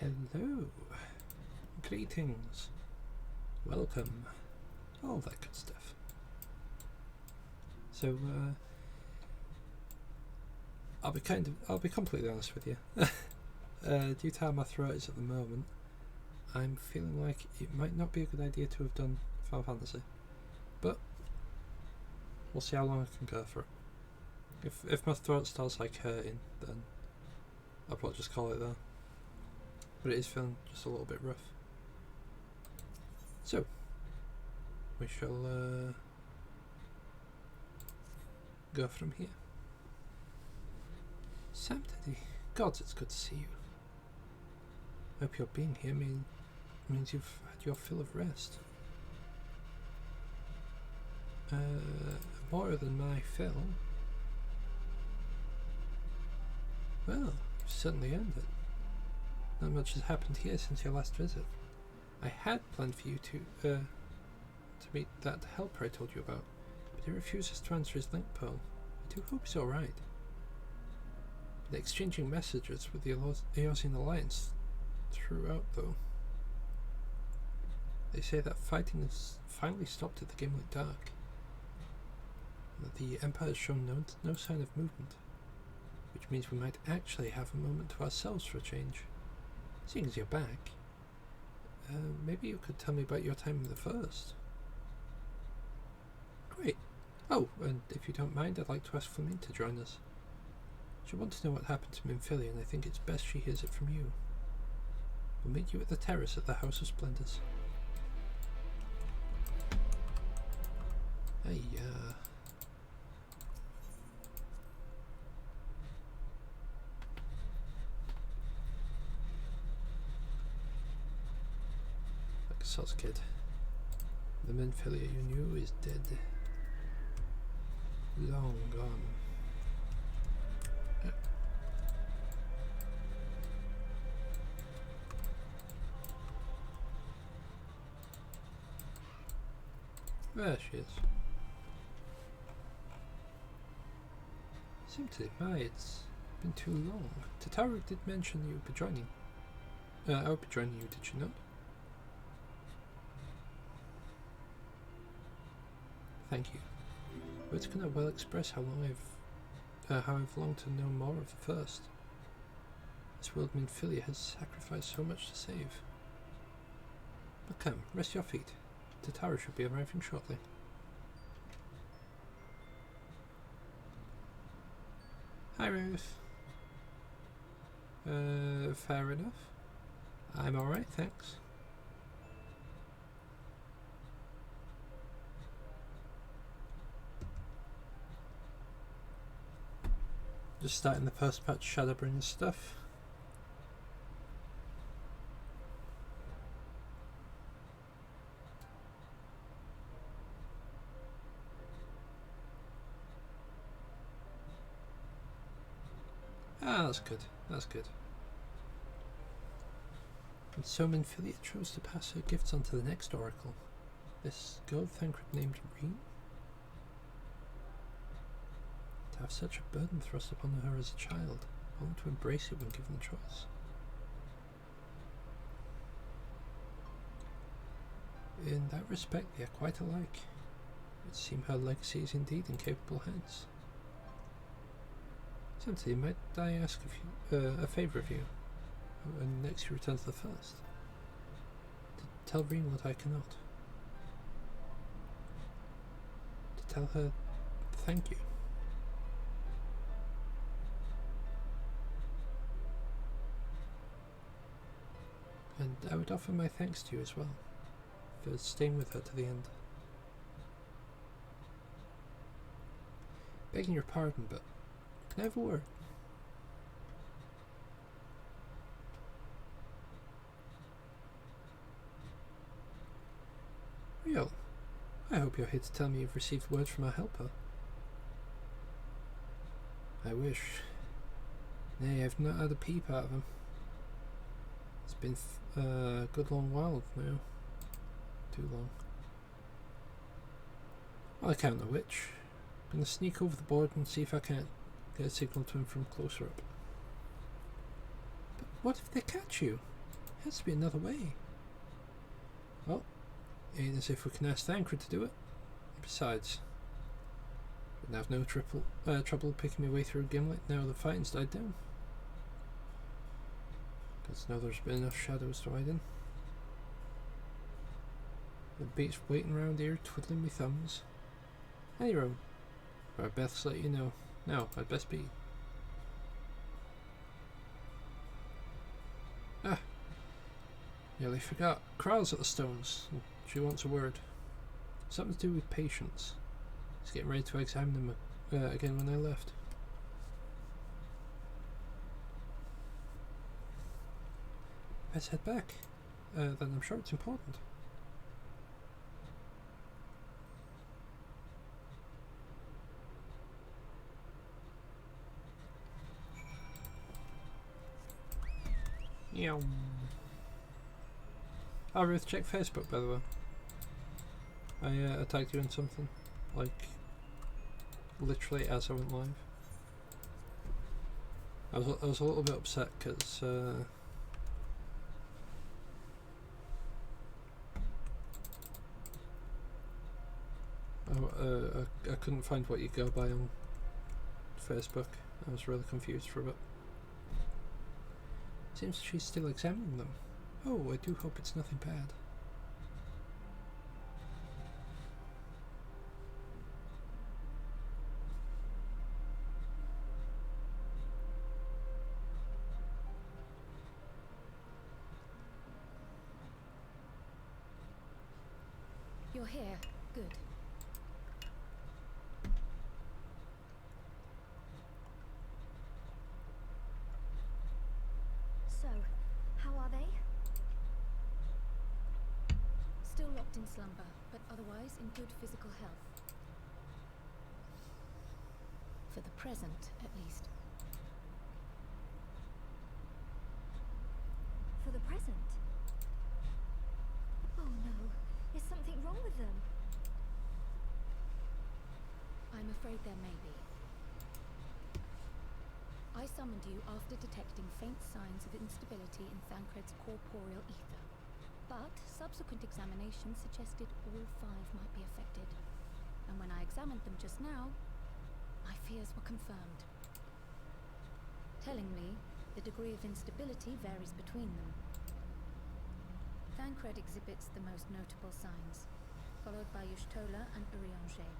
Hello. Greetings. Welcome. All that good stuff. So, I'll be completely honest with you. Due to how my throat is at the moment, I'm feeling like it might not be a good idea to have done Final Fantasy. But we'll see how long I can go for it. If my throat starts like hurting, then I'll probably just call it there. But it is feeling just a little bit rough. So, we shall go from here. Sam Teddy, gods, it's good to see you. Hope your being here means you've had your fill of rest. More than my fill. Well, you've certainly earned it. Not much has happened here since your last visit. I had planned for you to meet that helper I told you about, but he refuses to answer his link pearl. I do hope he's alright. They're exchanging messages with the Eosian Alliance throughout, though. They say that fighting has finally stopped at the Gimlet Dark, and that the Empire has shown no sign of movement, which means we might actually have a moment to ourselves for a change. Seeing as you're back, maybe you could tell me about your time in the First. Great. Oh, and if you don't mind, I'd like to ask Flamin to join us. She'll want to know what happened to Minfilia, and I think it's best she hears it from you. We'll meet you at the terrace at the House of Splendors. Hey, like a sus kid. The Minfilia you knew is dead. Long gone. There she is. Seemed to my, it's been too long. Tataru did mention you would be joining. I would be joining you, did she not? Thank you. Words cannot well express how I've longed to know more of the First. This world Minfilia has sacrificed so much to save. But come, rest your feet. Tataru should be arriving shortly. Hi Ruth. Fair enough. I'm alright, thanks. Just starting the first patch Shadowbringers stuff. Ah, that's good. That's good. And so Minfilia chose to pass her gifts on to the next oracle. This gold thancred named Reen? To have such a burden thrust upon her as a child, only to embrace it when given the choice. In that respect, they are quite alike. It seems her legacy is indeed in capable hands. Simply, might I ask a favour of you, when next you return to the First? To tell Reen what I cannot. To tell her thank you. And I would offer my thanks to you as well, for staying with her to the end. Begging your pardon, but can I have a word? Real. I hope you're here to tell me you've received word from our helper. I wish. Nay, I've not had a peep out of him. It's been a good long while now. Too long. On account of which, I'm going to sneak over the board and see if I can't get a signal to him from closer up. But what if they catch you? Has to be another way. Well, ain't as if we can ask Thancred to do it. Besides, I'd have no trouble picking my way through Gimlet now the fighting's died down. Because now there's been enough shadows to hide in. The beats waiting round here, twiddling my thumbs. Hey, Roan. I'd best let you know. Now, I'd best be. Ah, nearly forgot. Kral's at the stones. She wants a word. Something to do with patience. He's getting ready to examine them again when I left. Let's head back. Then I'm sure it's important. Yeah. Oh, Ruth, check Facebook, by the way. I tagged you in something, like, literally as I went live. I was a little bit upset because I couldn't find what you go by on Facebook. I was really confused for a bit. Seems she's still examining them. Oh, I do hope it's nothing bad. You're here. Good. So, how are they? Still locked in slumber, but otherwise in good physical health. For the present, at least. For the present? Oh no, is something wrong with them? I'm afraid there may be. I summoned you after detecting faint signs of instability in Thancred's corporeal ether. But subsequent examination suggested all 5 might be affected. And when I examined them just now, my fears were confirmed. Tellingly, the degree of instability varies between them. Thancred exhibits the most notable signs, followed by Y'shtola and Urianger.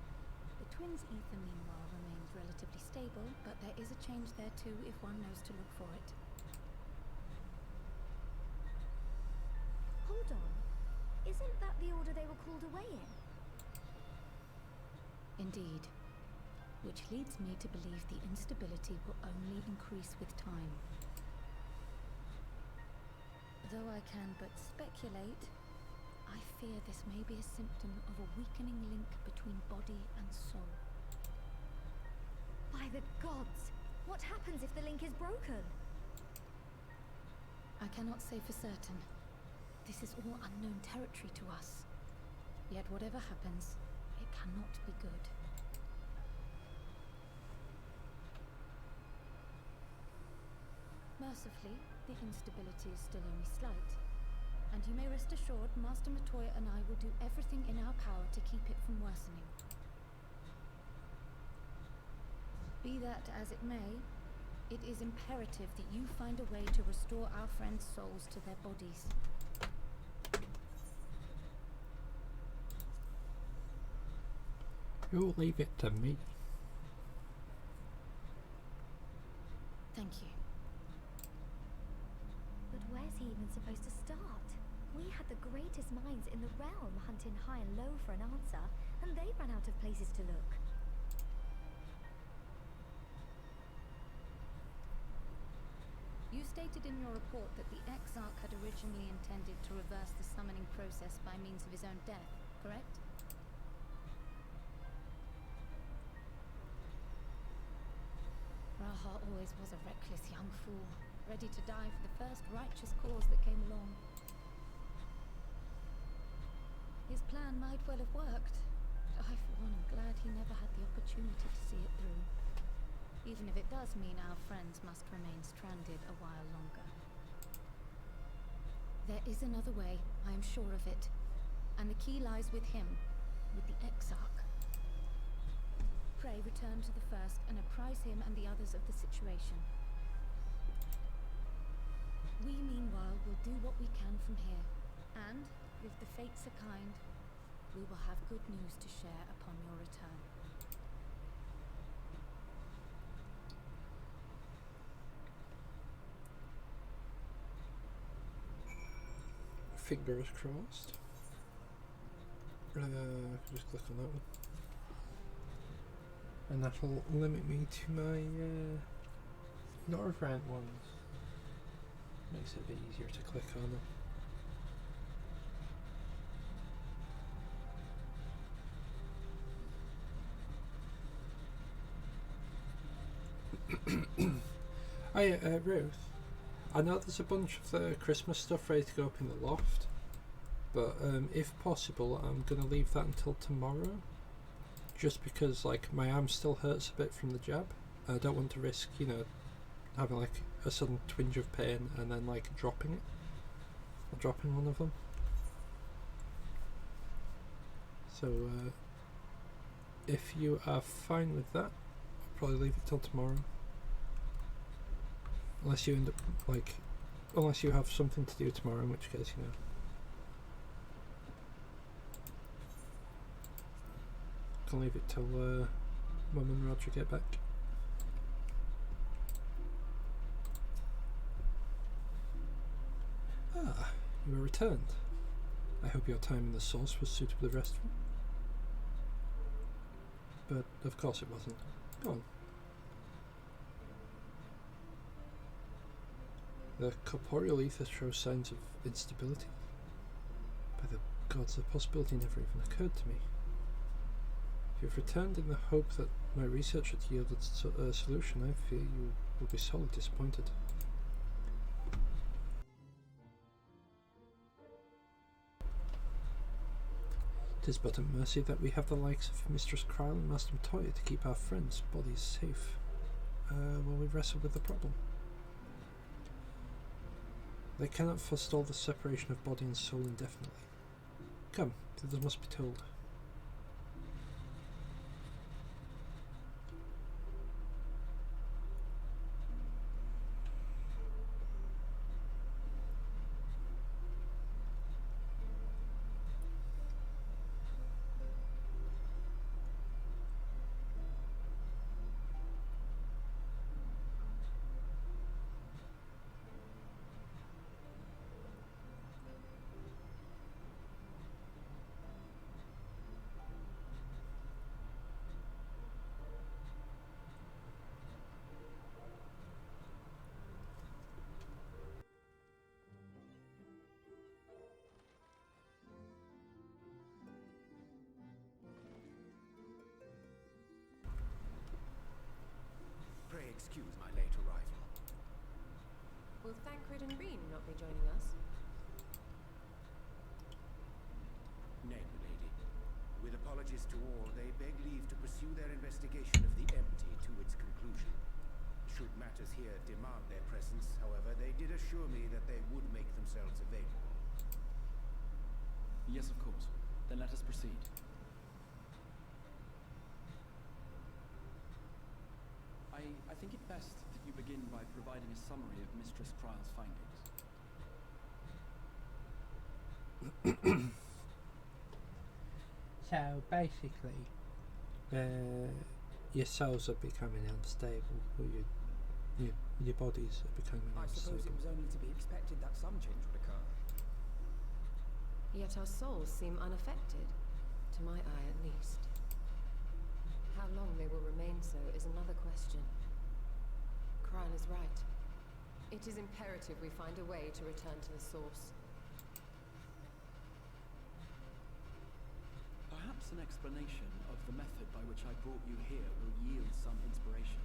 The twins' ether, meanwhile, remains relatively stable, but there is a change there too if one knows to look for it. Hold on. Isn't that the order they were called away in? Indeed. Which leads me to believe the instability will only increase with time. Though I can but speculate, I fear this may be a symptom of a weakening link between body and soul. By the gods! What happens if the link is broken? I cannot say for certain. This is all unknown territory to us. Yet whatever happens, it cannot be good. Mercifully, the instability is still only slight. And you may rest assured Master Matoya and I will do everything in our power to keep it from worsening. Be that as it may, it is imperative that you find a way to restore our friends' souls to their bodies. You'll leave it to me. Thank you. But where's he even supposed to start? We had the greatest minds in the realm hunting high and low for an answer, and they ran out of places to look. You stated in your report that the Exarch had originally intended to reverse the summoning process by means of his own death, correct? Raha always was a reckless young fool, ready to die for the first righteous cause that came along. His plan might well have worked, but I for one am glad he never had the opportunity to see it through. Even if it does mean our friends must remain stranded a while longer. There is another way, I am sure of it. And the key lies with him, with the Exarch. Pray return to the First and apprise him and the others of the situation. We, meanwhile, will do what we can from here. And, if the fates are kind, we will have good news to share upon your return. Fingers crossed. I can just click on that one. And that'll limit me to my Northrend ones. Makes it a bit easier to click on them. Hi, Ruth. I know there's a bunch of the Christmas stuff ready to go up in the loft, but if possible, I'm gonna leave that until tomorrow. Just because, like, my arm still hurts a bit from the jab. I don't want to risk, you know, having like a sudden twinge of pain and then like dropping it, or dropping one of them. So if you are fine with that, I'll probably leave it till tomorrow. Unless you end up like, unless you have something to do tomorrow, in which case, you know. Can leave it till Mum and Roger get back. Ah, you are returned. I hope your time in the source was suitably restful. But of course it wasn't. Go on. The corporeal ether shows signs of instability. By the gods, the possibility never even occurred to me. If you've returned in the hope that my research had yielded a solution, I fear you will be sorely disappointed. Tis but a mercy that we have the likes of Mistress Kryle and Master Matoya to keep our friends' bodies safe while we wrestle with the problem. They cannot forestall the separation of body and soul indefinitely. Come, the others must be told. Excuse my late arrival. Will Thancred and Reen not be joining us? Nay, lady. With apologies to all, they beg leave to pursue their investigation of the empty to its conclusion. Should matters here demand their presence, however, they did assure me that they would make themselves available. Yes, of course. Then let us proceed. I think it best that you begin by providing a summary of Mistress Kryle's findings. So basically, your cells are becoming unstable, or your bodies are becoming I unstable. suppose it was only to be expected that some change would occur. Yet our souls seem unaffected, to my eye at least. How long they will remain so is another question. Kryle is right. It is imperative we find a way to return to the source. Perhaps an explanation of the method by which I brought you here will yield some inspiration.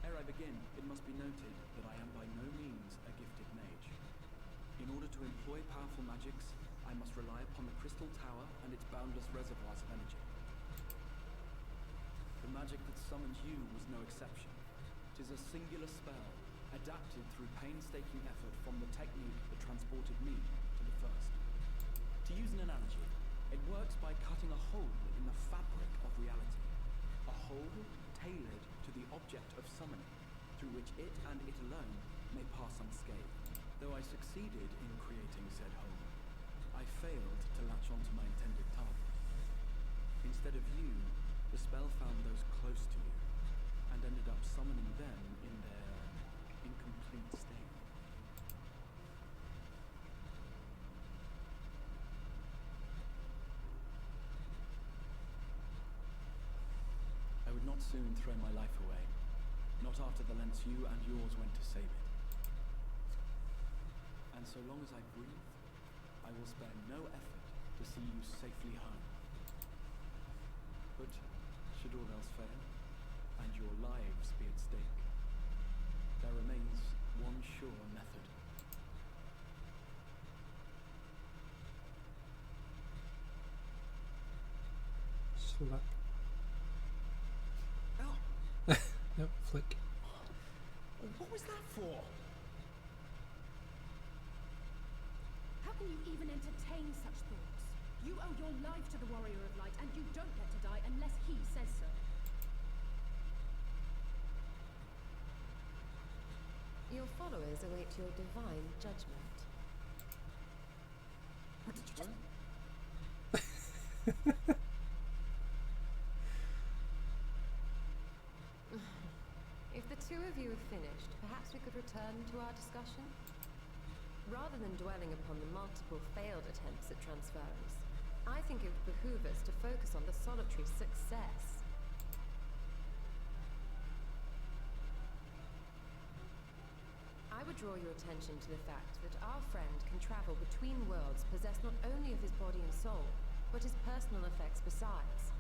Ere I begin, it must be noted that I am by no means a gifted mage. In order to employ powerful magics, I must rely upon the Crystal Tower and its boundless reservoirs of energy. The magic that summoned you was no exception. 'Tis a singular spell, adapted through painstaking effort from the technique that transported me to the first. To use an analogy, it works by cutting a hole in the fabric of reality, a hole tailored to the object of summoning, through which it and it alone may pass unscathed. Though I succeeded in creating said hole, I failed to latch onto my intended target. Instead of you, the spell found those close to you, and ended up summoning them in their incomplete state. I would not soon throw my life away, not after the lengths you and yours went to save it. And so long as I breathe, I will spare no effort to see you safely home. But should all else fail, and your lives be at stake, there remains one sure method. Slap. Oh, Nope, flick. what was that for? How can you even entertain such thoughts? You owe your life to the Warrior of Light, and you don't get to die unless he says so. Your followers await your divine judgment. What did you just... If the two of you have finished, perhaps we could return to our discussion? Rather than dwelling upon the multiple failed attempts at transference, I think it would behoove us to focus on the solitary success. I would draw your attention to the fact that our friend can travel between worlds possessed not only of his body and soul, but his personal effects besides.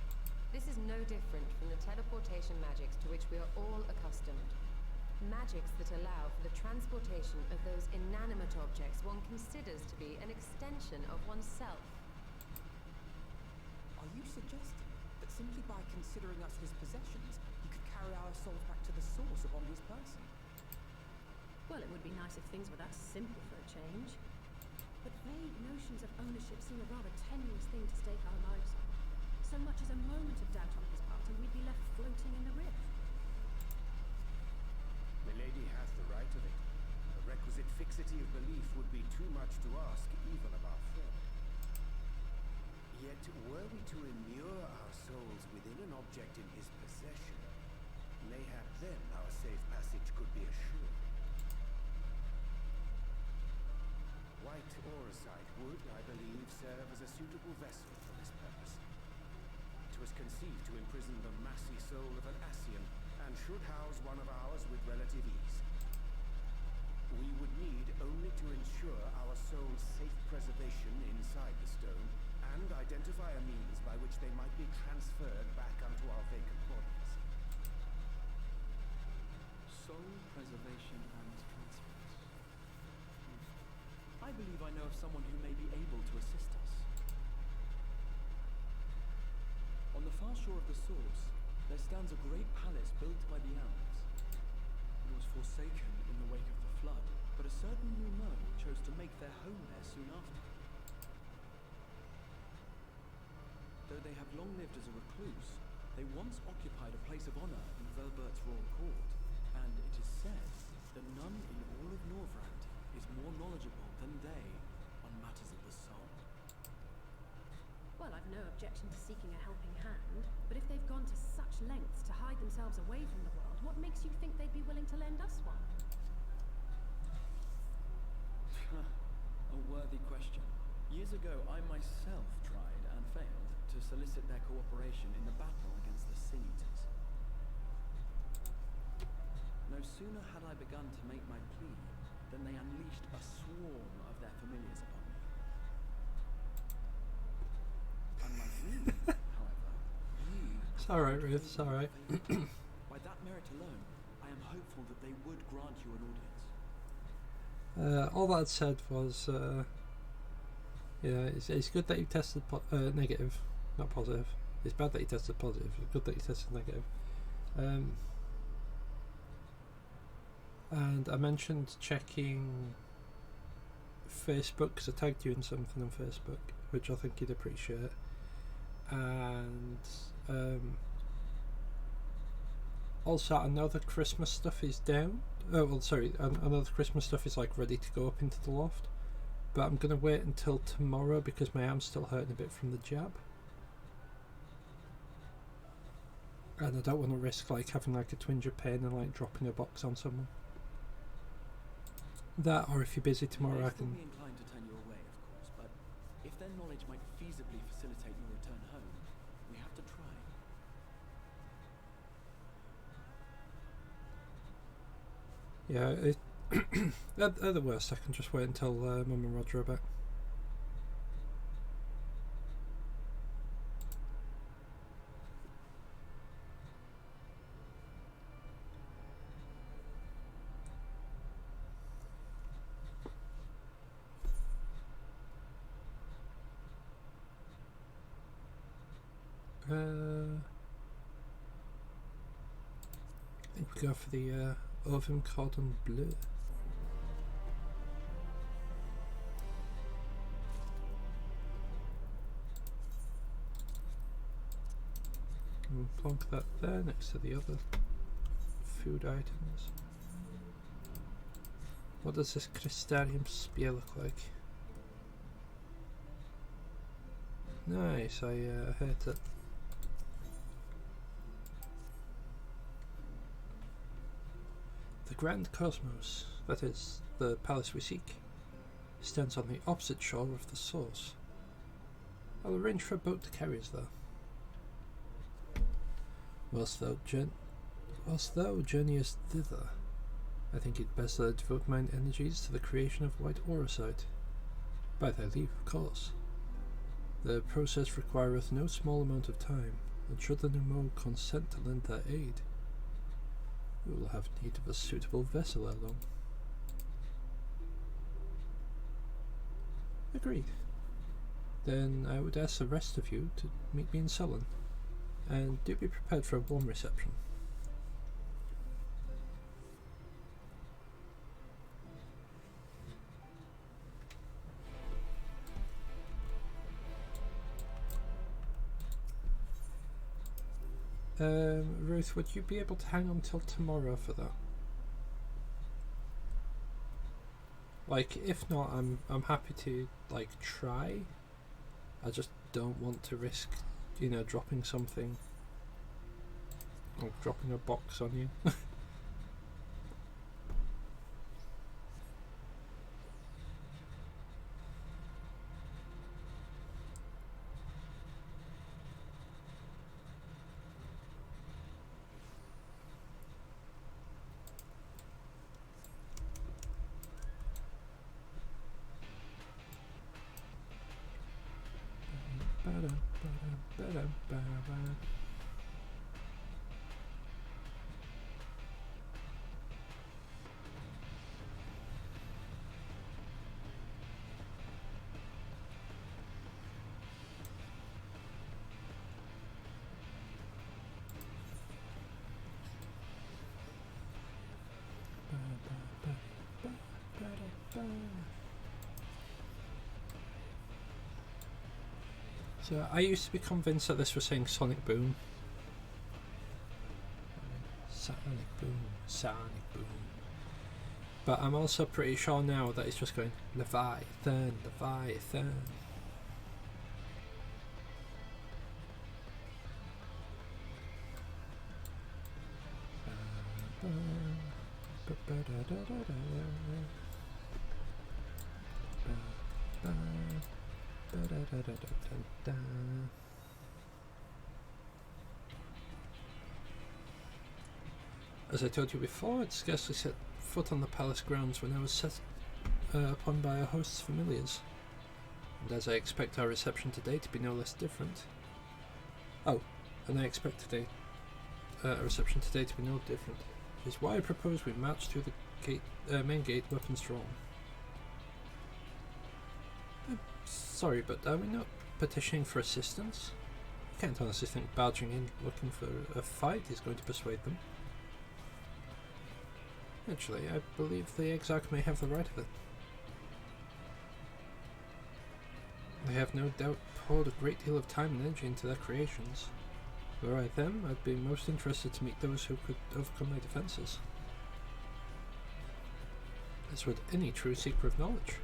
This is no different from the teleportation magics to which we are all accustomed. Magics that allow for the transportation of those inanimate objects one considers to be an extension of oneself. Are you suggesting that simply by considering us his possessions, he could carry our souls back to the source upon his person? Well, it would be nice if things were that simple for a change. But vague notions of ownership seem a rather tenuous thing to stake our lives on. So much as a moment of doubt on his part, and we'd be left floating in the rift. Milady has the right of it. The requisite fixity of belief would be too much to ask even of our friend. Yet, were we to immure our souls within an object in his possession, mayhap then our safe passage could be assured. White auracite would, I believe, serve as a suitable vessel for this purpose. It was conceived to imprison the massy soul of an Ascian, and should house one of ours with relative ease. We would need only to ensure our soul's safe preservation inside the stone, and identify a means by which they might be transferred back unto our vacant bodies. Soul preservation and transference. I believe I know of someone who may be able to assist us. On the far shore of the source, there stands a great palace built by the elves. It was forsaken in the wake of the flood, but a certain new gnome chose to make their home there soon after. Though they have long lived as a recluse, they once occupied a place of honor in Verbert's royal court, and it is said that none in all of Norvrand is more knowledgeable than they on matters of the soul. Well, I've no objection to seeking a helping hand, but if they've gone to such lengths to hide themselves away from the world, what makes you think they'd be willing to lend us one? A worthy question. Years ago, I myself tried and failed to solicit their cooperation in the battle against the Sin Eaters. No sooner had I begun to make my plea than they unleashed a swarm of their familiars upon me. Unlike me, however, you... It's alright, Ruth, it's alright. By that merit alone, I am hopeful that they would grant you an audience. All that said was, yeah, it's good that you tested negative, not positive. It's bad that you tested positive. It's good that you tested negative. And I mentioned checking Facebook because I tagged you in something on Facebook, which I think you'd appreciate. And also, I know the Christmas stuff is down. Oh, well, sorry, I know the Christmas stuff is like ready to go up into the loft, but I'm gonna wait until tomorrow because my arm's still hurting a bit from the jab, and I don't want to risk like having like a twinge of pain and like dropping a box on someone. That, or if you're busy tomorrow, I can. Be inclined to turn you away, of course, but if their knowledge might feasibly facilitate your return home, we have to try. Yeah, at the worst, I can just wait until Mum and Roger are back. I think we go for the Ovum Cordon Bleu. And plonk that there next to the other food items. What does this Crystarium spear look like? Nice, I hate it. The Grand Cosmos, that is, the palace we seek, stands on the opposite shore of the source. I'll arrange for a boat to carry us there. Whilst thou journeyest thither, I think it best that I devote mine energies to the creation of white aurosite. By thy leave, of course. The process requireth no small amount of time, and should the Numo consent to lend their aid, we will have need of a suitable vessel ere long. Agreed. Then I would ask the rest of you to meet me in Sullen, and do be prepared for a warm reception. Ruth, would you be able to hang on till tomorrow for that? Like, if not, I'm happy to like try. I just don't want to risk, you know, dropping something or dropping a box on you. So I used to be convinced that this was saying Sonic Boom. Sonic Boom, Sonic Boom. But I'm also pretty sure now that it's just going Leviathan, Leviathan. As I told you before, I'd scarcely set foot on the palace grounds when I was set upon by our host's familiars, and as I expect our reception today to be no less different. Oh, and I expect our reception today to be no different, which is why I propose we march through the main gate, weapons drawn. Sorry, but are we not petitioning for assistance? I can't honestly think barging in looking for a fight is going to persuade them. Actually, I believe the Exarch may have the right of it. They have no doubt poured a great deal of time and energy into their creations. Were I them, I'd be most interested to meet those who could overcome their defences. As would any true seeker of knowledge.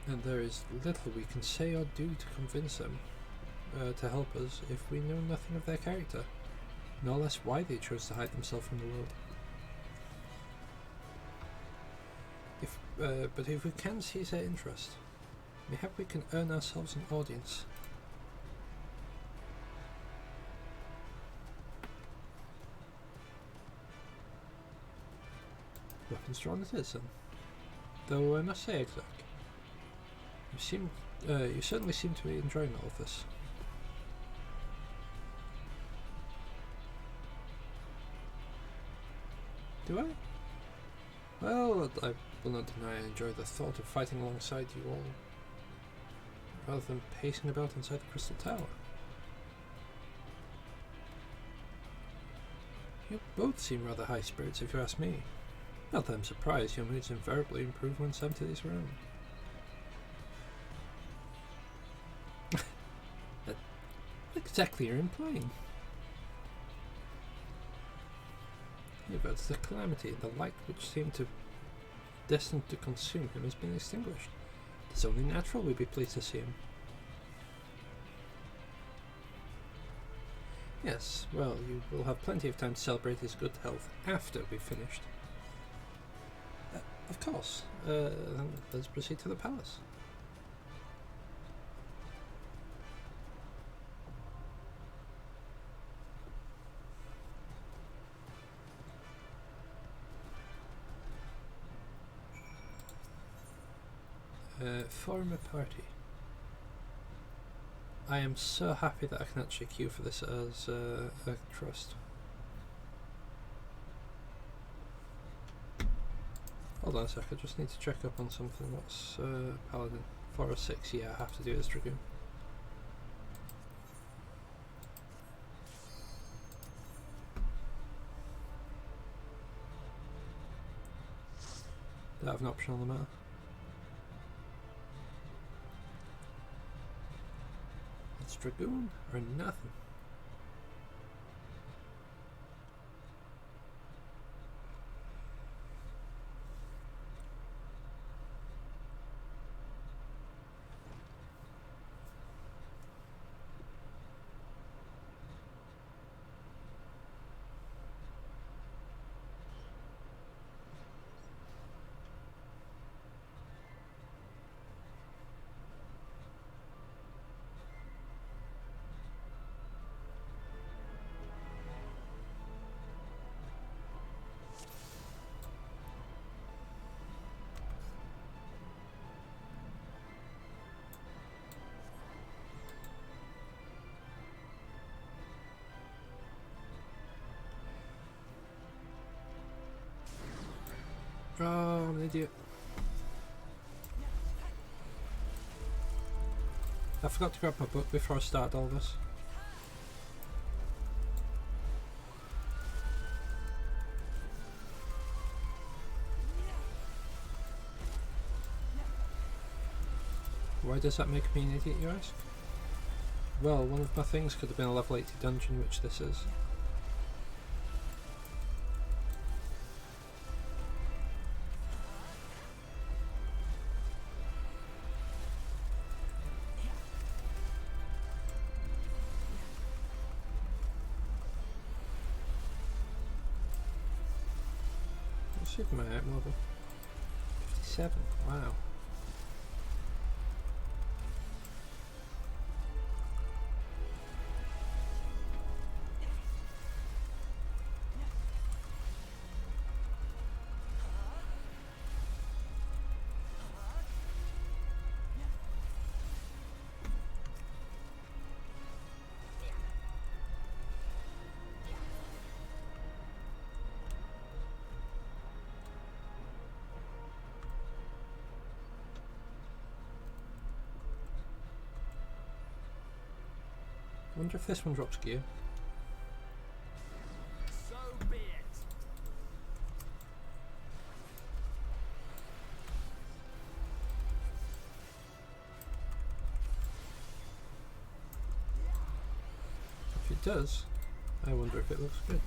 And there is little we can say or do to convince them to help us if we know nothing of their character, no less why they chose to hide themselves from the world. But if we can seize their interest, mayhap we can earn ourselves an audience. Weapons drawn it is then. Though I must say, Exarch, you certainly seem to be enjoying all of this. Do I? Well, I will not deny I enjoy the thought of fighting alongside you all, rather than pacing about inside the Crystal Tower. You both seem rather high spirits, if you ask me. Not that I'm surprised, your moods invariably improve when 70 days around. What exactly are you implying? But the calamity and the light which seemed to destined to consume him has been extinguished. It's only natural we'd be pleased to see him. Yes, well, you will have plenty of time to celebrate his good health after we've finished. Of course. Then let's proceed to the palace. Form a party. I am so happy that I can actually queue for this as a trust. Hold on a sec, I just need to check up on something. What's Paladin? 406, yeah, I have to do this Dragoon. Do I have an option on the matter? It's Dragoon or nothing. Oh, I'm an idiot. I forgot to grab my book before I started all this. Why does that make me an idiot, you ask? Well, one of my things could have been a level 80 dungeon, which this is. Let's see my item level. 57, wow. I wonder if this one drops gear. So be it. it does, I wonder if it looks good.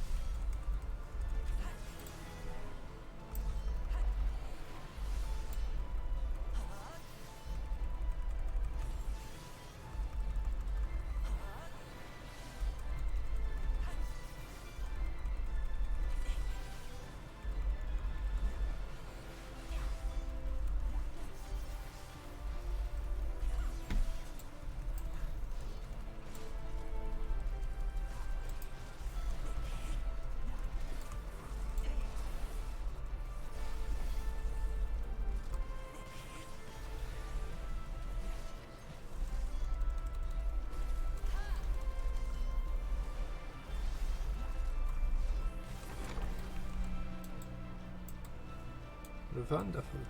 Wonderful.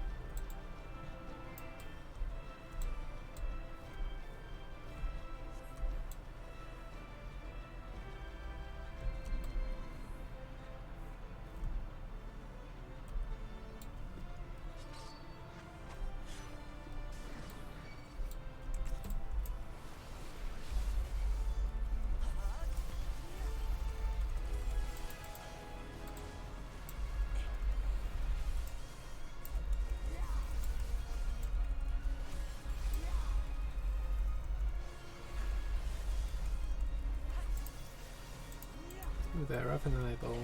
There, have an eyeball.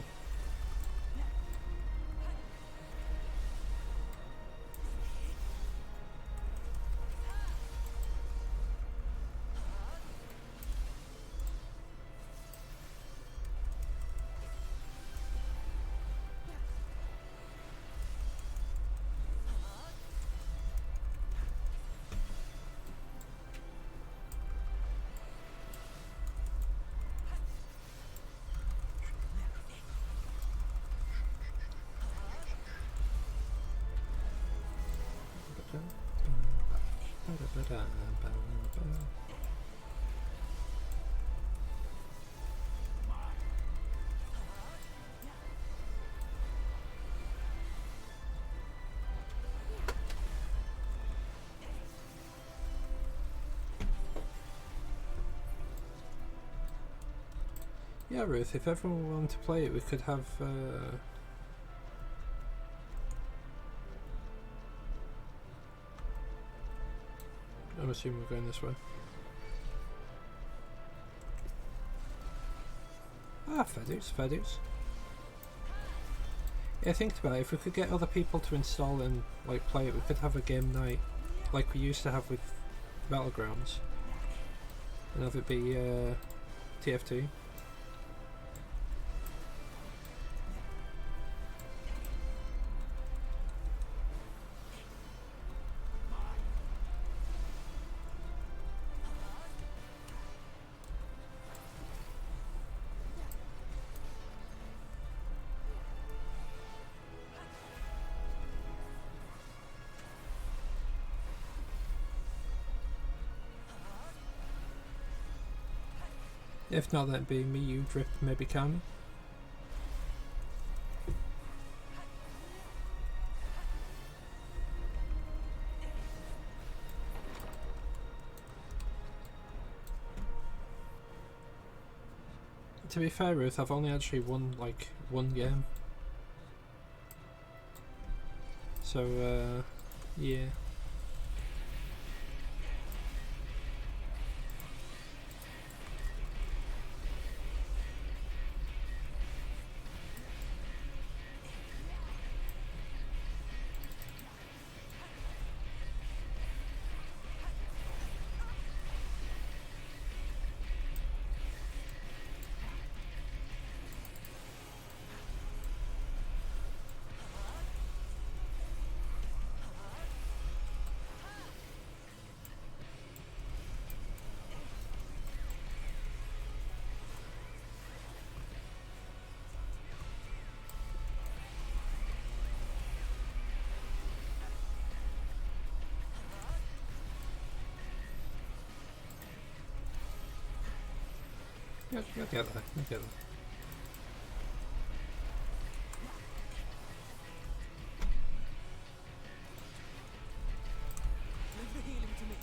Yeah, Ruth, if everyone wanted to play it, we could have I'm assuming we're going this way. Ah, fair dues, fair dues. Yeah, think about it, if we could get other people to install and like play it, we could have a game night like we used to have with Battlegrounds. And have it be TFT. If not, that'd be me, you, Drip, maybe Kami. To be fair, Ruth, I've only actually won like one game. So, yeah. You'll get there, you'll get there. Leave the healing to me.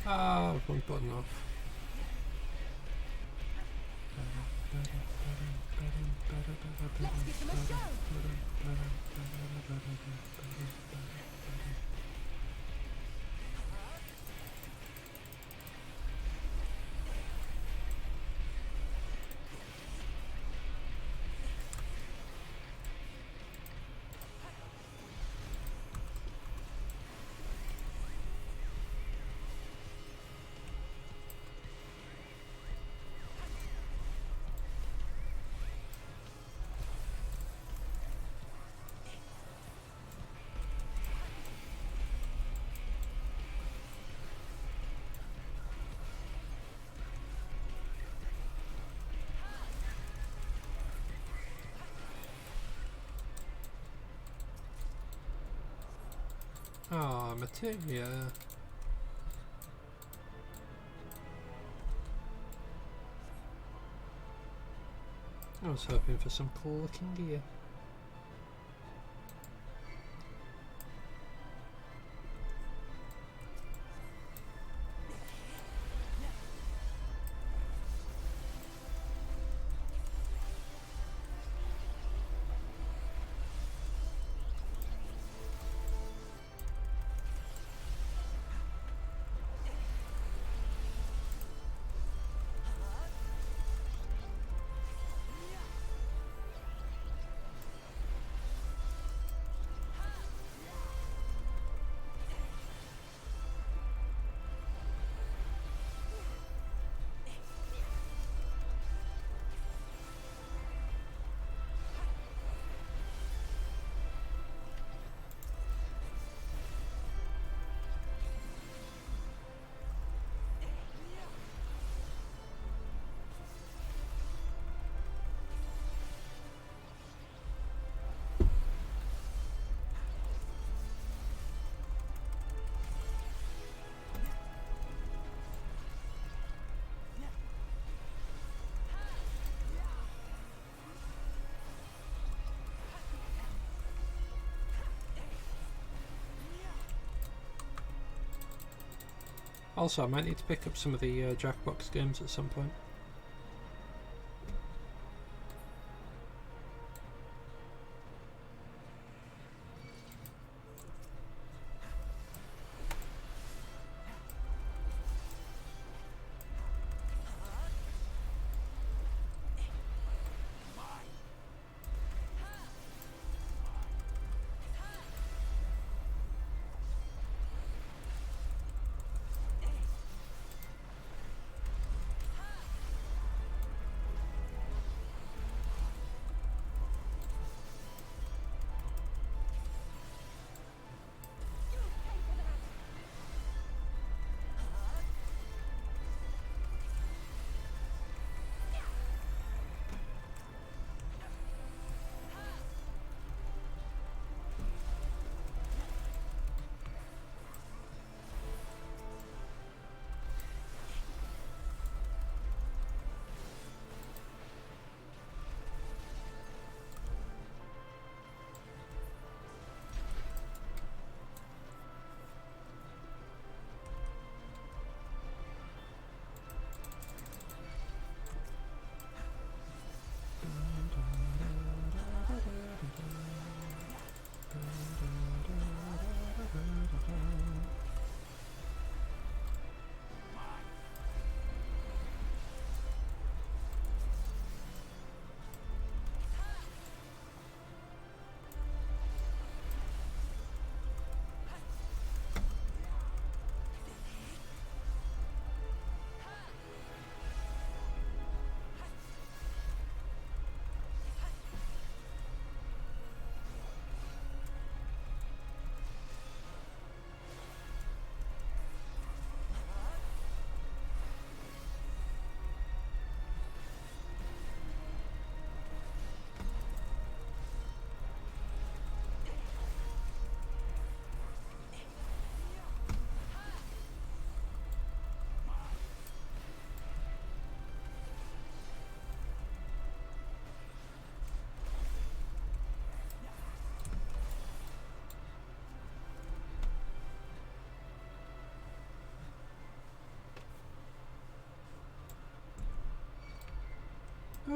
Ah, one button off. Let's give them a show. Ah, materia. I was hoping for some cool looking gear. Also, I might need to pick up some of the Jackbox games at some point.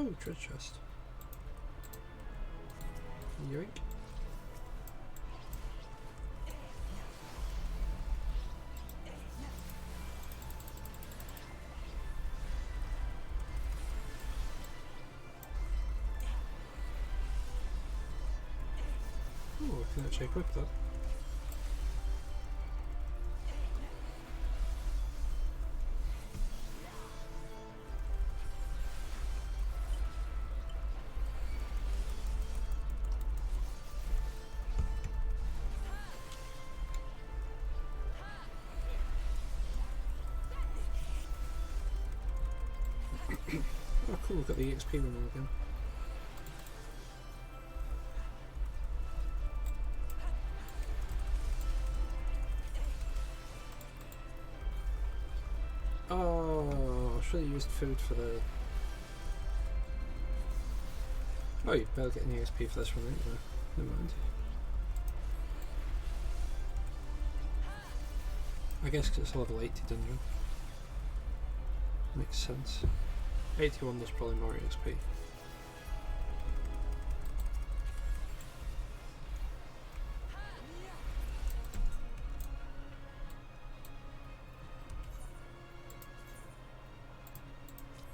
Oh, treasure chest. Yoink. Oh, I can actually equip that. Oh cool, got the EXP running again. Oh, I should have used food for the... Oh, you better get an EXP for this one anyway. Never mind. I guess 'cause it's a level 80 dungeon. Makes sense. 81 was probably more EXP.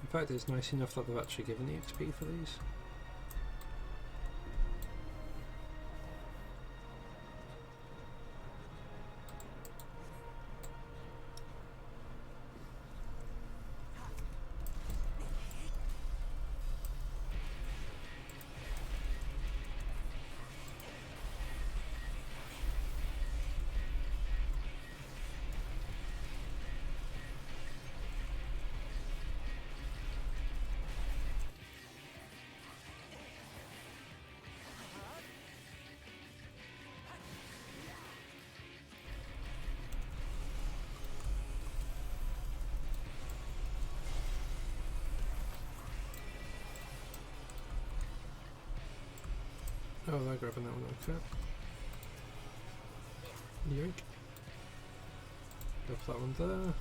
In fact, it's nice enough that they've actually given EXP for these. Oh, they're grabbing that one, okay. Yoink. Grab that one there.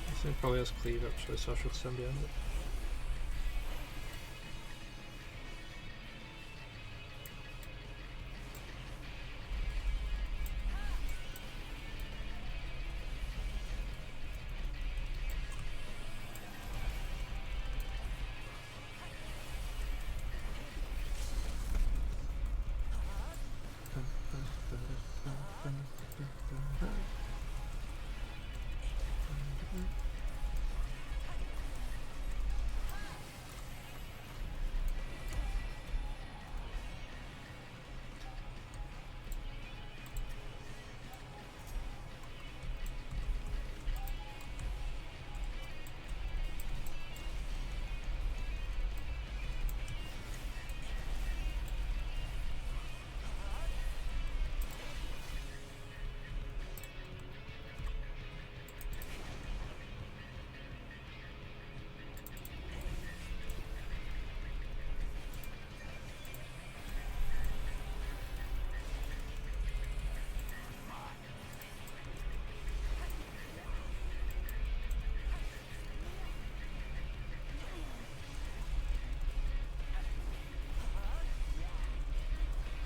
This thing probably has cleave actually, so I should stand behind it.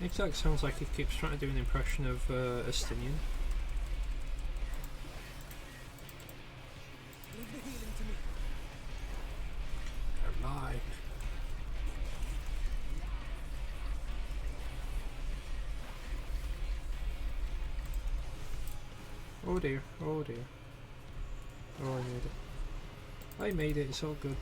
Exact sounds like he keeps trying to do an impression of Estinian. Leave the healing to me. They're mine. Oh dear, oh dear. Oh, I made it. I made it, it's all good.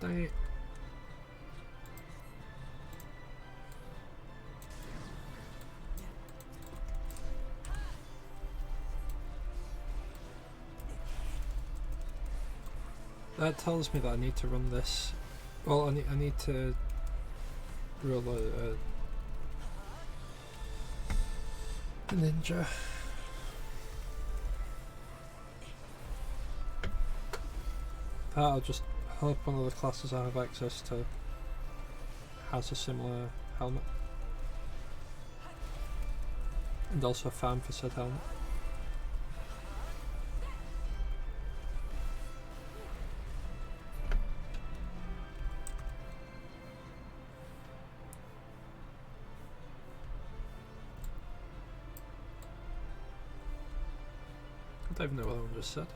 Dang it. That tells me that I need to run this. Well, I need to roll a ninja. I'll just hope one of the classes I have access to has a similar helmet. And also farm for said helmet. I don't even know what that one just said.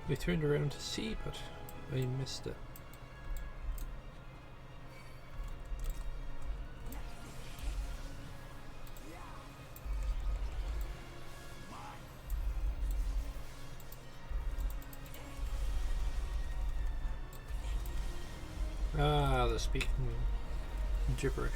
We turned around to see, but I missed it. Ah, they're speaking gibberish.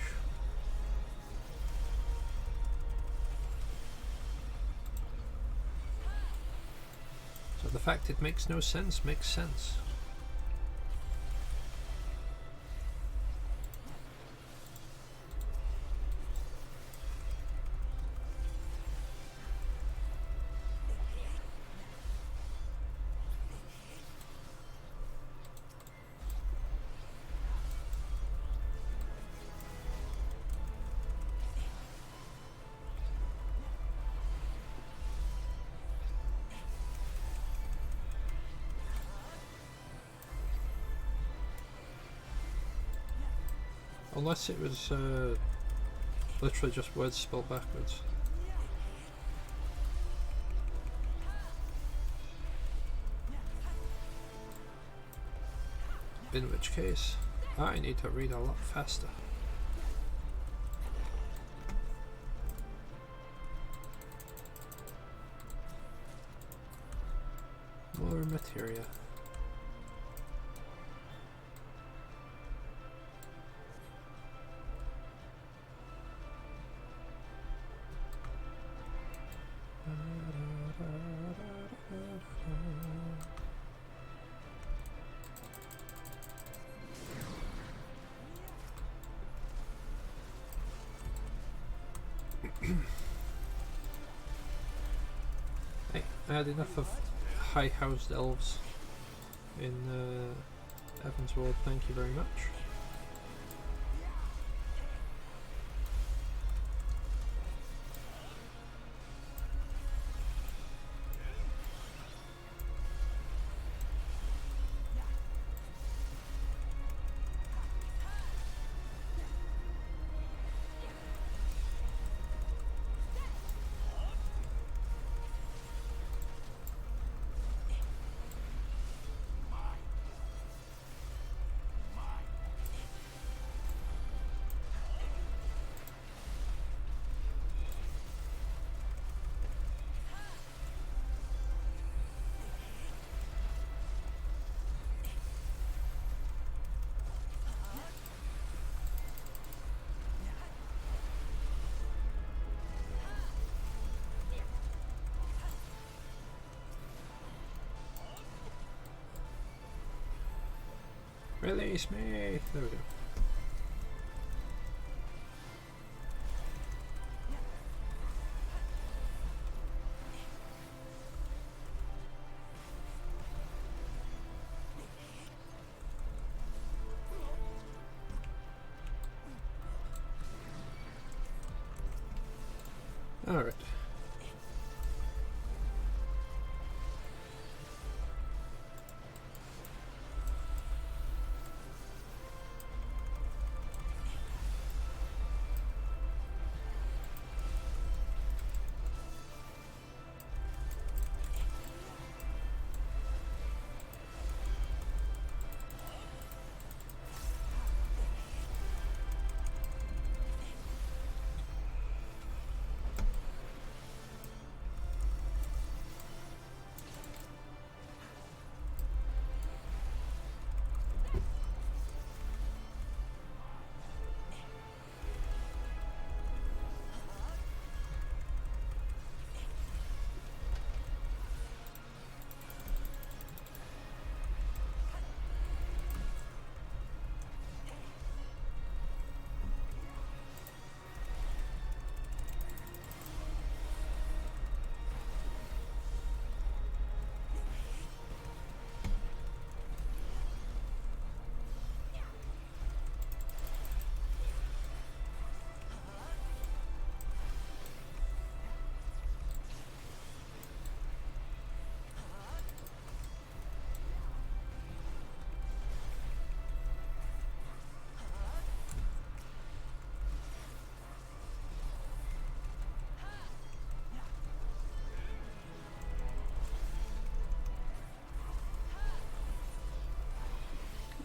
So the fact it makes no sense makes sense. Unless it was literally just words spelled backwards. In which case, I need to read a lot faster. More materia. Hey, I had enough of high-housed elves in Evan's World, thank you very much. Release me! There we go. Alright.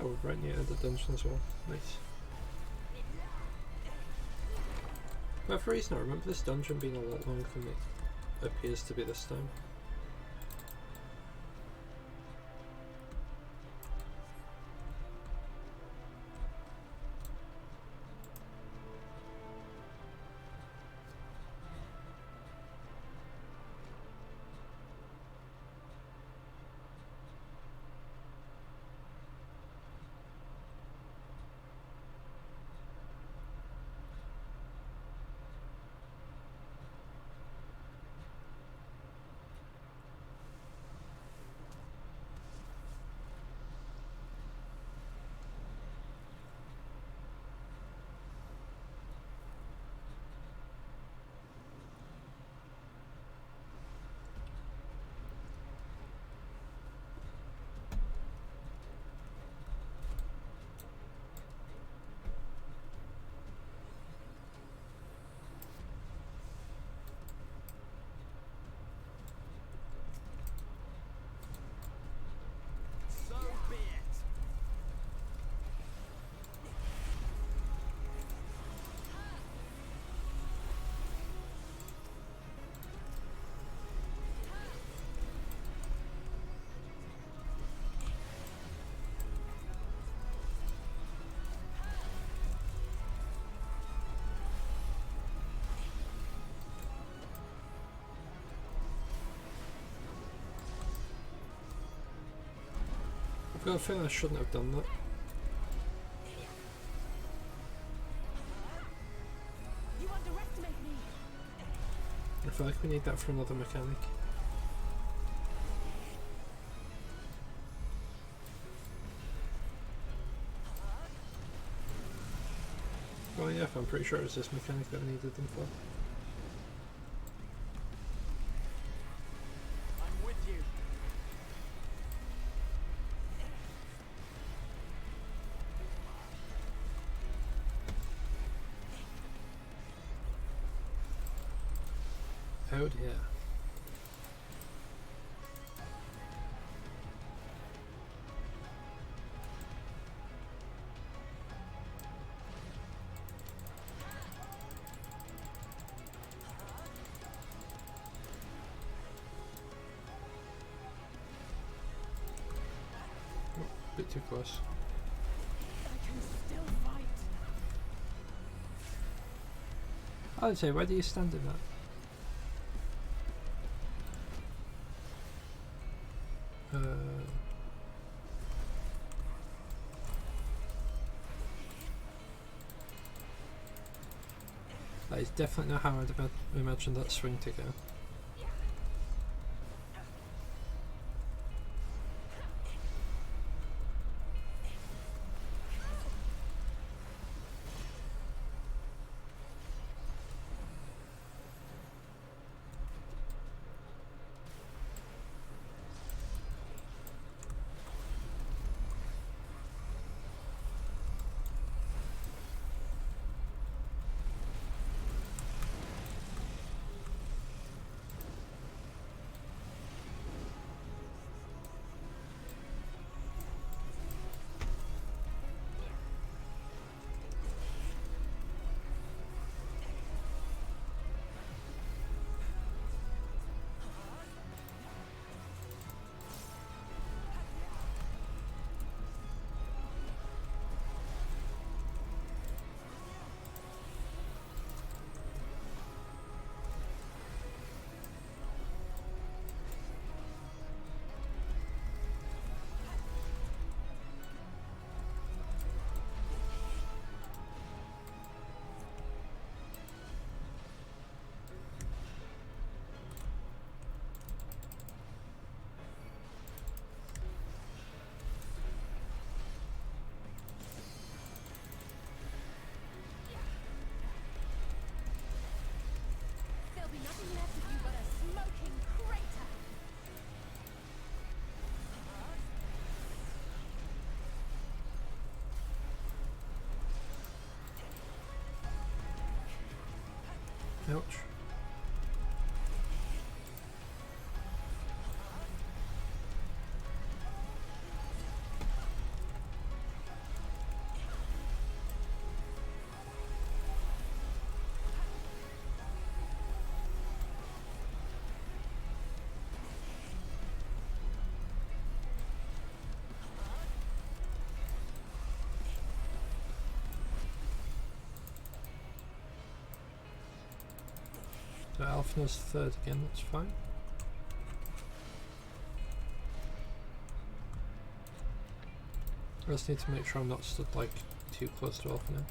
Oh, right near the dungeon as well. Nice. But for a reason, I remember this dungeon being a lot longer than it appears to be this time. So be it. I've got a feeling I shouldn't have done that. You underestimate me. I feel like we need that for another mechanic. Oh yeah, I'm pretty sure it was this mechanic that we needed them for. I'm with you. Oh dear. Oh, bit too close. I can still fight. I'd say, why do you stand in that? That is definitely not how I'd imagined that swing to go. There'll be nothing left of you but a smoking crater. Ouch. Alfina's third again, that's fine. I just need to make sure I'm not stood like too close to Alfina.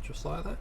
Just like that.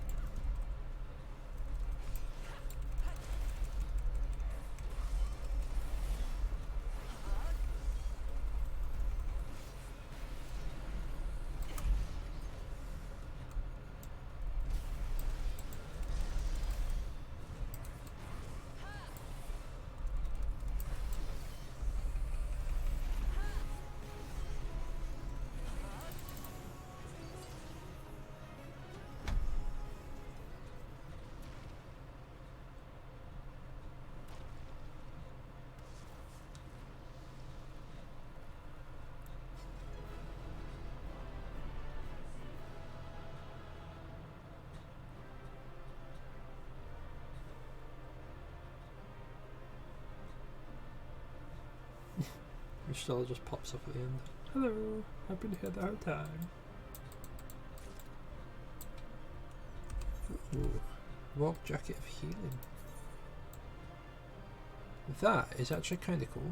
Stella just pops up at the end. Hello, I've been here the whole time. Ooh, Rogue Jacket of Healing. That is actually kind of cool.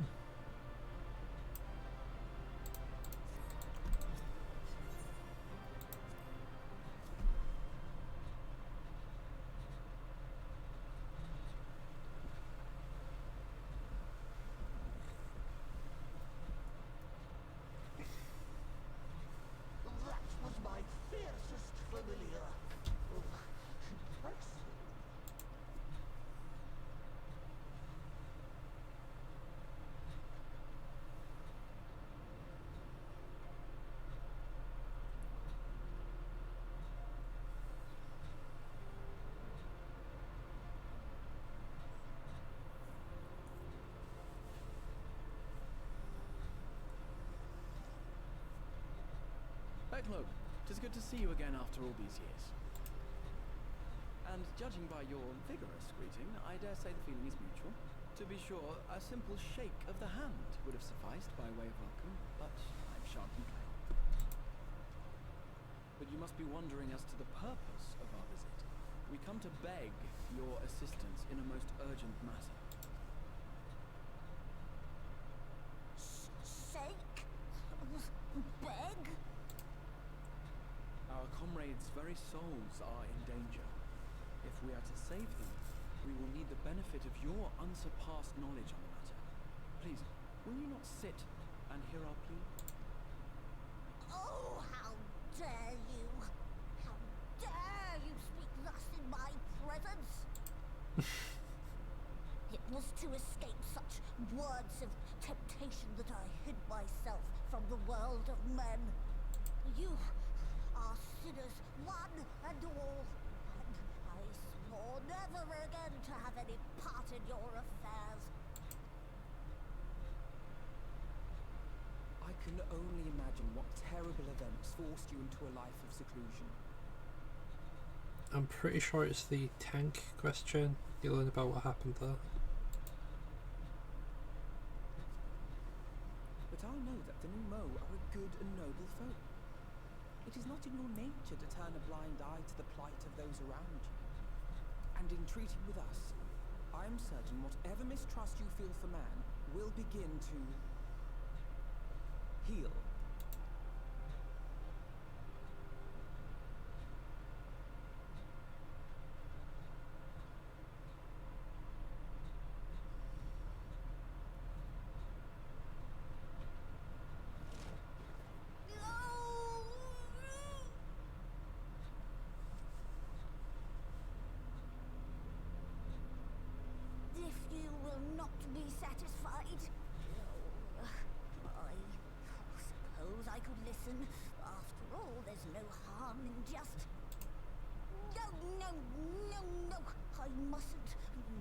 Cloak, 'tis good to see you again after all these years. And judging by your vigorous greeting, I dare say the feeling is mutual. To be sure, a simple shake of the hand would have sufficed by way of welcome, but I shan't complain. But you must be wondering as to the purpose of our visit. We come to beg your assistance in a most urgent matter. Sake? Beg? Our comrades' very souls are in danger. If we are to save them, we will need the benefit of your unsurpassed knowledge on the matter. Please, will you not sit and hear our plea? Oh, how dare you! How dare you speak thus in my presence! It was to escape such words of temptation that I hid myself from the world of men. You are sinners, one and all, and I swore never again to have any part in your affairs. I can only imagine what terrible events forced you into a life of seclusion. I'm pretty sure it's the tank question. You learn about what happened there. But I know that the Nemo are a good and noble folk. It is not in your nature to turn a blind eye to the plight of those around you. And in treating with us, I am certain whatever mistrust you feel for man will begin to heal. If you will not be satisfied, I suppose I could listen. After all, there's no harm in just... No, I mustn't.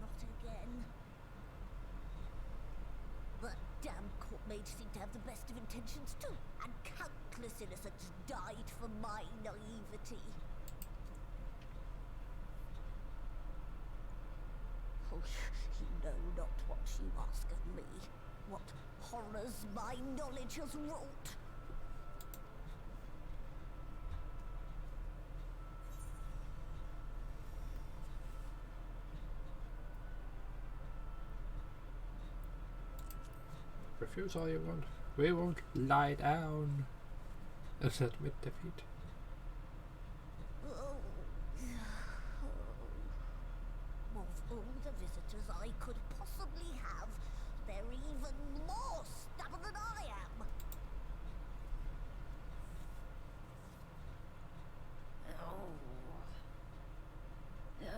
Not again. The damn court mage seemed to have the best of intentions too, and countless innocents died for my naivety. Oh, you know not what you ask of me. What horrors my knowledge has wrought. refuse all you want. We won't lie down and admit defeat. Oh. Of all the visitors I could possibly have, they're even more stubborn than I am. Oh. Oh.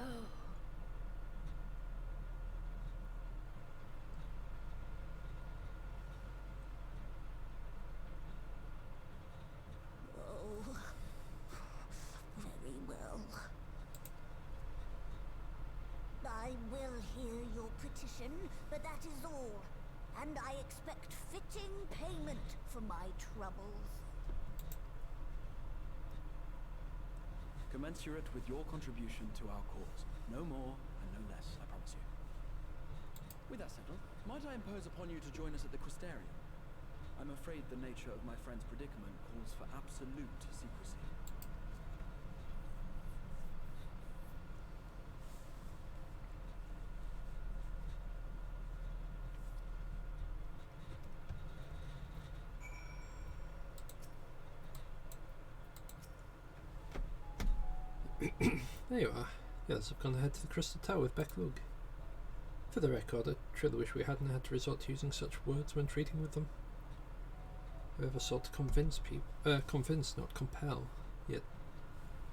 Oh. Very well. I will hear your petition, but that is all. And I expect fitting payment for my troubles. Commensurate with your contribution to our cause. No more and no less, I promise you. With that settled, might I impose upon you to join us at the Crystarium? I'm afraid the nature of my friend's predicament calls for absolute secrecy. There you are. Yes, I've gone ahead to the Crystal Tower with Becklug. For the record, I truly wish we hadn't had to resort to using such words when treating with them. I've ever sought to convince people, convince, not compel, yet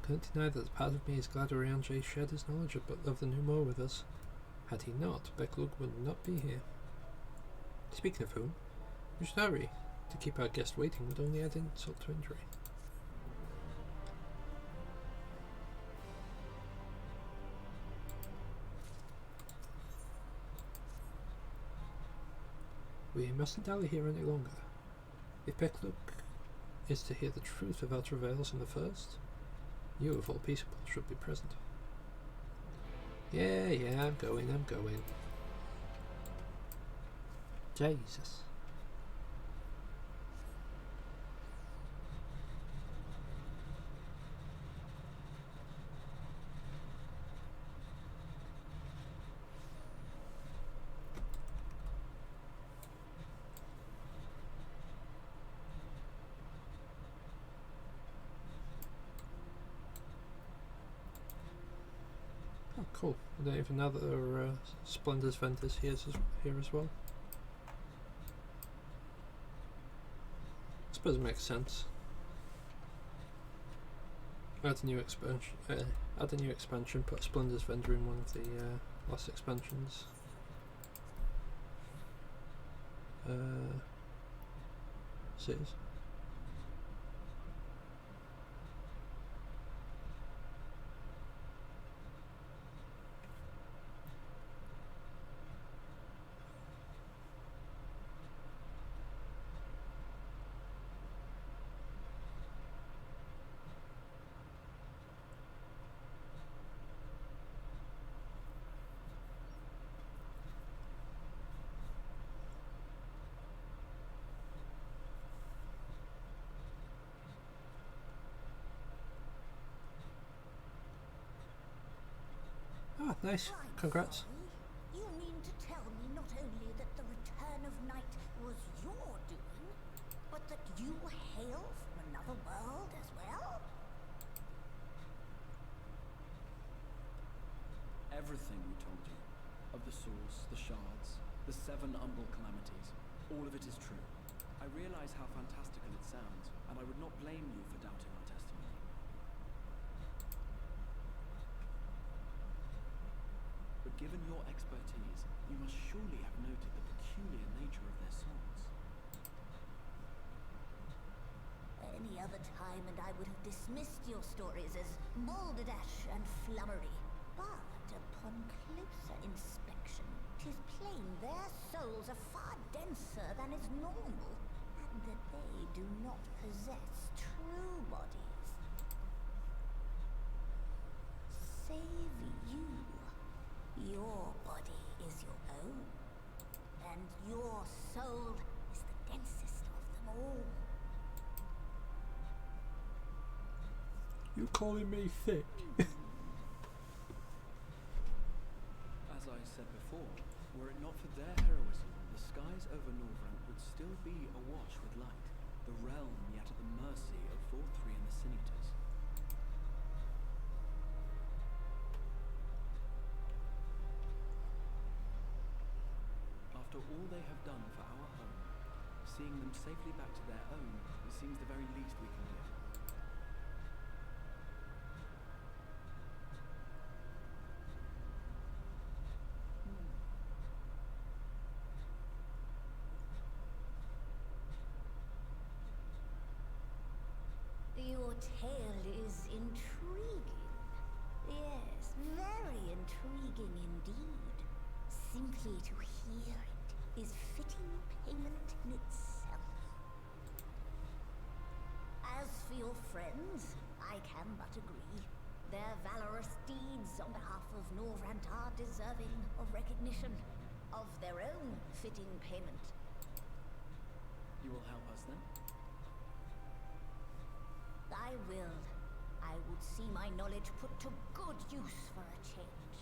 can't deny that part of me is glad Oriange shared his knowledge of the Numo with us. Had he not, Becklug would not be here. Speaking of whom, we should hurry. To keep our guest waiting would only add insult to injury. We mustn't dally here any longer. If Becklug is to hear the truth of our travails in the first, you of all people should be present. Yeah, I'm going. Jesus. Oh, cool. I don't even know that there are Splendor's vendors here as well. I suppose it makes sense. Add a new expansion. Put a Splendor's vendor in one of the last expansions. Cities. Ah, nice. Congrats. You mean to tell me not only that the return of night was your doing, but that you hail from another world as well? Everything we told you, of the source, the shards, the 7 umbral calamities, all of it is true. I realize how fantastical it sounds, and I would not blame you for doubting our testimony. But given your expertise, you must surely have noted the peculiar nature of their songs. Any other time and I would have dismissed your stories as balderdash and flummery. But upon closer inspection, 'tis plain their souls are far denser than is normal, and that they do not possess true bodies. Save you. Your body is your own, and your soul is the densest of them all. You calling me thick? As I said before, Were it not for their heroism, the skies over Norvrant would still be awash with light, the realm yet at the mercy of Vorthree and the Sin-Eaters. After all they have done for our home, seeing them safely back to their own seems the very least we can do. Your tale is intriguing. Yes, very intriguing indeed. Simply to hear it is fitting payment in itself. As for your friends, I can but agree. Their valorous deeds on behalf of Norvrant are deserving of recognition, of their own fitting payment. You will help us then? I will. I would see my knowledge put to good use for a change.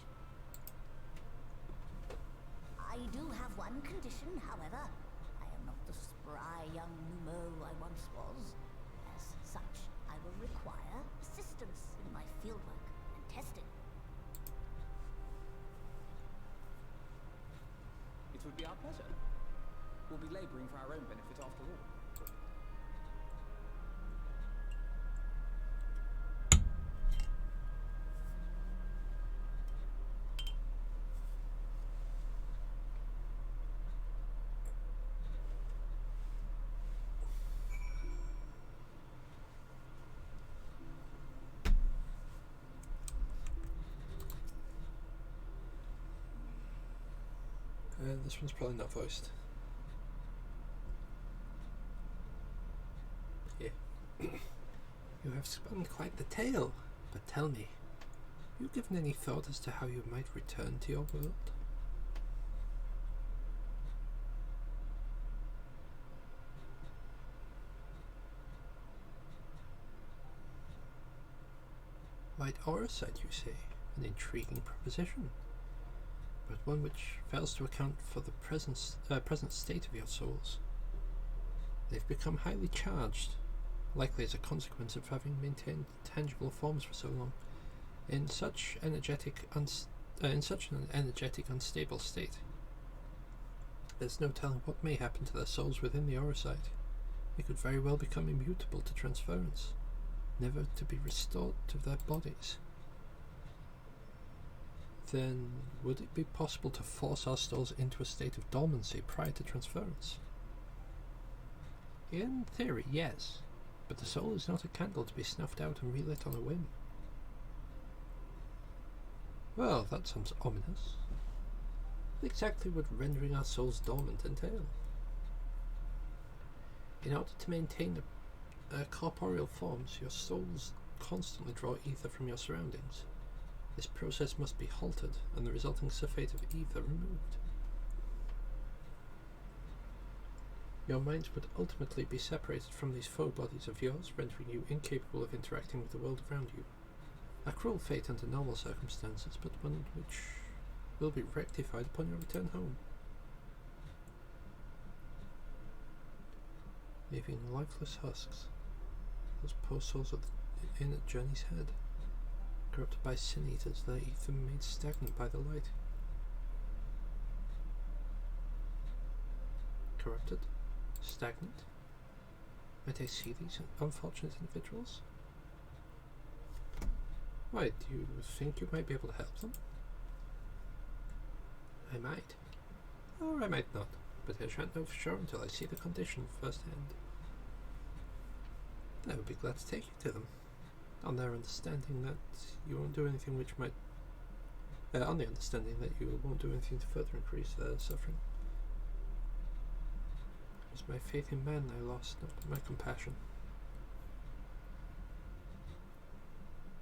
I do have one condition, however. I am not the spry young Numo I once was. As such, I will require assistance in my fieldwork and testing. It would be our pleasure. We'll be laboring for our own benefit after all. This one's probably not voiced. Yeah. You have spun quite the tale, but tell me, have you given any thought as to how you might return to your world? White Auracite, you say? An intriguing proposition, but one which fails to account for the present state of your souls. They've become highly charged, likely as a consequence of having maintained tangible forms for so long, in such an energetic, unstable state. There's no telling what may happen to their souls within the Auracite. They could very well become immutable to transference, never to be restored to their bodies. Then, would it be possible to force our souls into a state of dormancy prior to transference? In theory, yes, but the soul is not a candle to be snuffed out and relit on a whim. Well, that sounds ominous. What exactly would rendering our souls dormant entail? In order to maintain corporeal forms, your souls constantly draw ether from your surroundings. This process must be halted, and the resulting sulfate of ether removed. Your minds would ultimately be separated from these faux bodies of yours, rendering you incapable of interacting with the world around you. A cruel fate under normal circumstances, but one which will be rectified upon your return home. Leaving lifeless husks, those poor souls at the inn at Journey's Head, corrupted by sin-eaters, their ether made stagnant by the light. Corrupted? Stagnant? Might I see these unfortunate individuals? Why, do you think you might be able to help them? I might. Or I might not, but I shan't know for sure until I see the condition firsthand. I would be glad to take you to them, on their understanding that you won't do anything which might... on the understanding that you won't do anything to further increase their suffering. It was my faith in man I lost, not my compassion.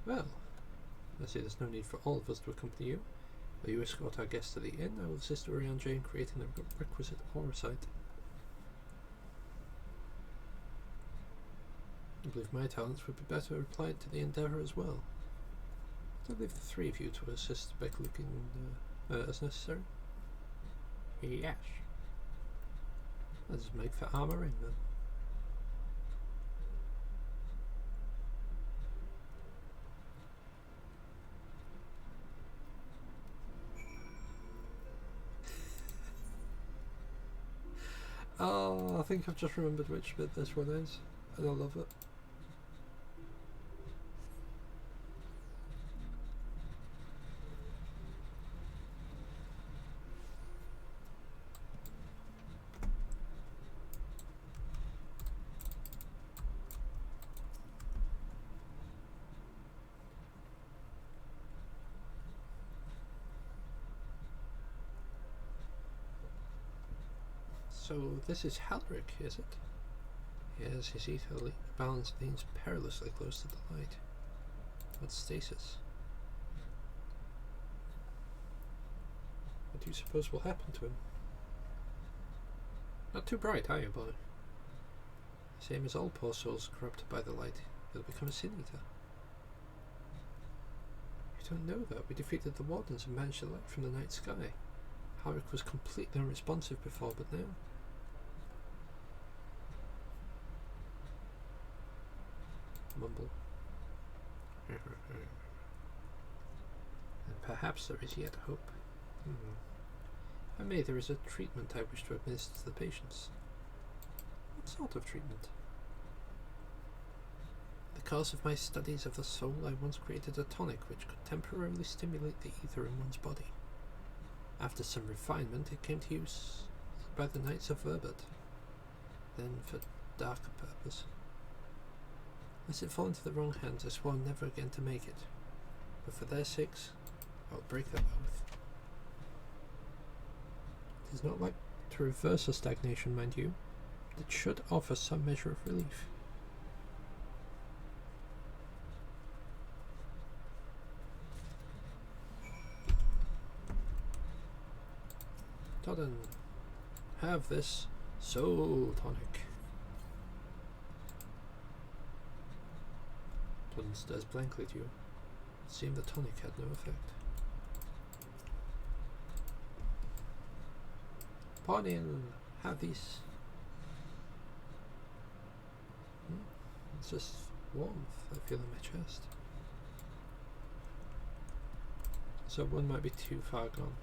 Well, I see there's no need for all of us to accompany you. While you escort our guests to the inn, I will assist Urianger in creating the requisite Auracite. I believe my talents would be better applied to the endeavour as well. I'll leave the three of you to assist by clicking as necessary. Yes. Let's make for armoring then. Oh, I think I've just remembered which bit this one is, and I love it. So this is Halric, is it? Yes, his ether balance leans perilously close to the light. What's stasis? What do you suppose will happen to him? Not too bright, are you, boy? Same as all poor souls corrupted by the light. He'll become a sin eater. You don't know that. We defeated the wardens and banished the light from the night sky. Halric was completely unresponsive before, but now... Mumble. And perhaps there is yet hope. I may there is a treatment I wish to administer to the patients. What sort of treatment? In the course of my studies of the soul, I once created a tonic which could temporarily stimulate the ether in one's body. After some refinement, it came to use by the Knights of Verbet, then for darker purpose. Lest it fall into the wrong hands, I swore never again to make it. But for their sakes, I will break that oath. It is not like to reverse a stagnation, mind you. It should offer some measure of relief. Todden, have this soul tonic. Todden stares blankly at you. It seemed the tonic had no effect. Ponil, have these. It's just warmth I feel in my chest. So one might be too far gone.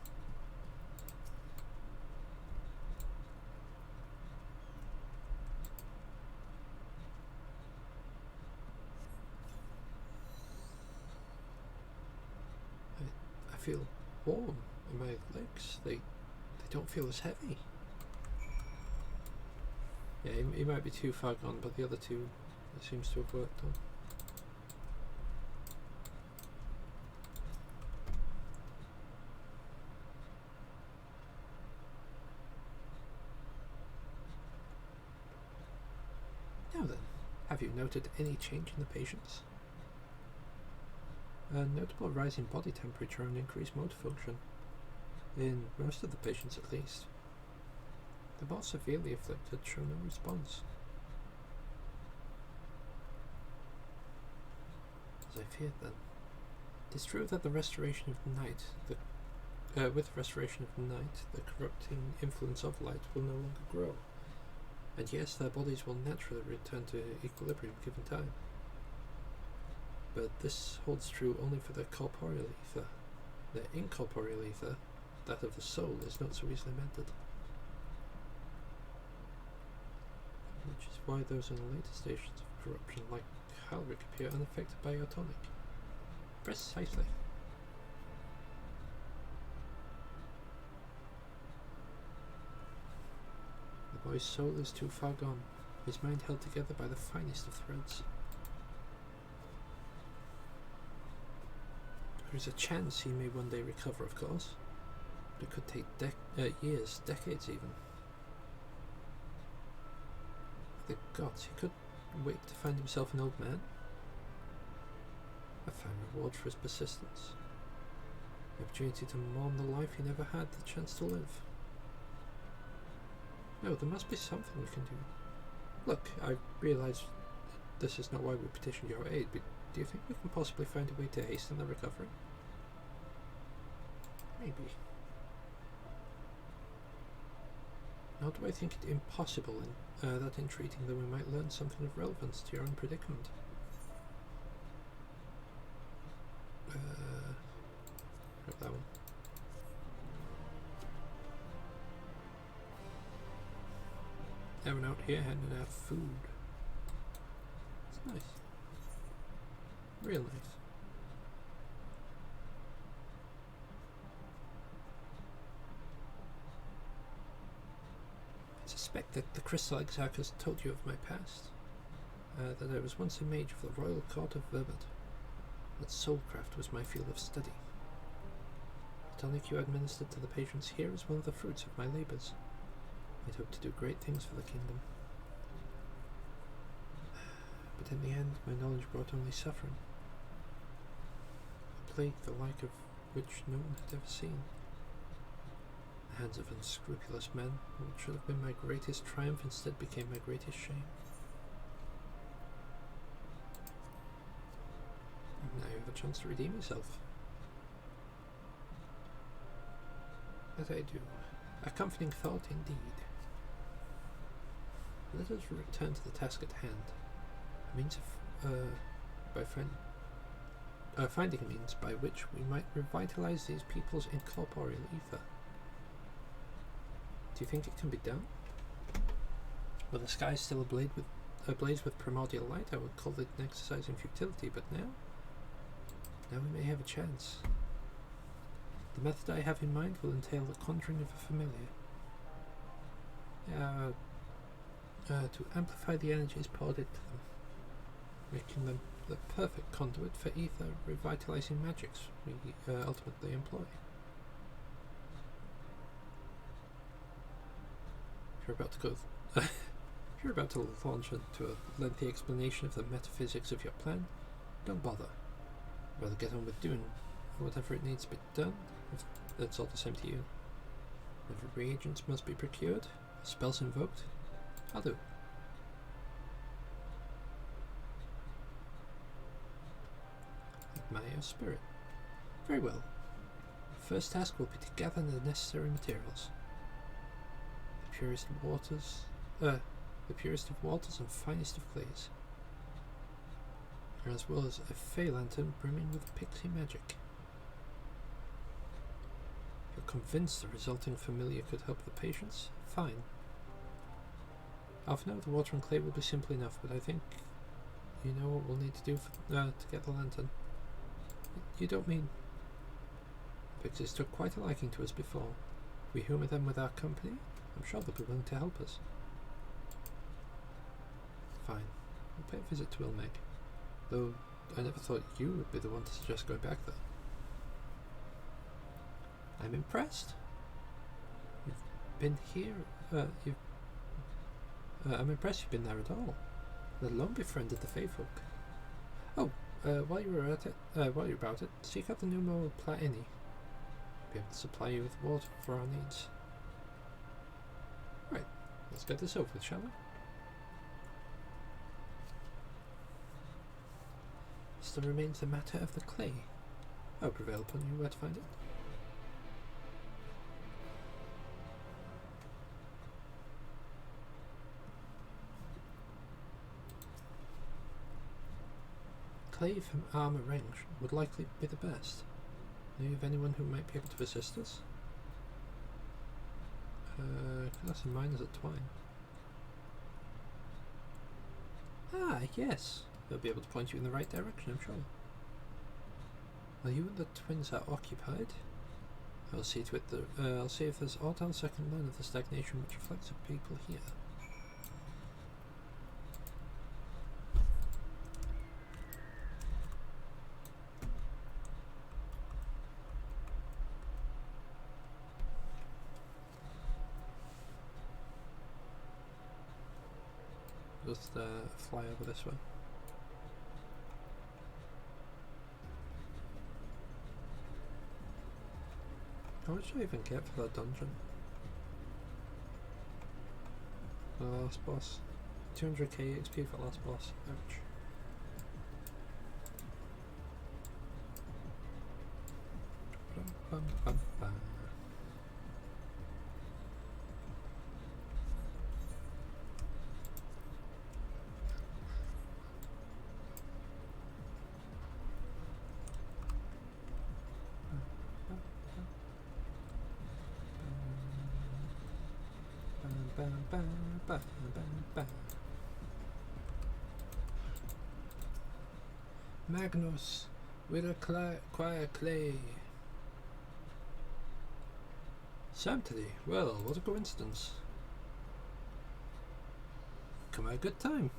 I feel warm in my legs. They don't feel as heavy. Yeah, he might be too far gone, but the other two it seems to have worked on. Now then, have you noted any change in the patients? A notable rise in body temperature and increased motor function. In most of the patients at least. The more severely afflicted show no response. As I feared then. It is true that the restoration of the night, with the restoration of the night, the corrupting influence of light will no longer grow. And yes, their bodies will naturally return to equilibrium given time. But this holds true only for the corporeal ether. The incorporeal ether, that of the soul, is not so easily mended. Which is why those in the later stations of corruption, like Halric, appear unaffected by your tonic. Precisely. The boy's soul is too far gone, his mind held together by the finest of threads. There is a chance he may one day recover, of course, but it could take years, decades even. The gods, he could wake to find himself an old man. A fine reward for his persistence. The opportunity to mourn the life he never had the chance to live. No, there must be something we can do. Look, I realise this is not why we petitioned your aid, but do you think we can possibly find a way to hasten the recovery? Maybe. Nor do I think it impossible that in treating them we might learn something of relevance to your own predicament. Grab that one. Everyone out here handing out food. It's nice. Real nice. I suspect that the Crystal Exarch has told you of my past. That I was once a mage of the Royal Court of Verbet. That soulcraft was my field of study. The tonic you administered to the patients here is one of the fruits of my labours. I'd hoped to do great things for the kingdom. But in the end, my knowledge brought only suffering. A plague the like of which no one had ever seen. The hands of unscrupulous men, what should have been my greatest triumph instead became my greatest shame. Now you have a chance to redeem yourself. As I do. A comforting thought indeed. Let us return to the task at hand. A means of finding a means by which we might revitalize these people's incorporeal ether. Do you think it can be done? Well, the sky is still ablaze with primordial light. I would call it an exercise in futility, but now we may have a chance. The method I have in mind will entail the conjuring of a familiar. To amplify the energies poured into them, making them the perfect conduit for ether revitalizing magics we ultimately employ. If you're about to go, if you're about to launch into a lengthy explanation of the metaphysics of your plan, don't bother. Rather get on with doing whatever it needs to be done, if that's all the same to you. Whatever reagents must be procured, spells invoked, I'll do. Admire your spirit. Very well. The first task will be to gather the necessary materials. The purest of waters and finest of clays, as well as a fey lantern brimming with pixie magic. If you're convinced the resulting familiar could help the patients, fine. For now, the water and clay will be simple enough, but I think you know what we'll need to do to get the lantern. You don't mean... Pixies took quite a liking to us before. We humour them with our company. I'm sure they'll be willing to help us. Fine. We'll pay a visit to Ilmeg. Though I never thought you would be the one to suggest going back there. I'm impressed. You've been here... I'm impressed you've been there at all, let alone befriended the Fey folk. Oh, while you're about it, seek out the Numo Platini. Be able to supply you with water for our needs. Right, let's get this over with, shall we? Still remains the matter of the clay. I'll prevail upon you where to find it. Clay from armour range would likely be the best. Know you of anyone who might be able to assist us? Class in miners at Twine. Ah, yes. They'll be able to point you in the right direction, I'm sure. While you and the twins are occupied, I'll see to it that I'll see if there's aught else I can learn of the stagnation which afflicts the people here. Just fly over this way. How much do I even get for that dungeon? The last boss. 200k XP for last boss. Ouch. Bum, bum, bum, bum. bam, bam, bam, bam, bam. Magnus will acquire clay. Empty. Well, what a coincidence. Come at a good time.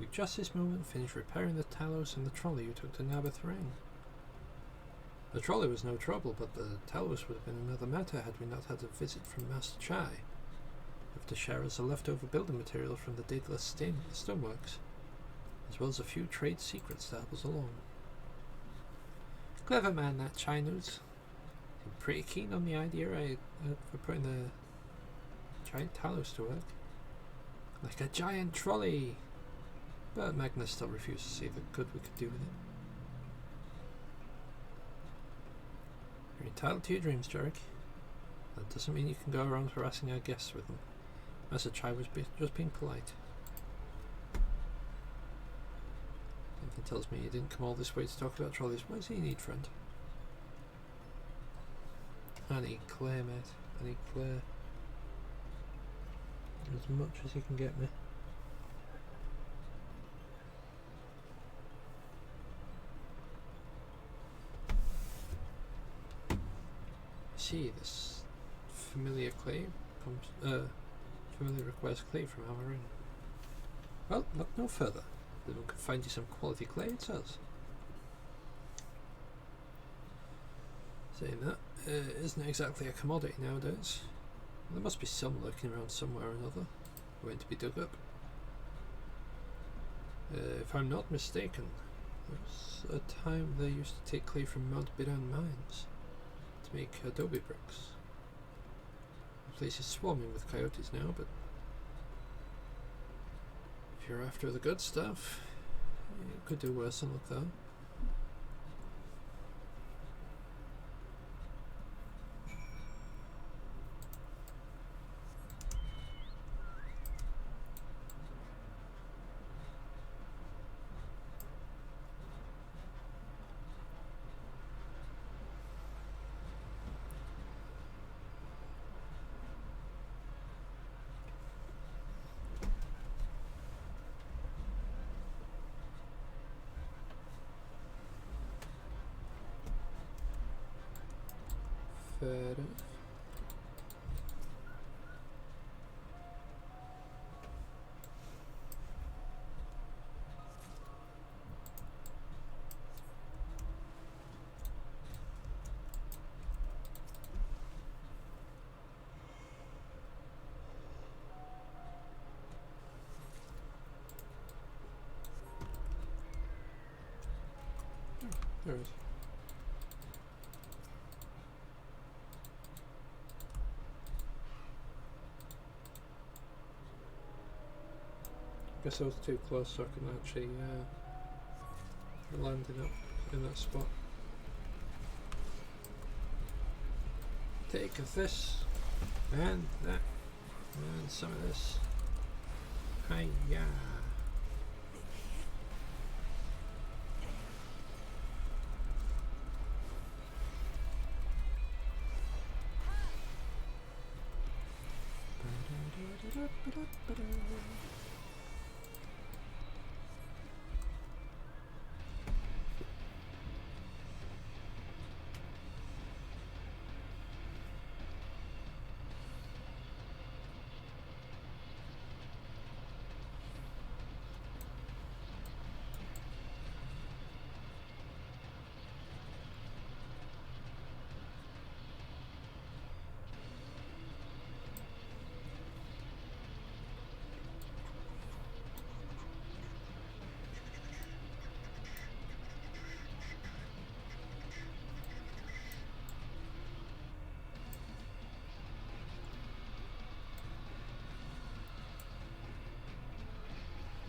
We just this moment finished repairing the Talos and the trolley you took to Naboth Ring. The trolley was no trouble, but the Talos would have been another matter had we not had a visit from Master Chai, with to share us the leftover building material from the Daedalus stoneworks, as well as a few trade secrets to help us along. Clever man, that Chai knows. He's pretty keen on the idea for putting the giant Talos to work. Like a giant trolley! But Magnus still refused to see the good we could do with it. You're entitled to your dreams, Jarek. That doesn't mean you can go around harassing our guests with them. Master Chai was just being polite. Something tells me you didn't come all this way to talk about trolleys. What does he need, friend? I need Claire, mate. I need Claire. As much as you can get me. See, this familiar clay familiar requires clay from our ring. Well, look no further. If we can find you some quality clay, it's us. Saying that, isn't exactly a commodity nowadays. There must be some lurking around somewhere or another, waiting to be dug up. If I'm not mistaken, there was a time they used to take clay from Mount Biran mines to make adobe bricks. The place is swarming with coyotes now, but if you're after the good stuff, you could do worse than look though. Fair enough. There it is. I guess I was too close so I couldn't actually land in that spot. Take of this, and that, and some of this. Hiya!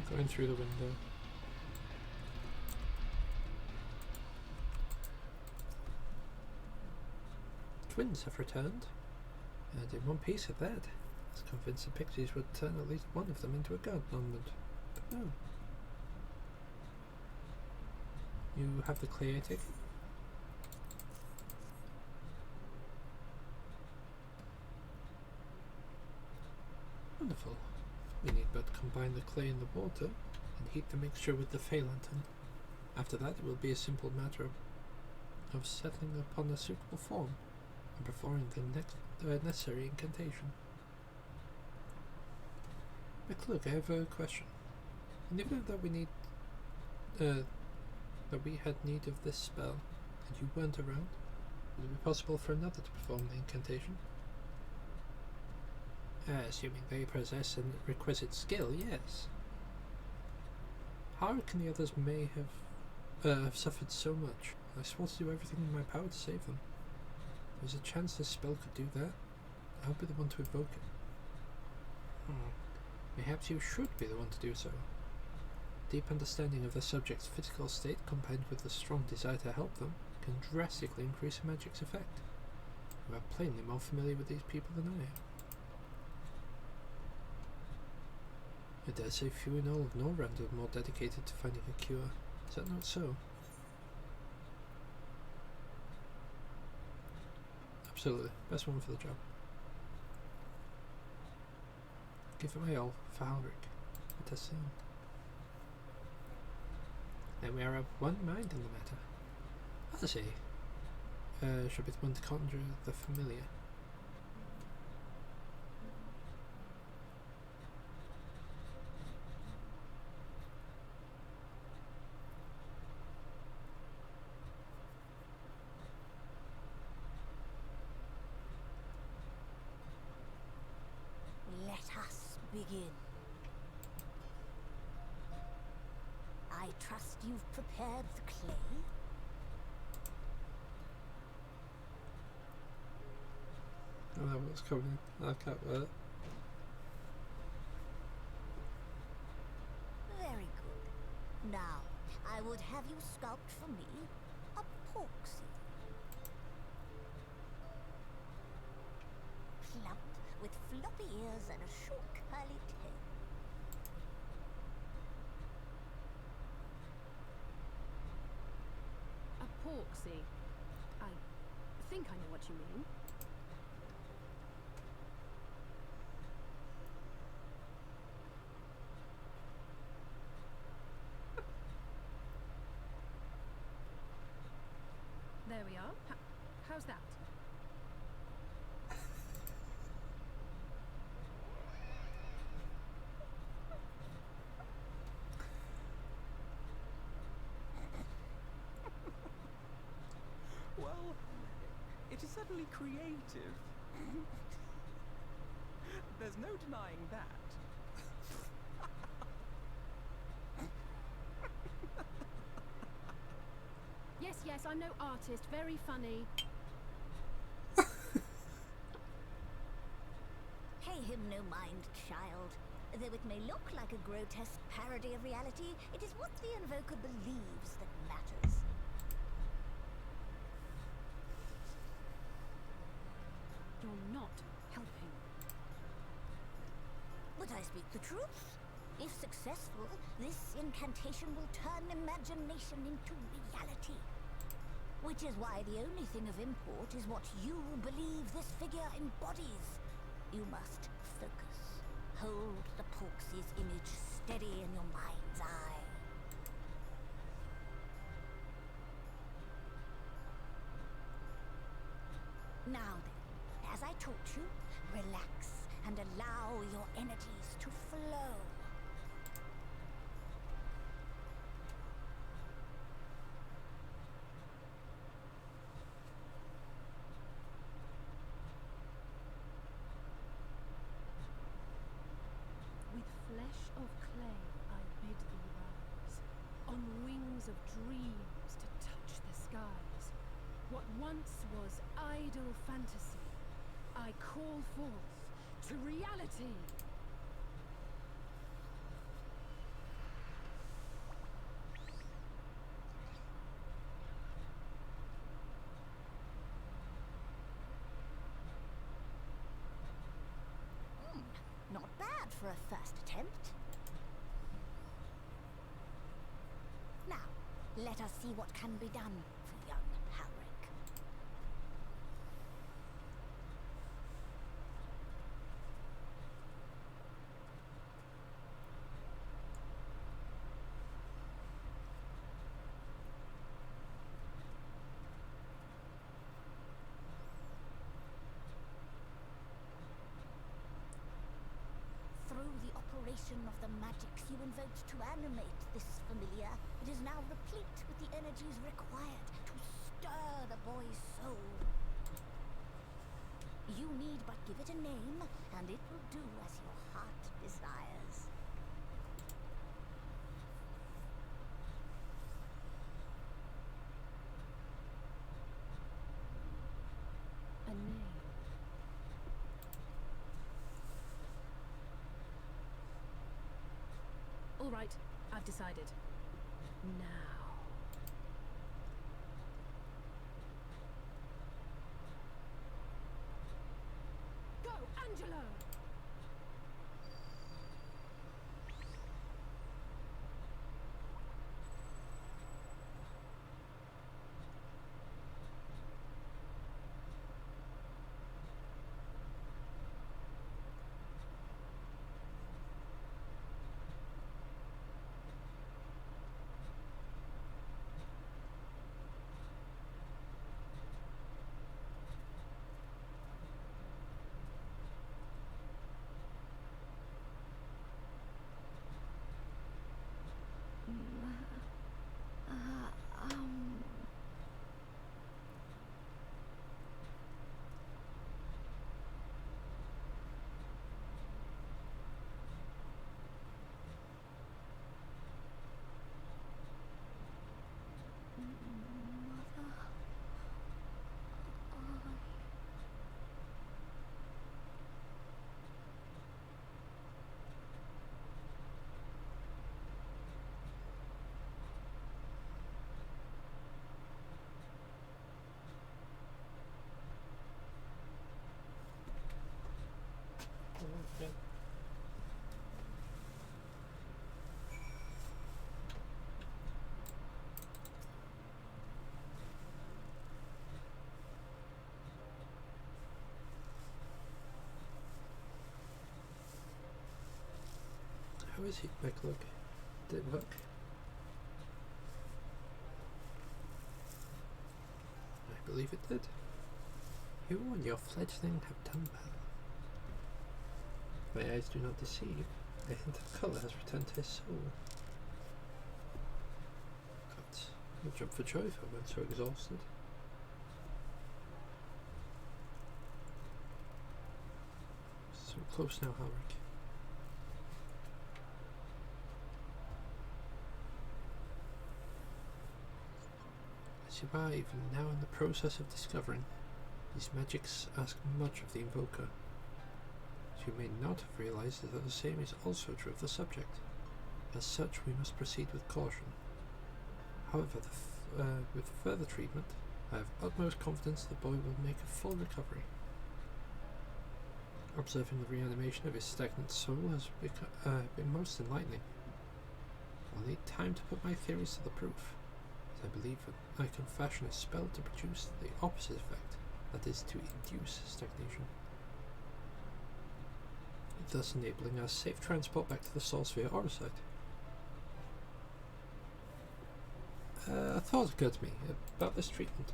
Going through the window. Twins have returned, and in one piece at that. I was convinced the pixies would turn at least one of them into a god moment, but no. You have the clay, I take it? Wonderful. We need but combine the clay and the water and heat the mixture with the Fey Lantern. After that it will be a simple matter of settling upon a suitable form and performing the necessary incantation. Look, I have a question. In the event that we had need of this spell and you weren't around, would it be possible for another to perform the incantation? Assuming they possess a requisite skill, yes. How can the others may have suffered so much? I swore to do everything in my power to save them. There's a chance this spell could do that. I'll be the one to invoke it. Perhaps you should be the one to do so. Deep understanding of the subject's physical state combined with the strong desire to help them can drastically increase a magic's effect. You are plainly more familiar with these people than I am. I dare say few in all of Norrand are more dedicated to finding a cure. Is that not so? Absolutely. Best one for the job. Give it my all for Halric. Let us sing. Then we are of one mind in the matter. I say, should be the one to conjure the familiar. Let us begin. I trust you've prepared the clay. I know what's coming. I can't wait. Very good. Now, I would have you sculpt for me a porksy. Plump, with floppy ears and a short curly tail. A porksy. I think I know what you mean. There we are. How's that? Well, it is certainly creative. There's no denying that. Yes, I'm no artist. Very funny. Pay him no mind, child. Though it may look like a grotesque parody of reality, it is what the invoker believes that matters. You're not helping. But I speak the truth. If successful, this incantation will turn imagination into reality. Which is why the only thing of import is what you believe this figure embodies. You must focus. Hold the Porksy's image steady in your mind's eye. Now then, as I taught you, relax and allow your energies to flow. With flesh of clay I bid thee rise, on wings of dreams to touch the skies. What once was idle fantasy, I call forth to reality. Not bad for a first attempt. Now, let us see what can be done for young Halric. possession of the magics you invoked to animate this familiar, it is now replete with the energies required to stir the boy's soul. You need but give it a name, and it will do as your heart desires. A name. All right, I've decided. Now. Go, Angelo! Okay. How is he, Mick? Did it work? I believe it did. You and your fledgling have done well. My eyes do not deceive. A hint of colour has returned to his soul. God, I'll jump for joy if I weren't so exhausted. So close now, Halric. As you are even now in the process of discovering, these magics ask much of the invoker. As you may not have realized that the same is also true of the subject. As such, we must proceed with caution. However, with further treatment, I have utmost confidence the boy will make a full recovery. Observing the reanimation of his stagnant soul has been most enlightening. I'll need time to put my theories to the proof, as I believe that I can fashion a spell to produce the opposite effect, that is, to induce stagnation, thus enabling us safe transport back to the Soul Sphere Aura site. A thought occurred to me about this treatment.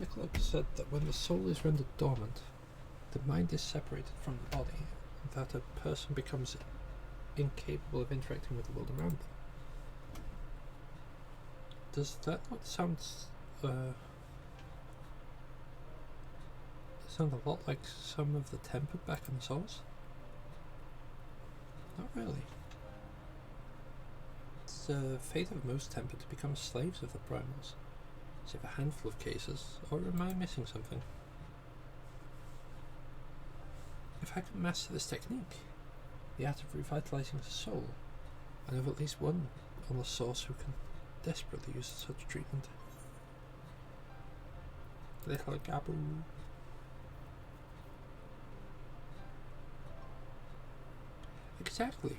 Nicola said that when the soul is rendered dormant, the mind is separated from the body, and that a person becomes incapable of interacting with the world around them. Does that not sound a lot like some of the tempered back in the Souls? Not really. It's the fate of most tempered to become slaves of the primals, save a handful of cases, or am I missing something? If I can master this technique, the art of revitalizing the soul, I know of at least one on the source who can desperately use such treatment. Little Gabu. Exactly.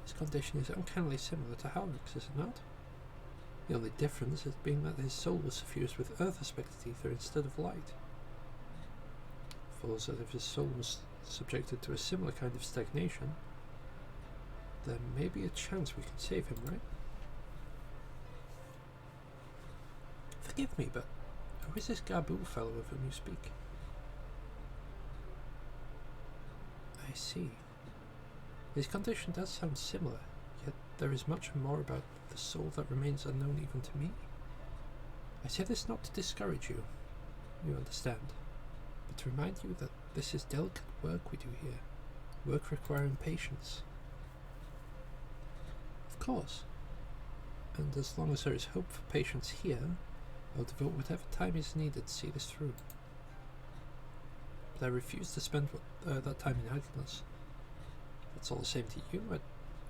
His condition is uncannily similar to Halric's, is it not? The only difference is being that his soul was suffused with earth aspected ether instead of light. Follows that if his soul was subjected to a similar kind of stagnation, there may be a chance we can save him, right? Forgive me, but who is this Gabu fellow of whom you speak? I see. His condition does sound similar, yet there is much more about the soul that remains unknown even to me. I say this not to discourage you, you understand, but to remind you that this is delicate work we do here, work requiring patience. Of course, and as long as there is hope for patience here, I'll devote whatever time is needed to see this through. But I refuse to spend that time in idleness. If it's all the same to you, I'd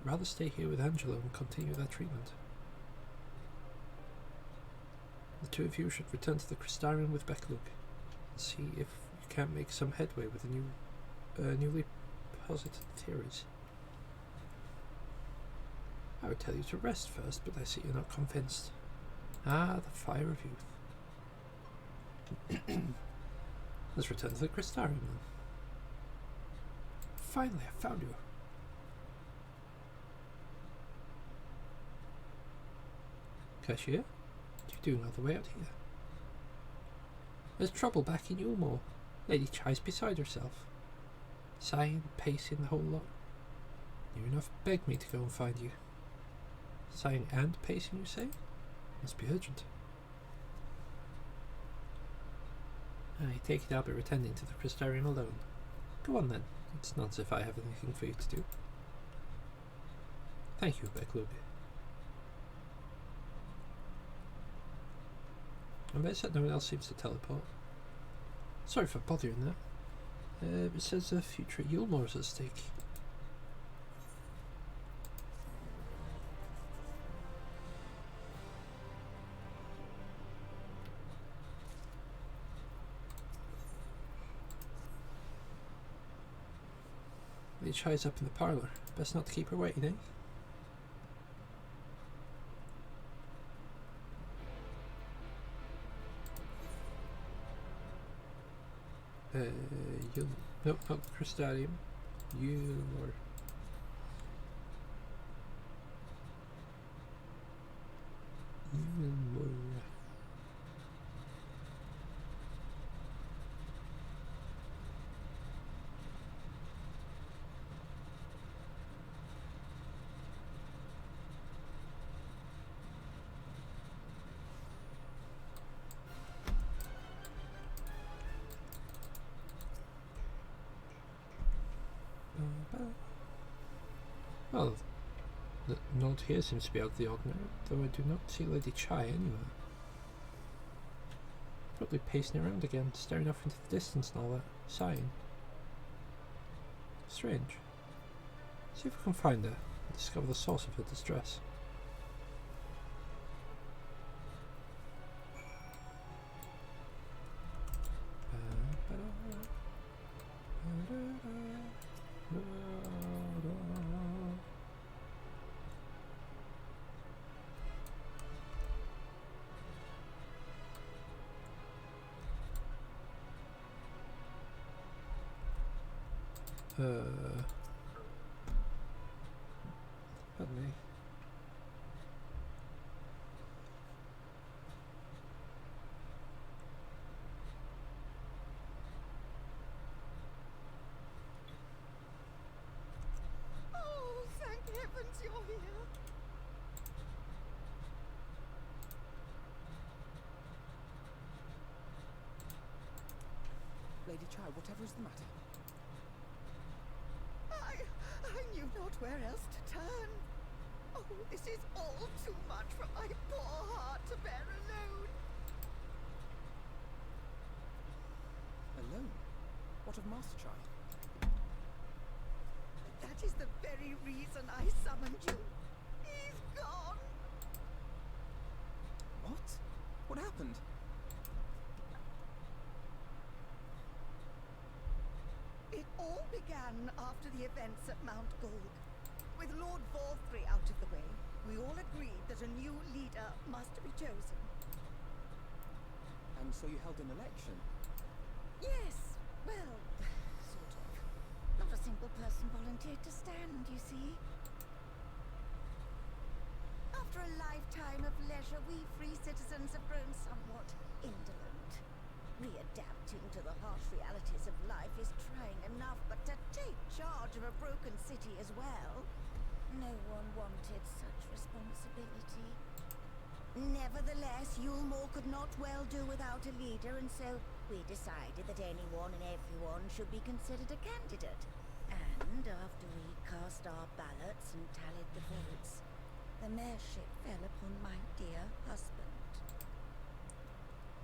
rather stay here with Angelo and continue that treatment. The two of you should return to the Crystarium with Becklug and see if you can't make some headway with the newly posited theories. I would tell you to rest first, but I see you're not convinced. Ah, the fire of youth. Let's return to the Crystarium then. Finally, I found you. Cashier? What are you doing all the way out here? There's trouble back in Yulmore. Lady Chai's beside herself. Sighing, pacing, the whole lot. Near enough begged me to go and find you. Sighing and pacing, you say? Must be urgent. I take it I'll be returning to the Crystarium alone. Go on then. It's not as if I have anything for you to do. Thank you, Becklug. I bet that no one else seems to teleport. Sorry for bothering that. It says the future at Yulmore is at stake. Lady Chai's up in the parlour. Best not to keep her waiting, eh? Nope, not the Crystarium. Yulmore. Yulmore. Well, the note here seems to be out of the ordinary, though I do not see Lady Chai anywhere. Probably pacing around again, staring off into the distance and all that, sighing. Strange. See if we can find her and discover the source of her distress. Pardon me. Oh, thank heavens you're here. Lady Chai, whatever is the matter? I knew not where else to turn. Oh, this is all too much for my poor heart to bear alone. Alone? What of Master Chai? That is the very reason I summoned you. He's gone. What? What happened? It all began after the events at Mount Gold. With Lord Vorthry out of the way, we all agreed that a new leader must be chosen. And so you held an election? Yes, well, sort of. Not a single person volunteered to stand, you see. After a lifetime of leisure, we free citizens have grown somewhat indolent. Readapting to the harsh realities of life is trying enough, but to take charge of a broken city as well. No one wanted such responsibility. Nevertheless, Yulmore could not well do without a leader, and so we decided that anyone and everyone should be considered a candidate. And after we cast our ballots and tallied the votes, the mayorship fell upon my dear husband.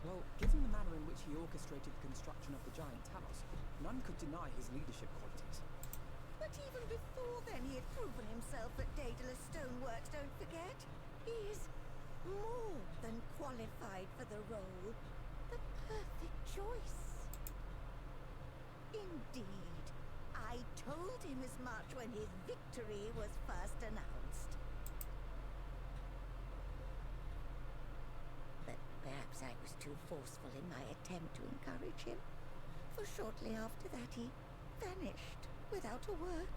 Well, given the manner in which he orchestrated the construction of the giant Talos, none could deny his leadership qualities. But even before then, he had proven himself at Daedalus Stoneworks, don't forget. He is more than qualified for the role. The perfect choice. Indeed. I told him as much when his victory was first announced. But perhaps I was too forceful in my attempt to encourage him. For shortly after that he vanished without a word.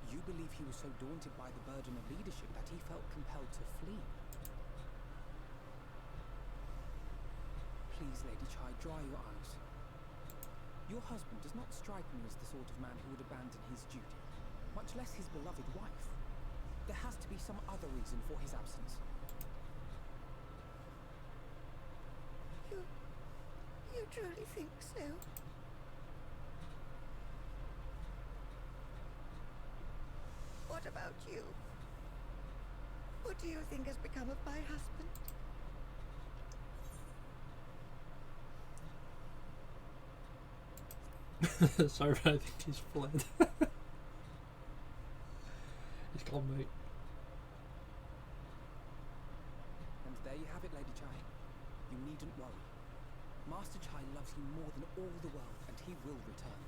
You believe he was so daunted by the burden of leadership that he felt compelled to flee? Please, Lady Chai, dry your eyes. Your husband does not strike me as the sort of man who would abandon his duty, much less his beloved wife. There has to be some other reason for his absence. You truly think so? What about you? What do you think has become of my husband? Sorry, I think he's fled. He's gone, mate. And there you have it, Lady Chai. You needn't worry. Master Chai loves you more than all the world, and he will return.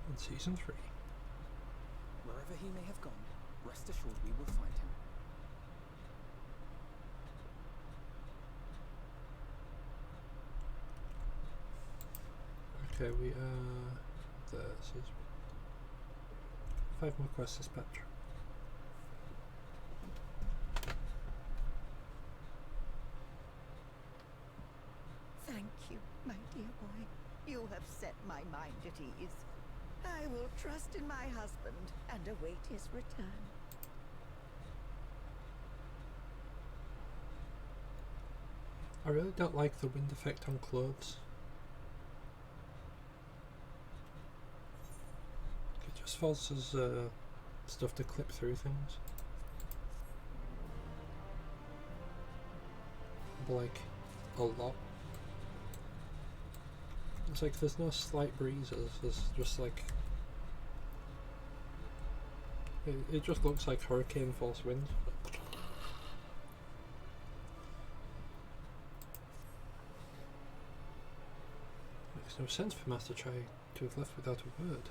In season 3. Wherever he may have gone, rest assured we will find him. Okay, we are there. So 5 more quests to Spectre. Thank you, my dear boy. You have set my mind at ease. I will trust in my husband and await his return. I really don't like the wind effect on clothes. It just forces stuff to clip through things. But like, a lot. It's like there's no slight breezes, there's just like... It just looks like hurricane force wind. Makes no sense for Master Chai to have left without a word.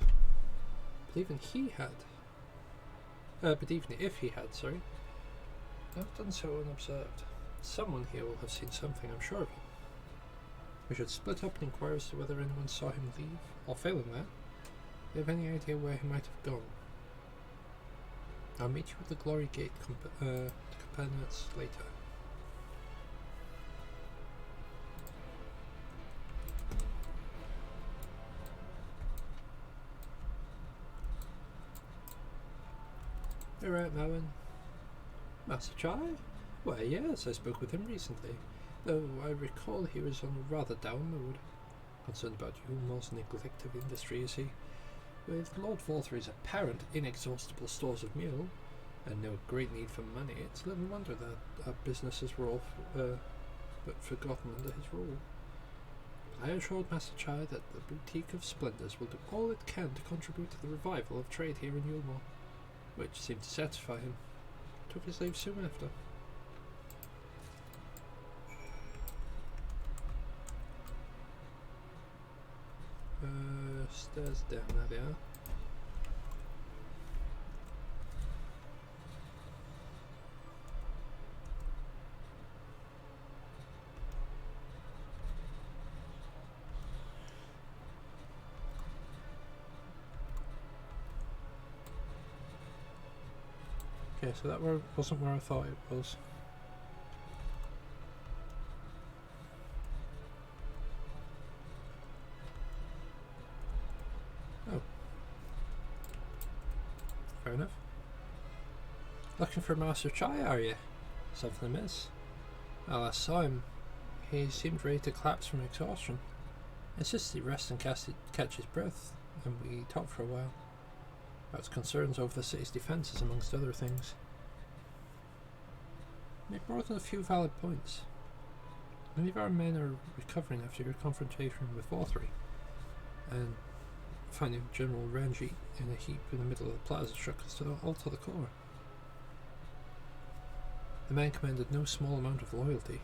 But even if he had, sorry, not done so unobserved. Someone here will have seen something, I'm sure of it. We should split up and inquire as to whether anyone saw him leave, or failing that, do you have any idea where he might have gone? I'll meet you at the Glory Gate to compare notes later. You're right, Mowen. Master Chai? Why, yes, I spoke with him recently, though I recall he was on a rather down mood. Concerned about Yulmore's neglect of industry, you see. With Lord Volthary's apparent inexhaustible stores of meal, and no great need for money, it's little wonder that our businesses were all but forgotten under his rule. I assured Master Chai that the Boutique of Splendors will do all it can to contribute to the revival of trade here in Yulmore, which seemed to satisfy him. Took his leave soon after. Stairs down, there they are. Okay, so that wasn't where I thought it was. Oh. Fair enough. Looking for Master Chai, are you? Something amiss? Well, I saw him. He seemed ready to collapse from exhaustion. I insisted he rest and catch his breath, and we talked for a while. About his concerns over the city's defences, amongst other things. Made more than a few valid points. Many of our men are recovering after your confrontation with Vothri, and finding General Ranji in a heap in the middle of the plaza shook us all to the core. The man commanded no small amount of loyalty.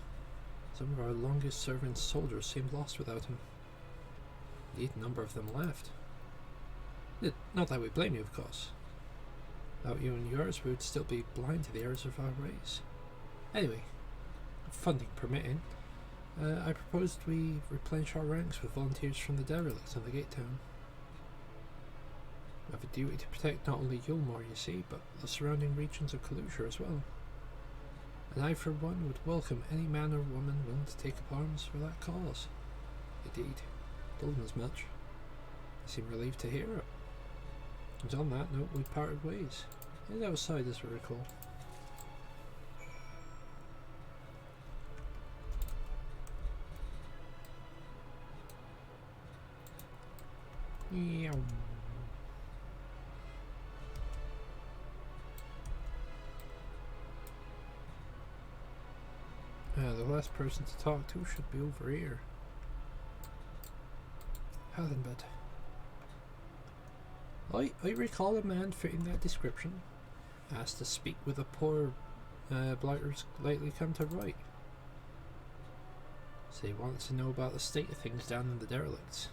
Some of our longest serving soldiers seemed lost without him. Indeed, a number of them left. Not that we blame you, of course. Without you and yours, we would still be blind to the errors of our ways. Anyway, funding permitting, I proposed we replenish our ranks with volunteers from the derelicts in the gate town. We have a duty to protect not only Yulmore, you see, but the surrounding regions of Kalusha as well. And I, for one, would welcome any man or woman willing to take up arms for that cause. Indeed, told them as much. They seemed relieved to hear it. And on that note, we parted ways. Headed outside, as I recall. Yeah. The last person to talk to should be over here. Hallenbed. I recall a man fitting that description. Asked to speak with a poor blighter's lately come to right. So he wanted to know about the state of things down in the derelicts.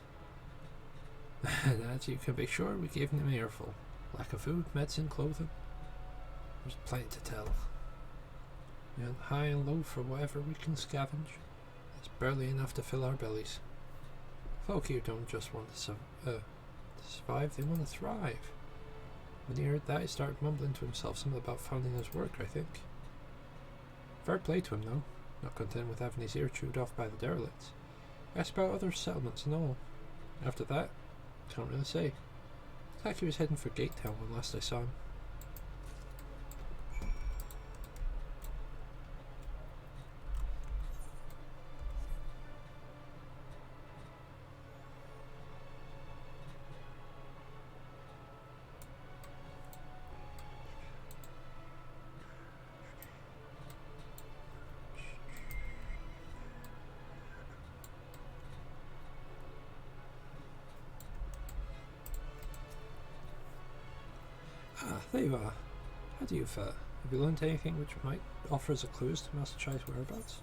And as you can be sure, we gave him an earful. Lack of food, medicine, clothing. There's plenty to tell. We went high and low for whatever we can scavenge. It's barely enough to fill our bellies. Folk here don't just want to survive, they want to thrive. When he heard that, he started mumbling to himself something about finding his work, I think. Fair play to him, though. Not content with having his ear chewed off by the derelicts. He asked about other settlements and all. After that, can't really say. It's like he was heading for Gate Town when last I saw him. Ah, there you are. How do you fare? Have you learned anything which might offer us a clue as to Master Chai's whereabouts?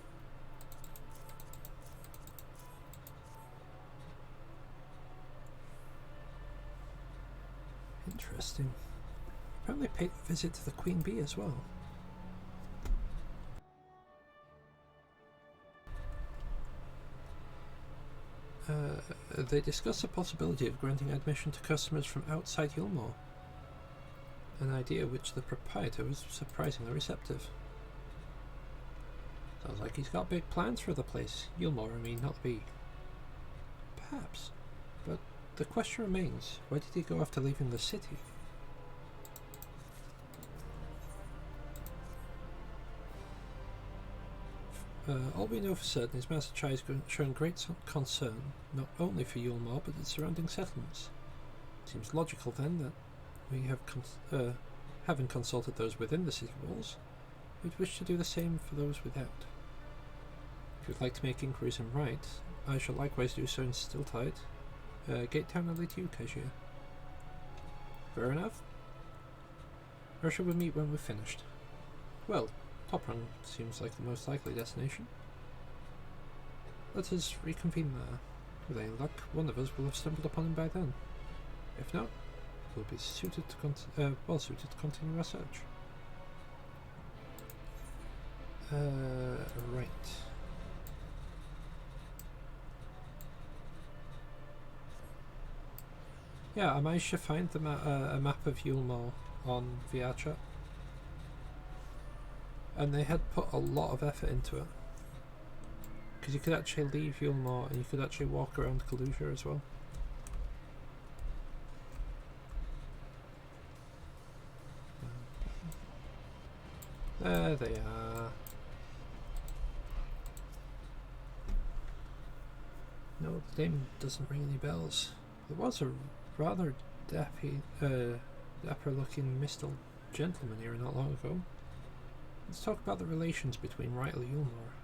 Interesting. Apparently paid a visit to the Queen Bee as well. They discussed the possibility of granting admission to customers from outside Yulmore. An idea which the proprietor was surprisingly receptive. Sounds like he's got big plans for the place. Yulmore, I mean, not the bee. Perhaps. But the question remains, why did he go after leaving the city? All we know for certain is Master Chai has shown great concern, not only for Yulmore, but its surrounding settlements. It seems logical then that we have, having consulted those within the city walls, we'd wish to do the same for those without. If you'd like to make inquiries and write, I shall likewise do so in Stilltide. Gate Town will lead to you, Cashier. Fair enough. Or shall we meet when we've finished? Well, Top Run seems like the most likely destination. Let us reconvene there. With any luck, one of us will have stumbled upon him by then. If not, we'll be suited to well suited to continue our search. Right. Yeah, I managed to find the a map of Yulmore on VR chat. And they had put a lot of effort into it. Because you could actually leave Yulmore and you could actually walk around Kalusia as well. There they are. No, the name doesn't ring any bells. There was a rather dapper-looking Mistal gentleman here not long ago. Let's talk about the relations between Rytal Yulmore,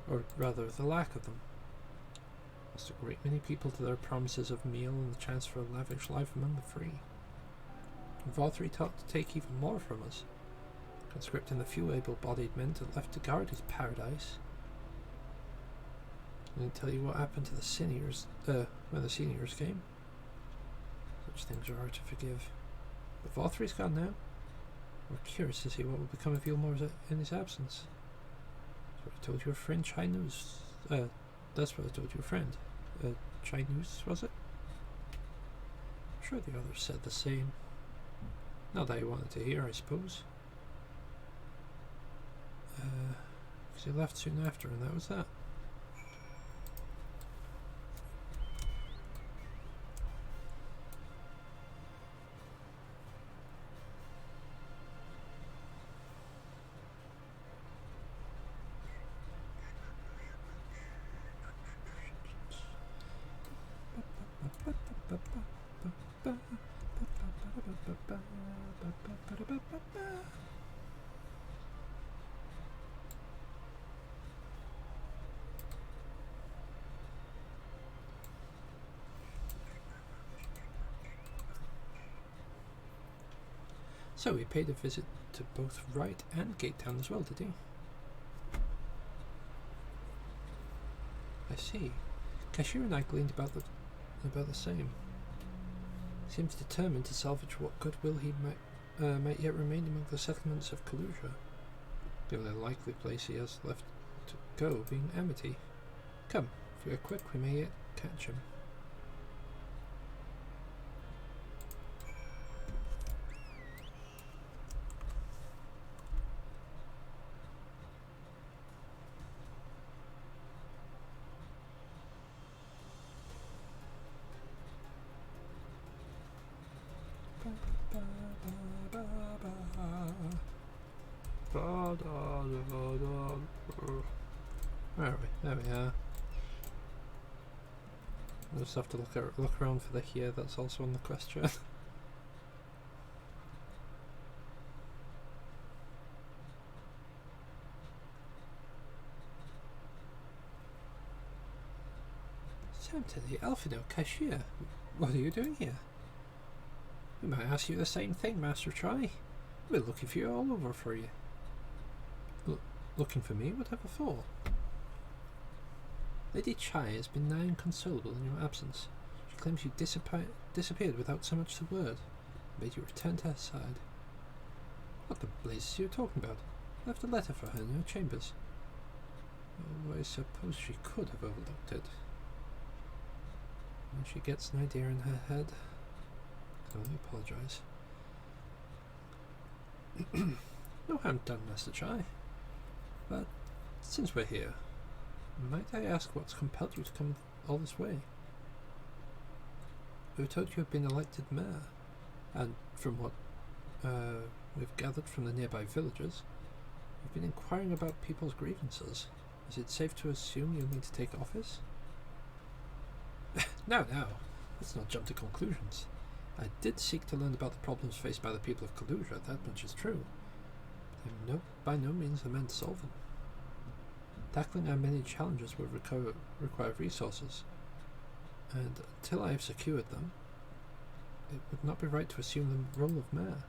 or rather, the lack of them. Lost a great many people to their promises of meal and the chance for a lavish life among the free. And Valtteri thought to take even more from us, conscripting the few able-bodied men left to guard his paradise. I'm going to tell you what happened to the seniors when the seniors came. Such things are hard to forgive. But Valtteri's gone now. We're curious to see what will become of Yulmore in his absence. That's what I told your friend Chinese. That's what I told your friend. Chinese, was it? I'm sure the others said the same. Not that I wanted to hear, I suppose. Because he left soon after, and that was that. So he paid a visit to both Wright and Gatetown as well, did he? I see. Cashier and I gleaned about the same. He seems determined to salvage what goodwill he might yet remain among the settlements of Kalusia. The only likely place he has left to go being Amity. Come, if we are quick, we may yet catch him. Where are we? There we are. We'll just have to look around for the here that's also on the question. Samson, the Alphino cashier. What are you doing here? We might ask you the same thing, Master Try. We're looking for you all over for you. Looking for me? Whatever for? Lady Chai has been nigh inconsolable in your absence. She claims you disappeared without so much as a word, and made you return to her side. What the blazes are you talking about? I left a letter for her in her chambers. Oh, I suppose she could have overlooked it. When she gets an idea in her head, I can only apologise. No harm done, Master Chai. But since we're here, might I ask what's compelled you to come all this way? We were told you have been elected mayor, and from what we've gathered from the nearby villagers, you've been inquiring about people's grievances. Is it safe to assume you mean to take office? No, let's not jump to conclusions. I did seek to learn about the problems faced by the people of Kalusia, that much is true. But I'm by no means the man to solve them. Tackling our many challenges will require resources, and until I have secured them, it would not be right to assume the role of mayor.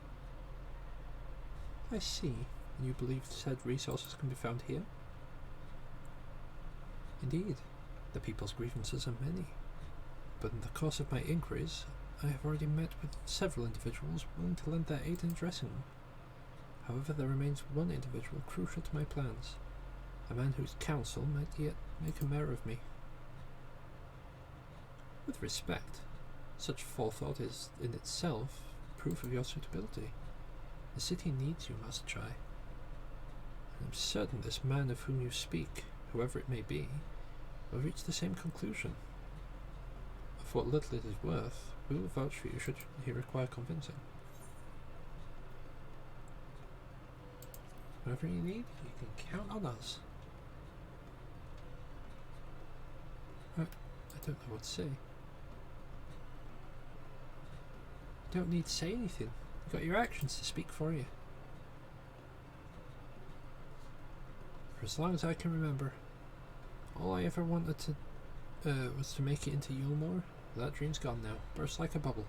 I see, and you believe said resources can be found here? Indeed, the people's grievances are many, but in the course of my inquiries, I have already met with several individuals willing to lend their aid in addressing them. However, there remains one individual crucial to my plans, a man whose counsel might yet make a mayor of me. With respect, such forethought is in itself proof of your suitability. The city needs you, Master Chai. I'm certain this man of whom you speak, whoever it may be, will reach the same conclusion. Of what little it is worth, we will vouch for you should he require convincing. Whatever you need, you can count on us. I don't know what to say. You don't need to say anything. You've got your actions to speak for you. For as long as I can remember, all I ever wanted to was to make it into Yulmore. That dream's gone now. Burst like a bubble.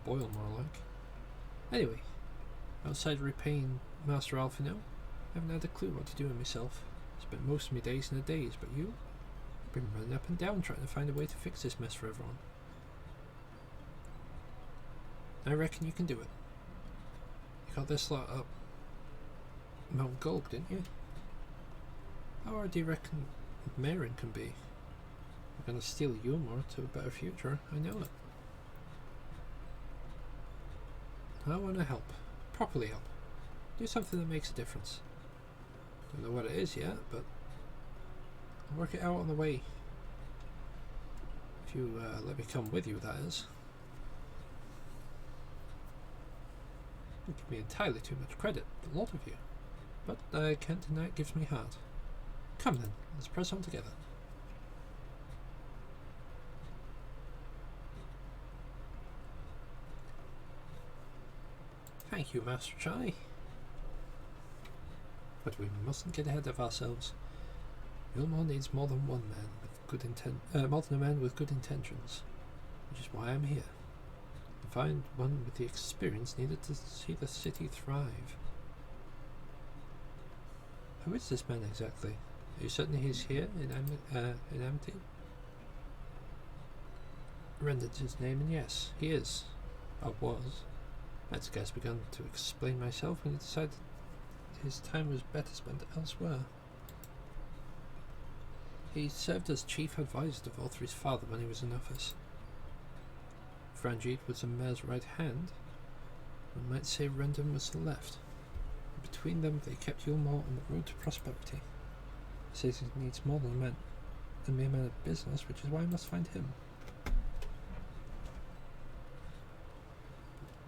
Boil more like. Anyway, outside repaying Master Alphino, I haven't had a clue what to do with myself. Spent most of my days in a daze, but you? I've been running up and down trying to find a way to fix this mess for everyone. I reckon you can do it. You got this lot up Mount Gulg, didn't you? How hard do you reckon Marin can be? We're gonna steal Yulmore to a better future, I know it. I want to help. Properly help. Do something that makes a difference. Don't know what it is yet, but I'll work it out on the way. If you let me come with you, that is. You give me entirely too much credit, a lot of you. But I can't deny it gives me heart. Come then, let's press on together. Thank you, Master Chai. But we mustn't get ahead of ourselves. Yulmore needs more than one man with good more than a man with good intentions, which is why I'm here. To find one with the experience needed to see the city thrive. Who is this man exactly? Are you certain he's here in Amity? Rendered his name, and yes, he is. Or was. I'd scarce begun to explain myself when he decided his time was better spent elsewhere. He served as chief advisor to Valtry's father when he was in office. Franjit was the mayor's right hand. One might say Rendon was the left. Between them they kept Yulmore on the road to prosperity. He says he needs more than a mere man of business, which is why I must find him.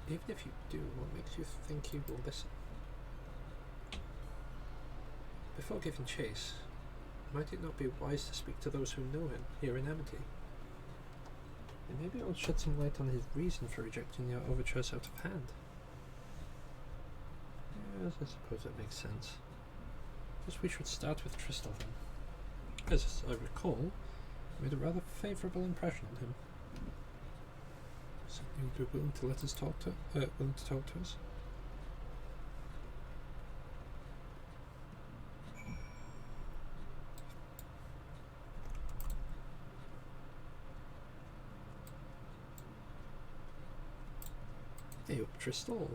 Even if you do, what makes you think he will listen? Before giving chase, might it not be wise to speak to those who know him here in Amity? And maybe it will shed some light on his reason for rejecting your overtures out of hand. Yes, I suppose that makes sense. Guess we should start with Tristal then. As I recall, I made a rather favourable impression on him. So you would be willing to let us talk to us? Hey up, Tristal.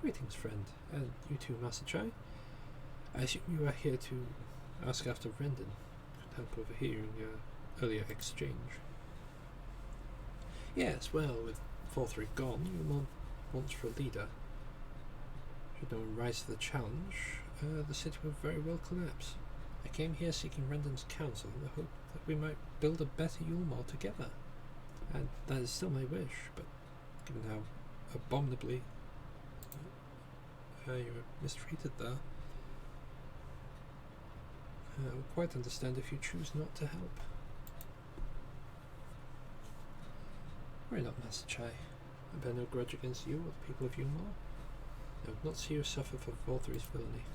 Greetings, friend, and you too, Master Chai. I assume you are here to ask after Rendon. Could help overhearing your earlier exchange. Yes, well, with 4-3 gone, you want for a leader. Should no one rise to the challenge, the city will very well collapse. I came here seeking Rendon's counsel in the hope that we might build a better Yulmore together. And that is still my wish, but given how abominably you were mistreated there, I will quite understand if you choose not to help. Worry not, Master Chai. I bear no grudge against you or the people of Yulmore. I would not see you suffer for Valtry's villainy.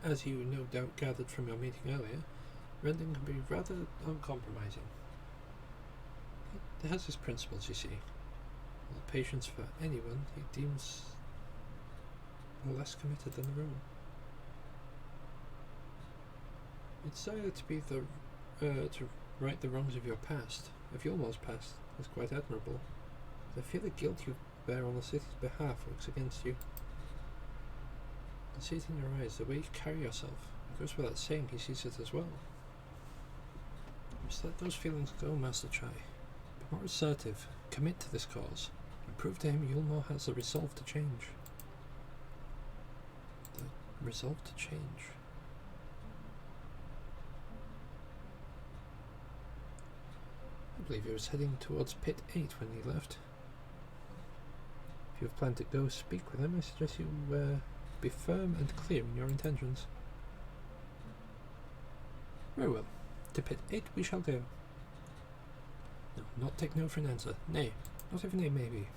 As you no doubt gathered from your meeting earlier, Rendon can be rather uncompromising. He has his principles, you see. All patience for anyone he deems less committed than the own. He decided to be to right the wrongs of your past, of Yulmore's past. Is quite admirable. But I feel the guilt you bear on the city's behalf works against you. I see it in your eyes, the way you carry yourself. It goes without saying he sees it as well. Just let those feelings go, Master Chai. Be more assertive, commit to this cause, and prove to him Yulmore has the resolve to change. Resolve to change. I believe he was heading towards Pit 8 when he left. If you have planned to go speak with him, I suggest you be firm and clear in your intentions. Very well. To Pit 8 we shall go. No, not take no for an answer. Nay, not even a maybe.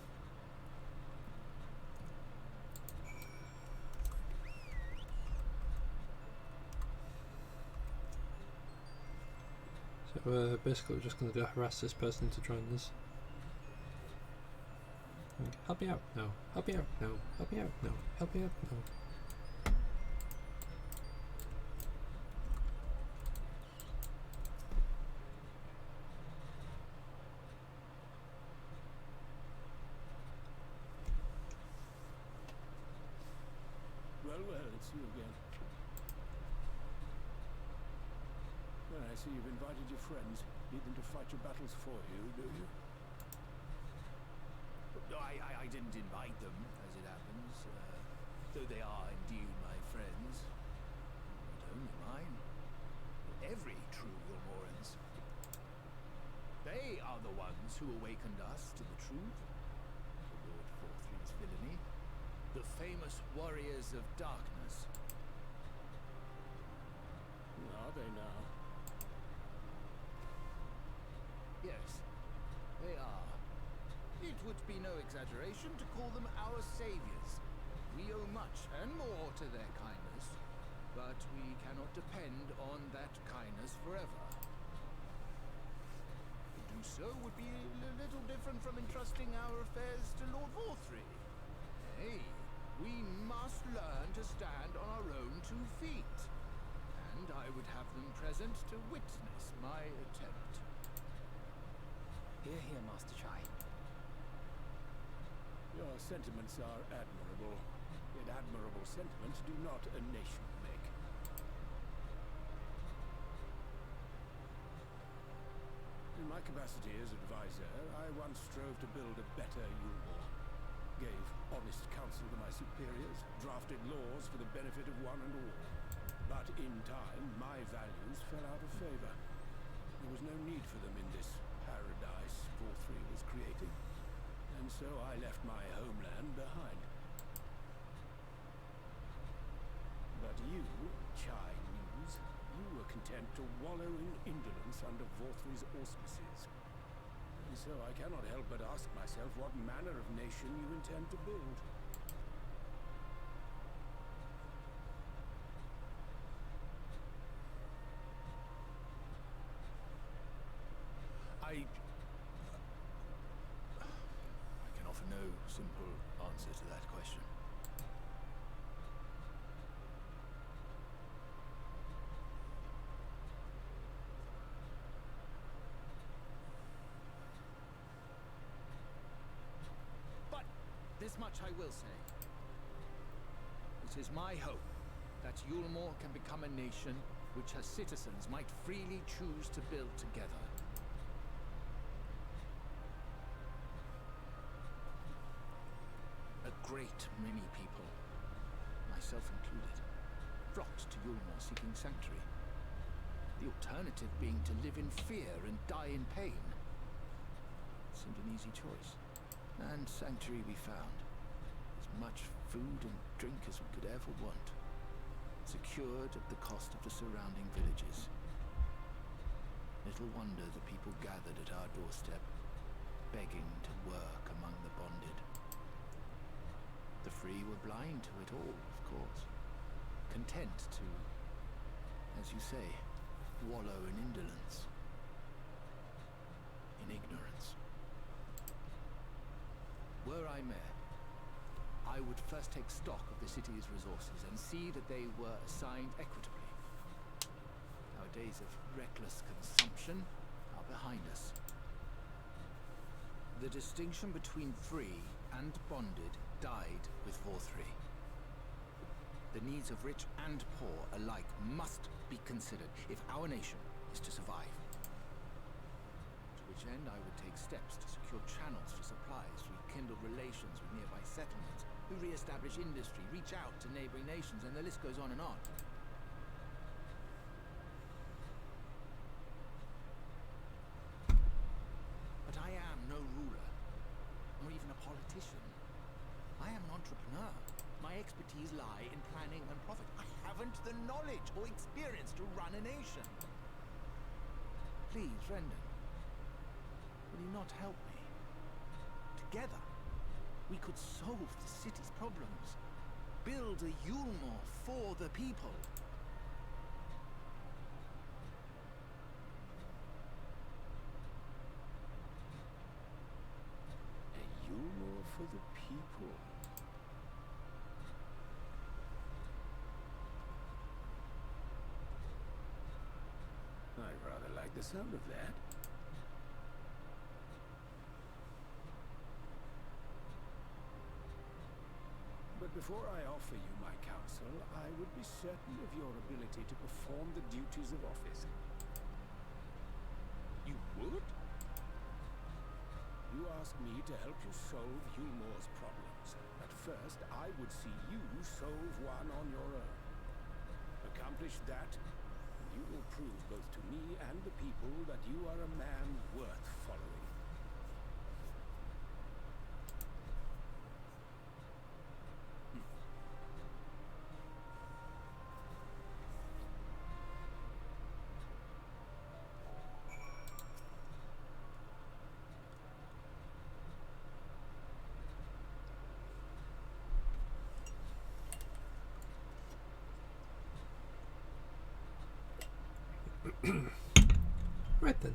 So basically we're just going to go harass this person to join us. Help me out, no. Help me out, no. Help me out, no. Help me out, no. Well, it's you again. Well, I see you've invited your friends. Need them to fight your battles for you, do you? No, I didn't invite them, as it happens. Though they are indeed my friends. Not only mine, but every true Yulmoran's. They are the ones who awakened us to the truth. The Lord Forthry's villainy. The famous warriors of darkness. Are they now? Yes, they are. It would be no exaggeration to call them our saviors. We owe much and more to their kindness, but we cannot depend on that kindness forever. To do so would be a little different from entrusting our affairs to Lord Forthry. Nay, we must learn to stand on our own 2 feet. And I would have them present to witness my attempt. Hear, hear, Master Chai. Your sentiments are admirable. Yet admirable sentiments do not a nation make. In my capacity as advisor, I once strove to build a better Yulmore. Gave honest counsel to my superiors, drafted laws for the benefit of one and all. But in time, my values fell out of favor. There was no need for them in this paradise Forthry was creating. And so I left my homeland behind. But you, Chai Muse, you were content to wallow in indolence under Forthry's auspices. And so I cannot help but ask myself what manner of nation you intend to build. I can offer no simple answer to that question. But this much I will say. It is my hope that Yulmore can become a nation which her citizens might freely choose to build together. A great many people, myself included, flocked to Yulmore seeking sanctuary. The alternative being to live in fear and die in pain. Seemed an easy choice. And sanctuary we found. As much food and drink as we could ever want. Secured at the cost of the surrounding villages. Little wonder the people gathered at our doorstep, begging to work among the bonded. The free were blind to it all, of course. Content to, as you say, wallow in indolence. In ignorance. Were I mayor, I would first take stock of the city's resources and see that they were assigned equitably. Our days of reckless consumption are behind us. The distinction between free and bonded died with Forthry. The needs of rich and poor alike must be considered if our nation is to survive. To which end I would take steps to secure channels for supplies we rekindle relations with nearby settlements, who re-establish industry, reach out to neighboring nations, and the list goes on and on. But I am no ruler, or even a politician. I am an entrepreneur. My expertise lie in planning and profit. I haven't the knowledge or experience to run a nation. Please, Rendon, will you not help me? Together, we could solve the city's problems. Build a Yulmore for the people. A Yulmore for the people. I rather like the sound of that. But before I offer you my counsel, I would be certain of your ability to perform the duties of office. You would? You ask me to help you solve Yulmore's problems. At first, I would see you solve one on your own. Accomplish that, and you will prove both to me and the people that you are a man worth following. Right then.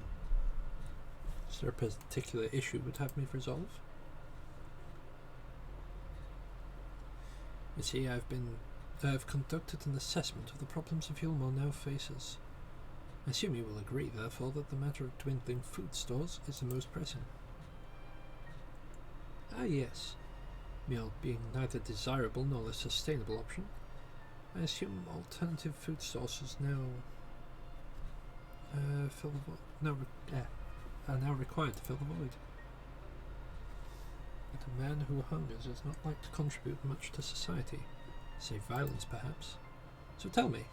Is there a particular issue would have me resolve? You see, I've conducted an assessment of the problems of Yulmore now faces. I assume you will agree, therefore, that the matter of dwindling food stores is the most pressing. Ah, yes. Meal being neither desirable nor a sustainable option, I assume alternative food sources now are now required to fill the void. But a man who hungers is not like to contribute much to society, save violence perhaps. So tell me,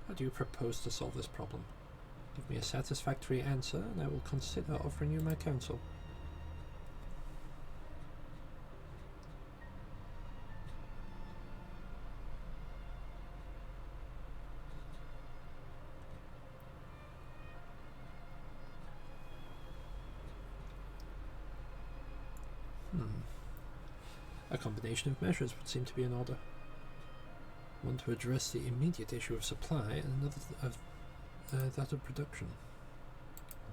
how do you propose to solve this problem? Give me a satisfactory answer and I will consider offering you my counsel. A combination of measures would seem to be in order. One to address the immediate issue of supply, and another of that of production.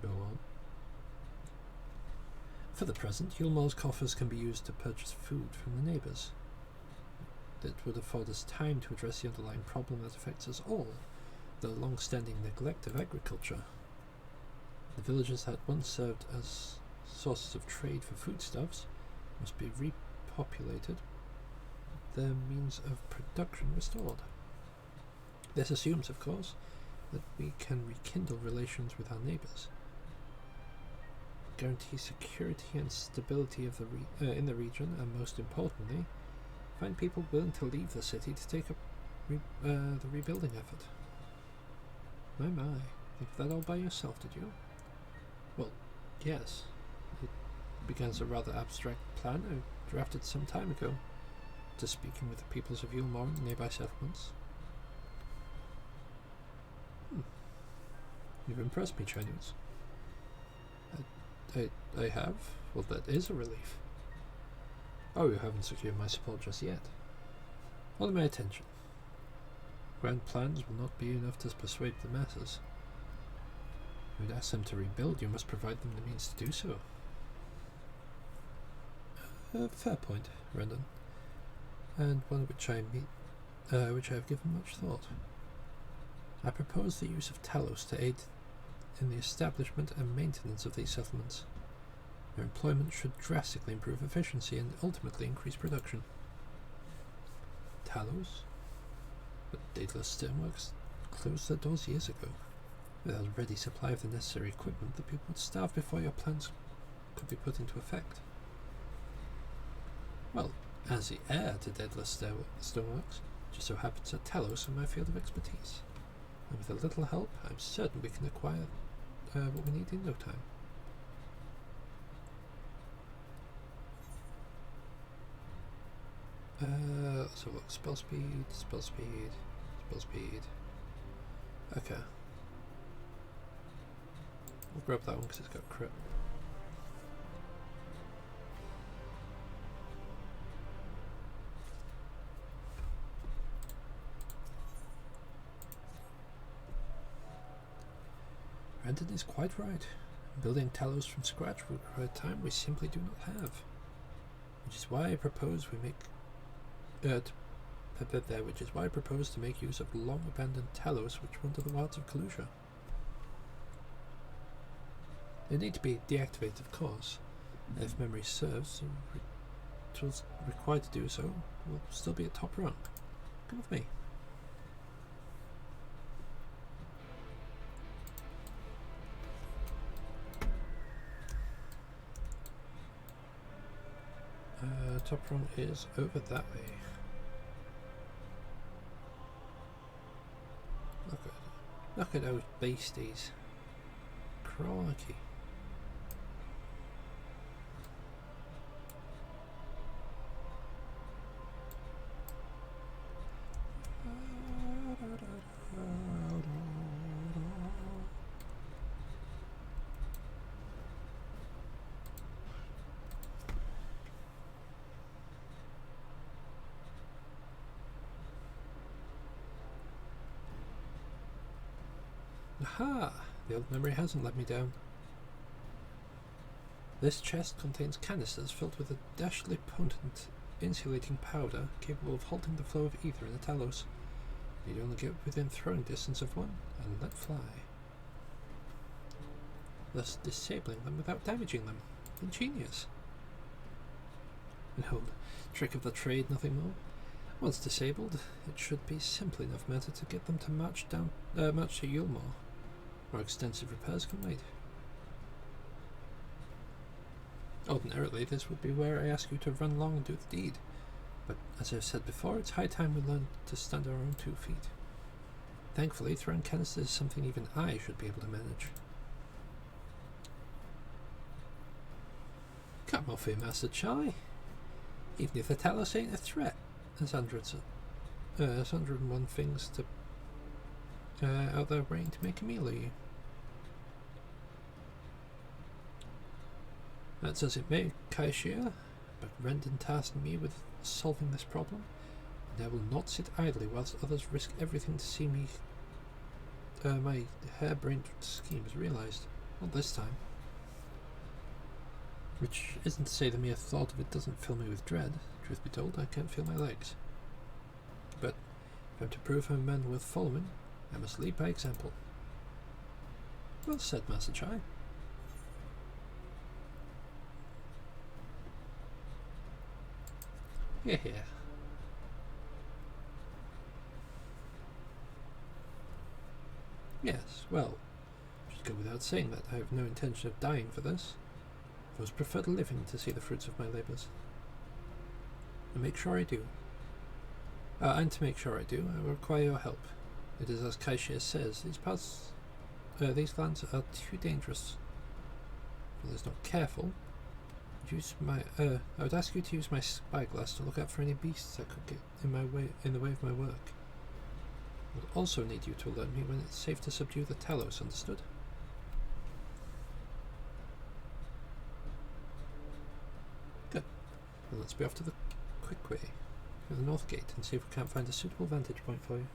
Go on. For the present, Yulmore's coffers can be used to purchase food from the neighbours. That would afford us time to address the underlying problem that affects us all, the long-standing neglect of agriculture. The villages that once served as sources of trade for foodstuffs must be repopulated, their means of production restored. This assumes, of course, that we can rekindle relations with our neighbours, guarantee security and stability of in the region, and most importantly, find people willing to leave the city to take up the rebuilding effort. My, think of that all by yourself, did you? Well, yes. It began as a rather abstract plan I drafted some time ago, to speaking with the peoples of Yulmore and nearby settlements. You've impressed me, Chinese. I have? Well, that is a relief. Oh, you haven't secured my support just yet. Hold my attention. Grand plans will not be enough to persuade the masses. If you would ask them to rebuild, you must provide them the means to do so. Fair point, Rendon, and one which I have given much thought. I propose the use of Talos to aid in the establishment and maintenance of these settlements. Their employment should drastically improve efficiency and ultimately increase production. Talos? But Daedalus Stoneworks closed their doors years ago. Without a ready supply of the necessary equipment, the people would starve before your plans could be put into effect. As the heir to Daedalus Stoneworks, just so happens that Talos are my field of expertise. And with a little help, I'm certain we can acquire what we need in no time. So look, spell speed, spell speed, spell speed. Okay. We'll grab that one because it's got crit. Brandon is quite right. Building Talos from scratch will require time we simply do not have. Which is why I propose we make which is why I propose to make use of long abandoned Talos which run to the wilds of Kalusha. They need to be deactivated, of course. And if memory serves, the tools required to do so will still be at top rank. Come with me. Top rung is over that way. Look at those beasties. Crikey. Aha! The old memory hasn't let me down. This chest contains canisters filled with a dashingly potent insulating powder capable of halting the flow of ether in the Talos. You'd only get within throwing distance of one and let fly, thus disabling them without damaging them. Ingenious. No, trick of the trade, nothing more. Once disabled, it should be simple enough matter to get them to march to Yulmore, where extensive repairs can wait. Ordinarily, this would be where I ask you to run along and do the deed, but as I've said before, it's high time we learn to stand on our own 2 feet. Thankfully, throwing canisters is something even I should be able to manage. Come off here, Master Charlie. Even if the Talos ain't a threat, there's 101 things to out there waiting to make a meal of you. That's as it may, Kaishia, but Rendon tasked me with solving this problem, and I will not sit idly whilst others risk everything to see me my harebrained schemes realised. Not this time. Which isn't to say the mere thought of it doesn't fill me with dread. Truth be told, I can't feel my legs. But if I'm to prove I'm a man worth following, I must lead by example. Well said, Master Chai. Here, here. Yes, well, it should go without saying that I have no intention of dying for this. I would prefer to living to see the fruits of my labours. And make sure I do. And to make sure I do, I will require your help. It is as Kaishia says, these lands are too dangerous. If one is not careful, I would ask you to use my spyglass to look out for any beasts that could get in the way of my work. I would also need you to alert me when it's safe to subdue the Talos, understood? Good. Well, let's be off to the quick way, through the north gate, and see if we can't find a suitable vantage point for you.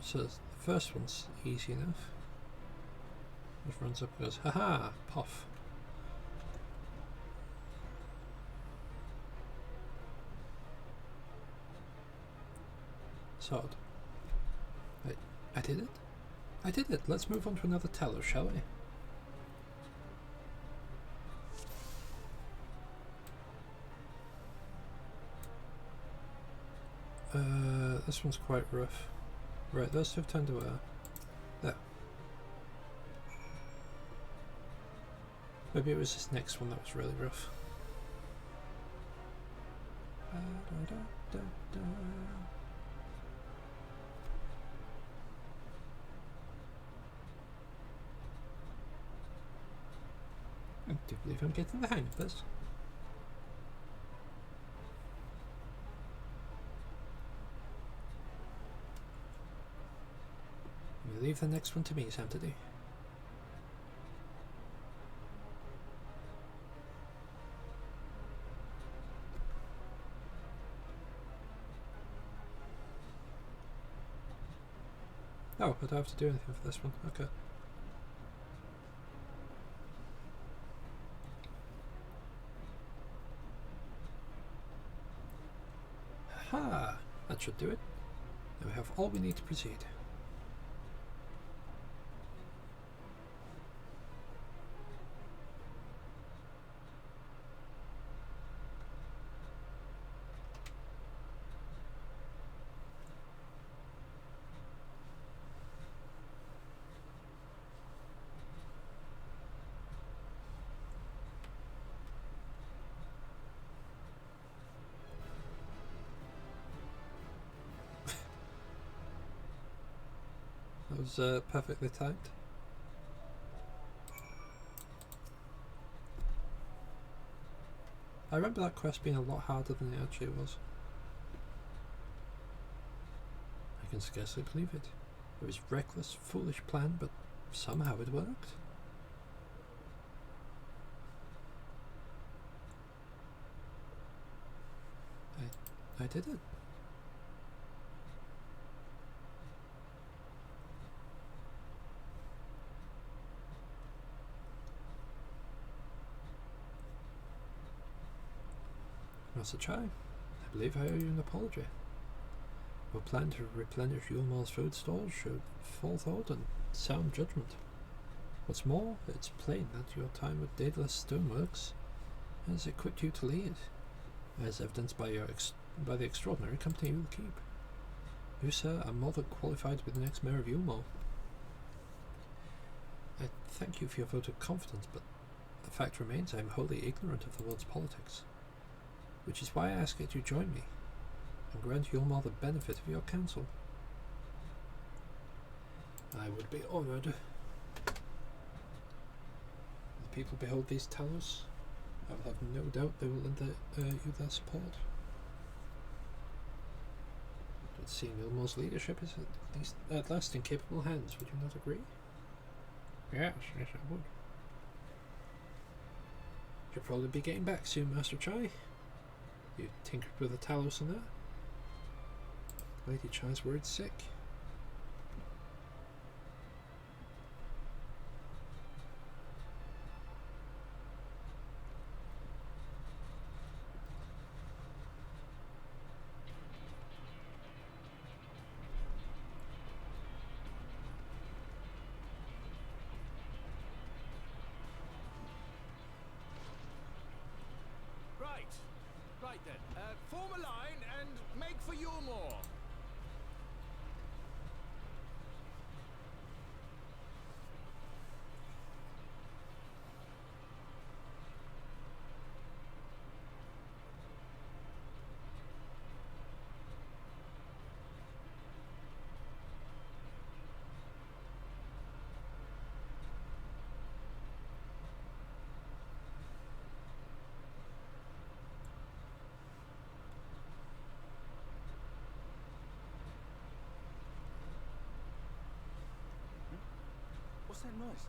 So the first one's easy enough. Just runs up and goes, haha, puff. Sword. I did it? I did it! Let's move on to another teller, shall we? This one's quite rough. Right, those two have turned away. There. Maybe it was this next one that was really rough. I do believe I'm getting the hang of this. We leave the next one to me, Saturday. Oh, I don't have to do anything for this one. Okay. Ha! That should do it. Now we have all we need to proceed. That was perfectly timed. I remember that quest being a lot harder than it actually was. I can scarcely believe it. It was a reckless, foolish plan, but somehow it worked. I did it. Master Chai, I believe I owe you an apology. Your plan to replenish Yulmar's food stores showed forethought and sound judgment. What's more, it's plain that your time with Daedalus Stoneworks has equipped you to lead, as evidenced by by the extraordinary company you will keep. You, sir, are more than qualified to be the next mayor of Yulmar. I thank you for your vote of confidence, but the fact remains I am wholly ignorant of the world's politics, which is why I ask that you join me and grant Yulmar the benefit of your counsel. I would be honoured. When the people behold these towers, I will have no doubt they will lend you their support. But seeing Yulmar's leadership is at last in capable hands, would you not agree? Yes, I would. You'll probably be getting back soon, Master Chai. You tinkered with the Talos and that. Lady Chai's worried sick. Right then, form a line and make for Yulmar. What's that noise?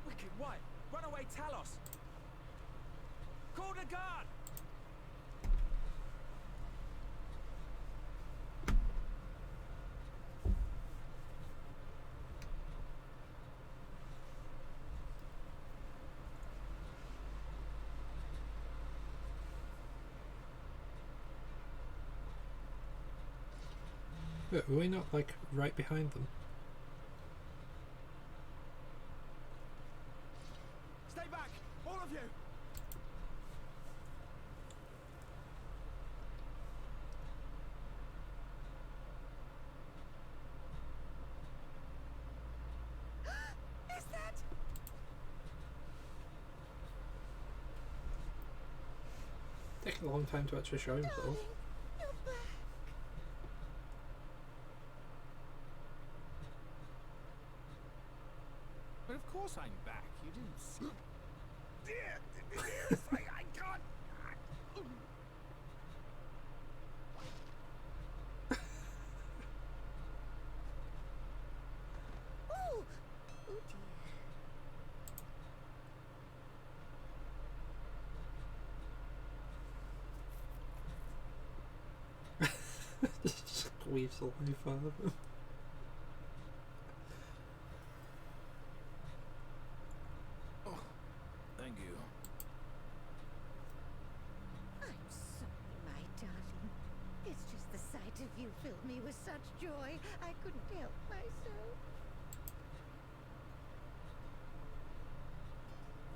Wicked White! Runaway Talos! Call the guard! Wait, were we not like right behind them? Stay back, all of you! Is that? Taking a long time to actually show himself. Darling, you're back. But of course I'm back. You didn't see. Yes, I can't. Oh, oh dear. Just squeeze the life out of him. Oh, thank you. I'm sorry, my darling. It's just the sight of you filled me with such joy, I couldn't help myself.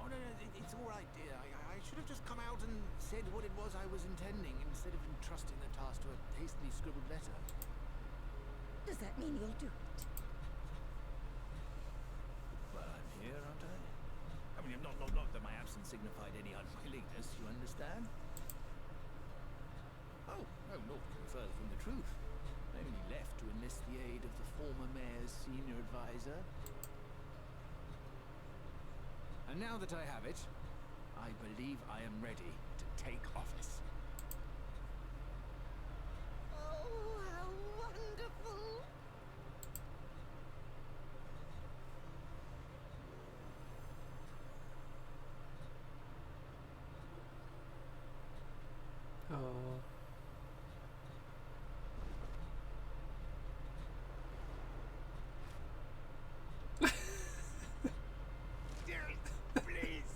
Oh no, it's all right, dear. I should have just come out and said what it was I was intending instead of entrusting the task to a hastily scribbled letter. Does that mean you'll do it? Well, I'm here, aren't I? I mean, not that my absence signified any unwillingness, you understand? Oh, no, not further from the truth. I only left to enlist the aid of the former mayor's senior advisor. And now that I have it, I believe I am ready to take office. Oh, how wonderful! Oh. Please!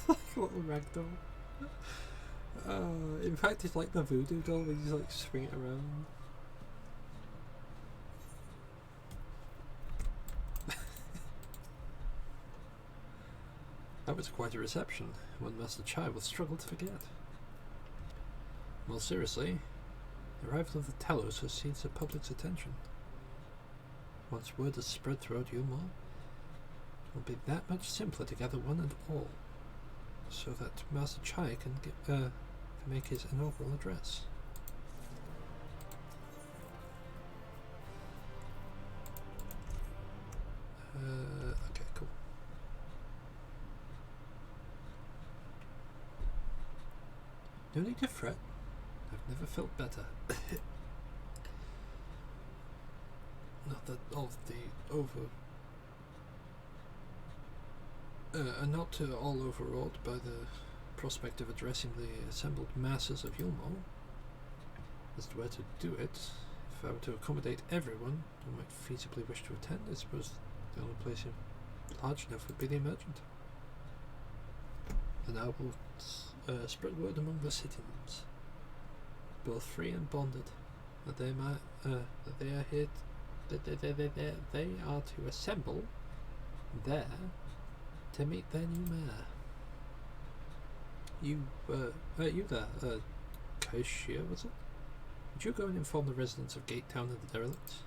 Like a little ragdoll. In fact, it's like the voodoo doll where you just like swing it around. That was quite a reception, one Master Chai will struggle to forget. Well, seriously, the arrival of the Talos has seized the public's attention. Once word has spread throughout Yulmore, it will be that much simpler to gather one and all, so that Master Chai can make his inaugural address. Okay, cool. No need to fret. I've never felt better. Not that all overawed by the prospect of addressing the assembled masses of Yulmore. As to where to do it, if I were to accommodate everyone who might feasibly wish to attend, I suppose the only place large enough would be the Emergent. And I will spread word among the citizens, both free and bonded, that they are here. They are to assemble there to meet their new mayor. You there, Kaishia, was it? Would you go and inform the residents of Gate Town of the derelicts?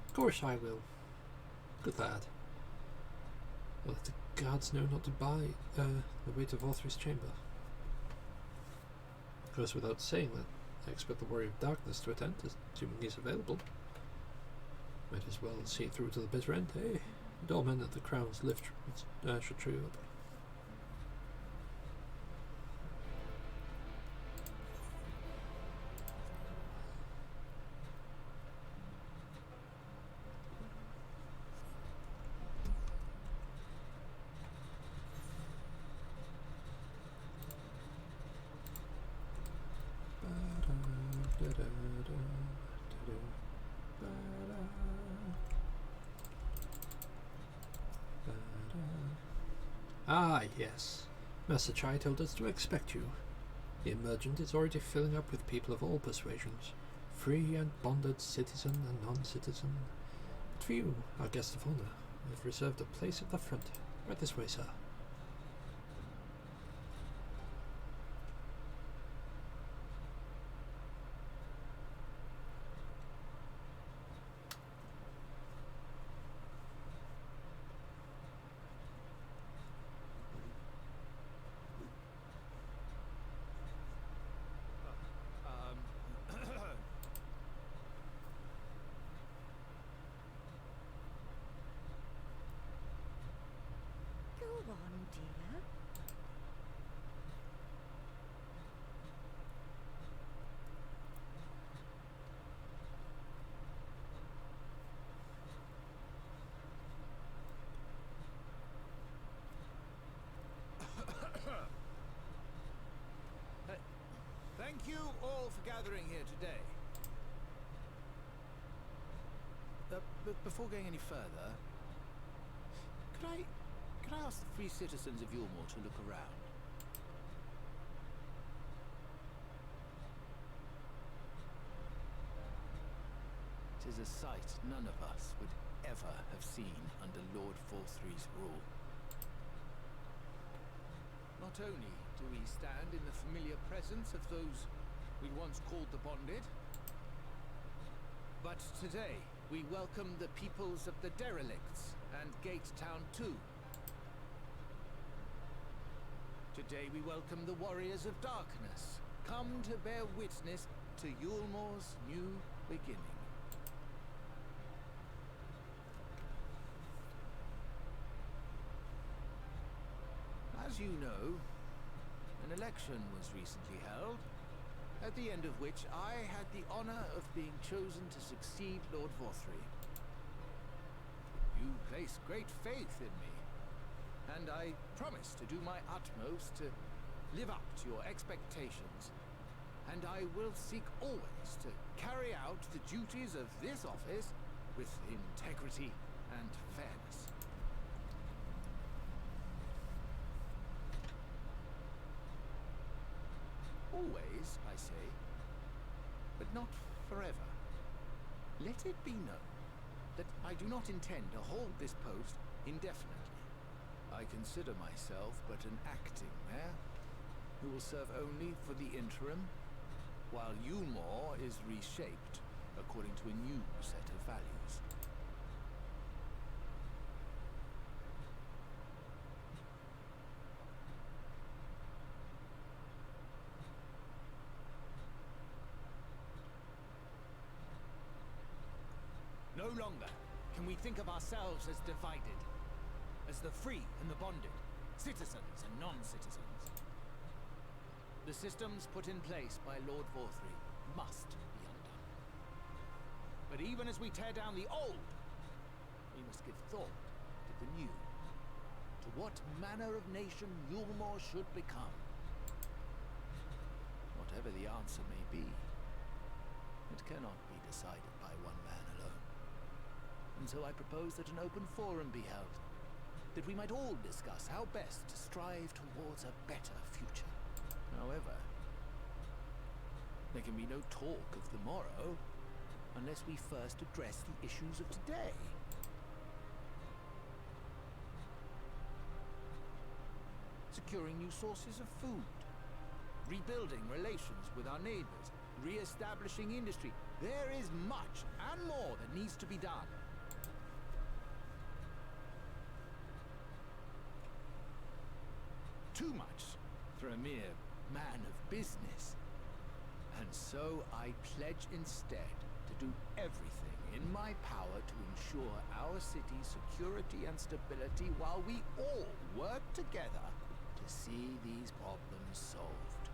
Of course I will. Good lad. Well, let the guards know not to buy the way to Volthry's chamber. Of course, without saying that, I expect the Warrior of Darkness to attend, assuming he's available. Might as well see it through to the bitter end, eh? And all men at the Crown's lift should true up. Ah, yes. Master Chai told us to expect you. The emergent is already filling up with people of all persuasions, free and bonded, citizen and non-citizen. But for you, our guest of honor, we've reserved a place at the front. Right this way, sir. Go on, dear. Thank you all for gathering here today. But before going any further, could I ask the free citizens of Yulmore to look around? It is a sight none of us would ever have seen under Lord Forthry's rule. Not only do we stand in the familiar presence of those we once called the Bonded, but today we welcome the peoples of the Derelicts and Gate Town too. Today we welcome the Warriors of Darkness, come to bear witness to Yulmore's new beginning. As you know, an election was recently held, at the end of which I had the honor of being chosen to succeed Lord Forthry. You placed great faith in me, and I promise to do my utmost to live up to your expectations, and I will seek always to carry out the duties of this office with integrity and fairness. Always, I say, but not forever. Let it be known that I do not intend to hold this post indefinitely. I consider myself but an acting mayor, who will serve only for the interim, while Yulmore is reshaped according to a new set of values. No longer can we think of ourselves as divided, as the free and the bonded, citizens and non-citizens. The systems put in place by Lord Forthry must be undone. But even as we tear down the old, we must give thought to the new, to what manner of nation Yulmore should become. Whatever the answer may be, it cannot be decided by one man alone. And so I propose that an open forum be held, that we might all discuss how best to strive towards a better future. However, there can be no talk of the morrow unless we first address the issues of today. Securing new sources of food, rebuilding relations with our neighbors, re-establishing industry. There is much and more that needs to be done. Too much for a mere man of business. And so I pledge instead to do everything in my power to ensure our city's security and stability while we all work together to see these problems solved.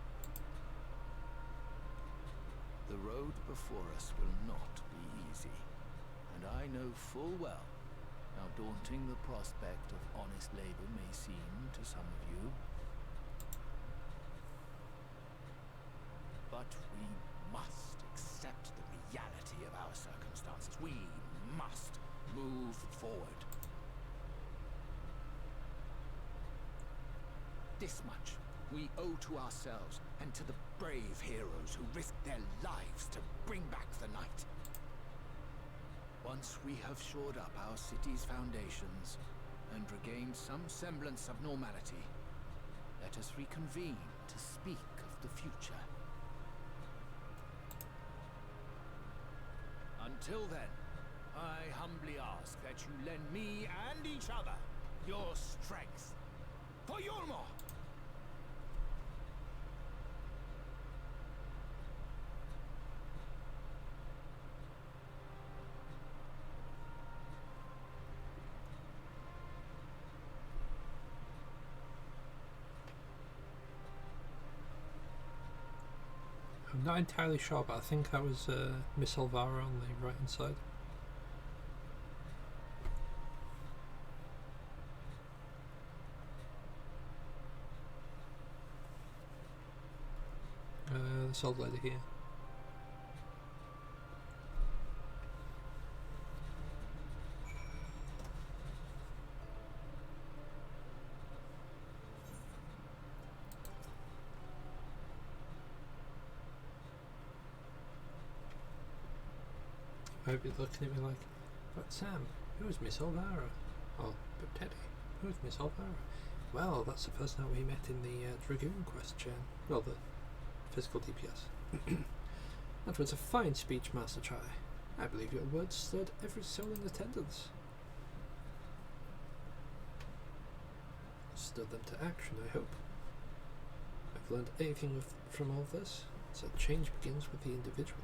The road before us will not be easy, and I know full well how daunting the prospect of honest labor may seem to some of you. But we must accept the reality of our circumstances. We must move forward. This much we owe to ourselves and to the brave heroes who risked their lives to bring back the night. Once we have shored up our city's foundations and regained some semblance of normality, let us reconvene to speak of the future. Until then, I humbly ask that you lend me and each other your strength. For Yulmor! I'm not entirely sure, but I think that was Miss Elvira on the right hand side. This old lady here. Might be looking at me like, but Sam, who's Miss Elvira? Oh, but Teddy, who's Miss Elvira? Well, that's the person that we met in the Dragoon quest chain. Well, the physical DPS. That was a fine speech, Master Chai. I believe your words stirred every soul in attendance. Stirred them to action, I hope. If I've learned anything from all this, it's that change begins with the individual.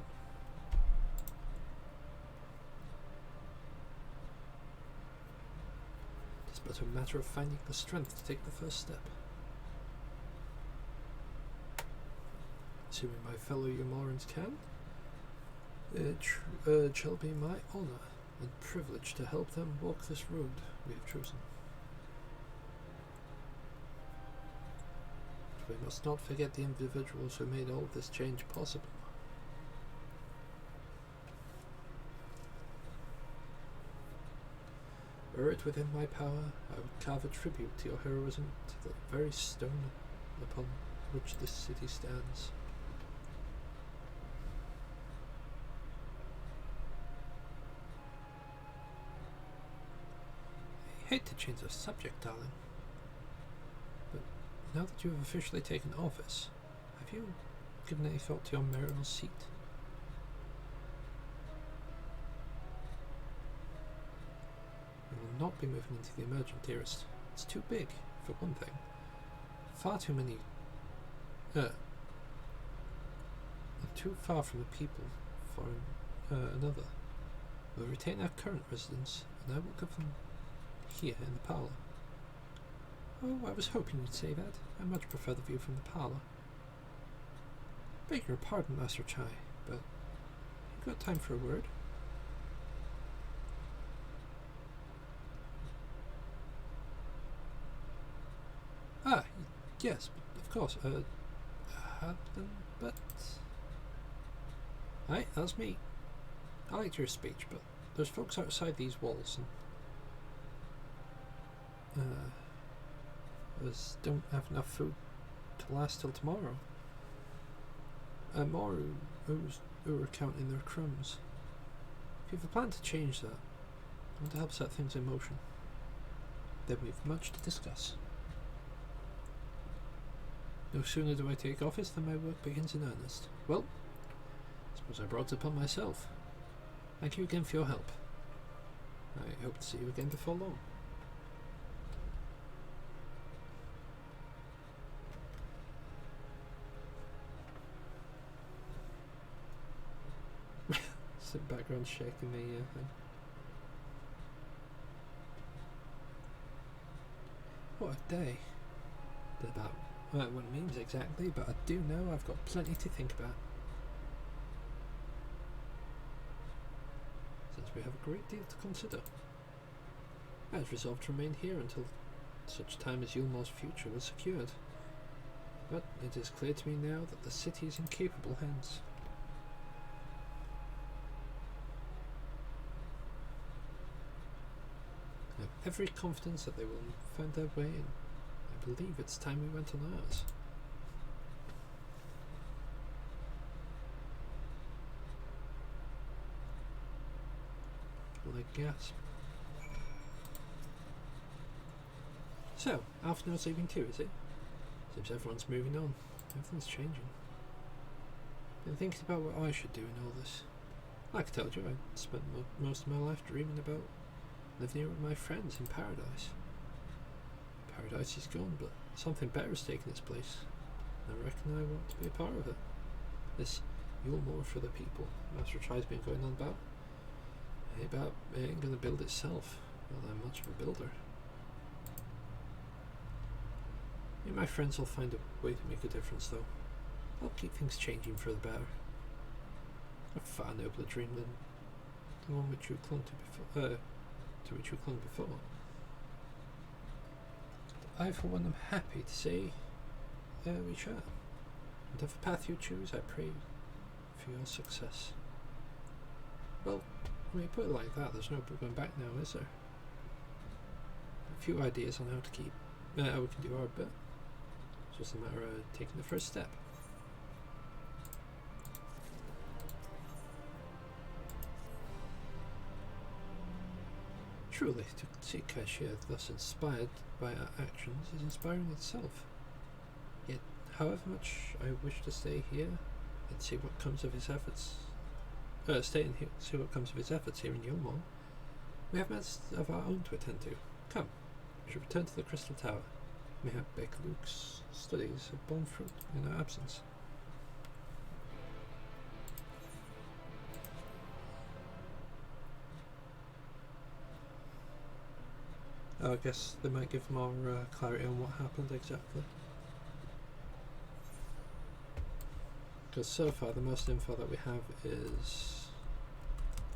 It's but a matter of finding the strength to take the first step. Assuming my fellow Yulmorans can, it shall be my honour and privilege to help them walk this road we have chosen. But we must not forget the individuals who made all of this change possible. Were it within my power, I would carve a tribute to your heroism to the very stone upon which this city stands. I hate to change the subject, darling, but now that you have officially taken office, have you given any thought to your marital seat? We will not be moving into the emergent, dearest. It's too big, for one thing. Far too many... too far from the people for another. We'll retain our current residence, and I will give them here in the parlour. Oh, I was hoping you'd say that. I much prefer the view from the parlour. Beg your pardon, Master Chai, but you got time for a word? Ah, yes, of course. But aye, that's me. I liked your speech, but there's folks outside these walls, and us don't have enough food to last till tomorrow. More who are counting their crumbs. If you have a plan to change that, I want to help set things in motion. Then we've much to discuss. No sooner do I take office than my work begins in earnest. Well, I suppose I brought it upon myself. Thank you again for your help. I hope to see you again before long. Some background shaking the thing. What a day. About what it means exactly, but I do know I've got plenty to think about. Since we have a great deal to consider, I was resolved to remain here until such time as Yulmor's future was secured. But it is clear to me now that the city is in capable hands. I have every confidence that they will find their way in. I believe it's time we went on ours. big gasp. So, Alphanor's leaving too, is it? Seems everyone's moving on. Everything's changing. Been thinking about what I should do in all this. Like I told you, I spent most of my life dreaming about living here with my friends in paradise. Paradise is gone, but something better has taken its place. I reckon I want to be a part of it. This Yule Moor for the people Master Tri's been going on about. It ain't gonna build itself. Well, I'm much of a builder. Me and my friends will find a way to make a difference, though. I'll keep things changing for the better. A far nobler dream than the one which you clung to which you clung before. I, for one, am happy to say we shall. Whatever path you choose, I pray for your success. Well, when you put it like that, there's no going back now, is there? A few ideas on how we can do our bit. It's just a matter of taking the first step. Truly, to see Kashia thus inspired by our actions is inspiring itself. Yet, however much I wish to stay here and see what comes of his efforts, see what comes of his efforts here in Yulmore, we have matters of our own to attend to. Come, we should return to the Crystal Tower. Mayhap Luke's studies have borne fruit in our absence. Oh, I guess they might give more clarity on what happened exactly. Because so far the most info that we have is...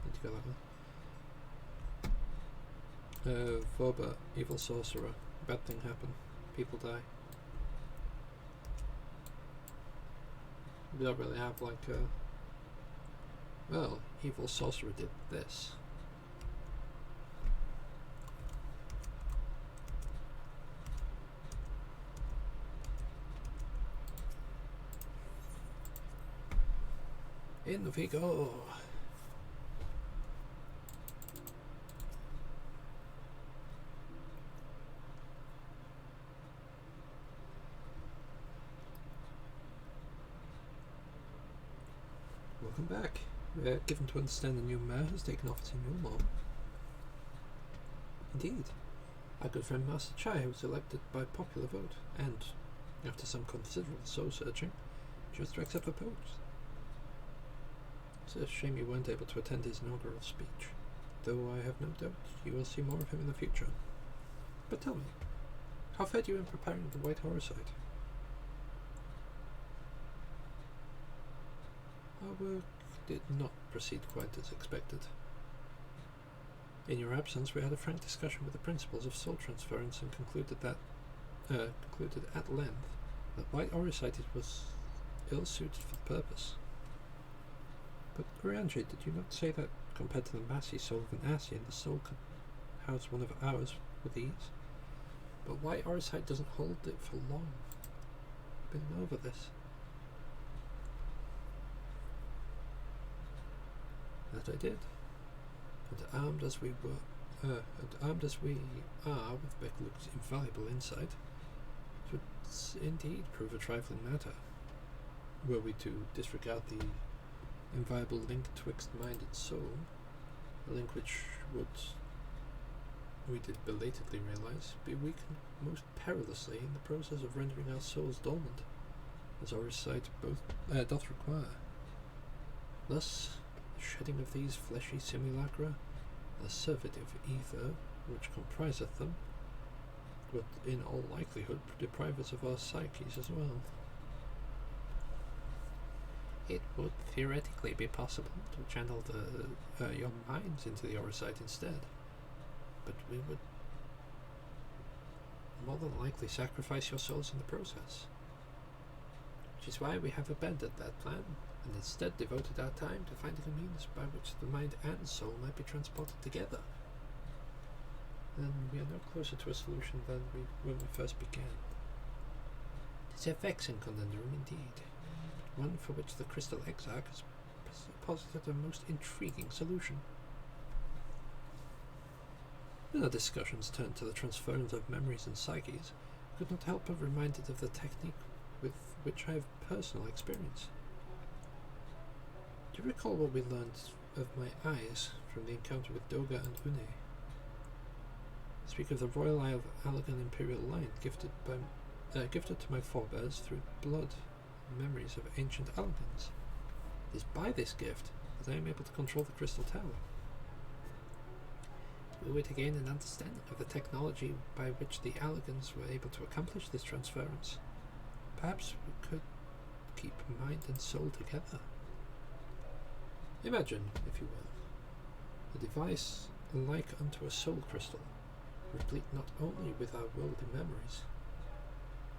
Need to go that way. Voba, evil sorcerer. Bad thing happened. People die. We don't really have like a... Well, evil sorcerer did this. In we go. Welcome back. We're given to understand the new mayor has taken office in Yulmore. Indeed. Our good friend Master Chai was elected by popular vote and, after some considerable soul searching, chose to accept the post. It's a shame you weren't able to attend his inaugural speech, though I have no doubt you will see more of him in the future. But tell me, how fared you in preparing the White Horrorcite? Our work did not proceed quite as expected. In your absence, we had a frank discussion with the principles of soul transference and concluded at length that White Horrorcite was ill-suited for the purpose. But Orianji, did you not say that compared to the massy soul of an Asian, the soul could house one of ours with ease? But White Horrorcite doesn't hold it for long. Been over this. That I did. And armed as we are with Beckluke's invaluable insight, it would indeed prove a trifling matter, were we to disregard the inviolable link twixt mind and soul, a link which would, we did belatedly realize, be weakened most perilously in the process of rendering our souls dormant, as our sight doth require. Thus, the shedding of these fleshy simulacra, the servitive ether which compriseth them, would in all likelihood deprive us of our psyches as well. It would theoretically be possible to channel your minds into the Horrorcite instead, but we would more than likely sacrifice your souls in the process. Which is why we have abandoned that plan, and instead devoted our time to finding a means by which the mind and soul might be transported together. And we are no closer to a solution than when we first began. It is a vexing conundrum indeed, one for which the Crystal Exarch has posited a most intriguing solution. When our discussions turned to the transference of memories and psyches, I could not help but reminded of the technique with which I have personal experience. Do you recall what we learned of my eyes from the encounter with Doga and Une? Speak of the royal eye of Allegan imperial line gifted to my forebears through blood and memories of ancient Allegans. It is by this gift that I am able to control the Crystal Tower. We were to gain an understanding of the technology by which the Allegans were able to accomplish this transference. Perhaps we could keep mind and soul together. Imagine, if you will, a device like unto a soul crystal, replete not only with our worldly memories,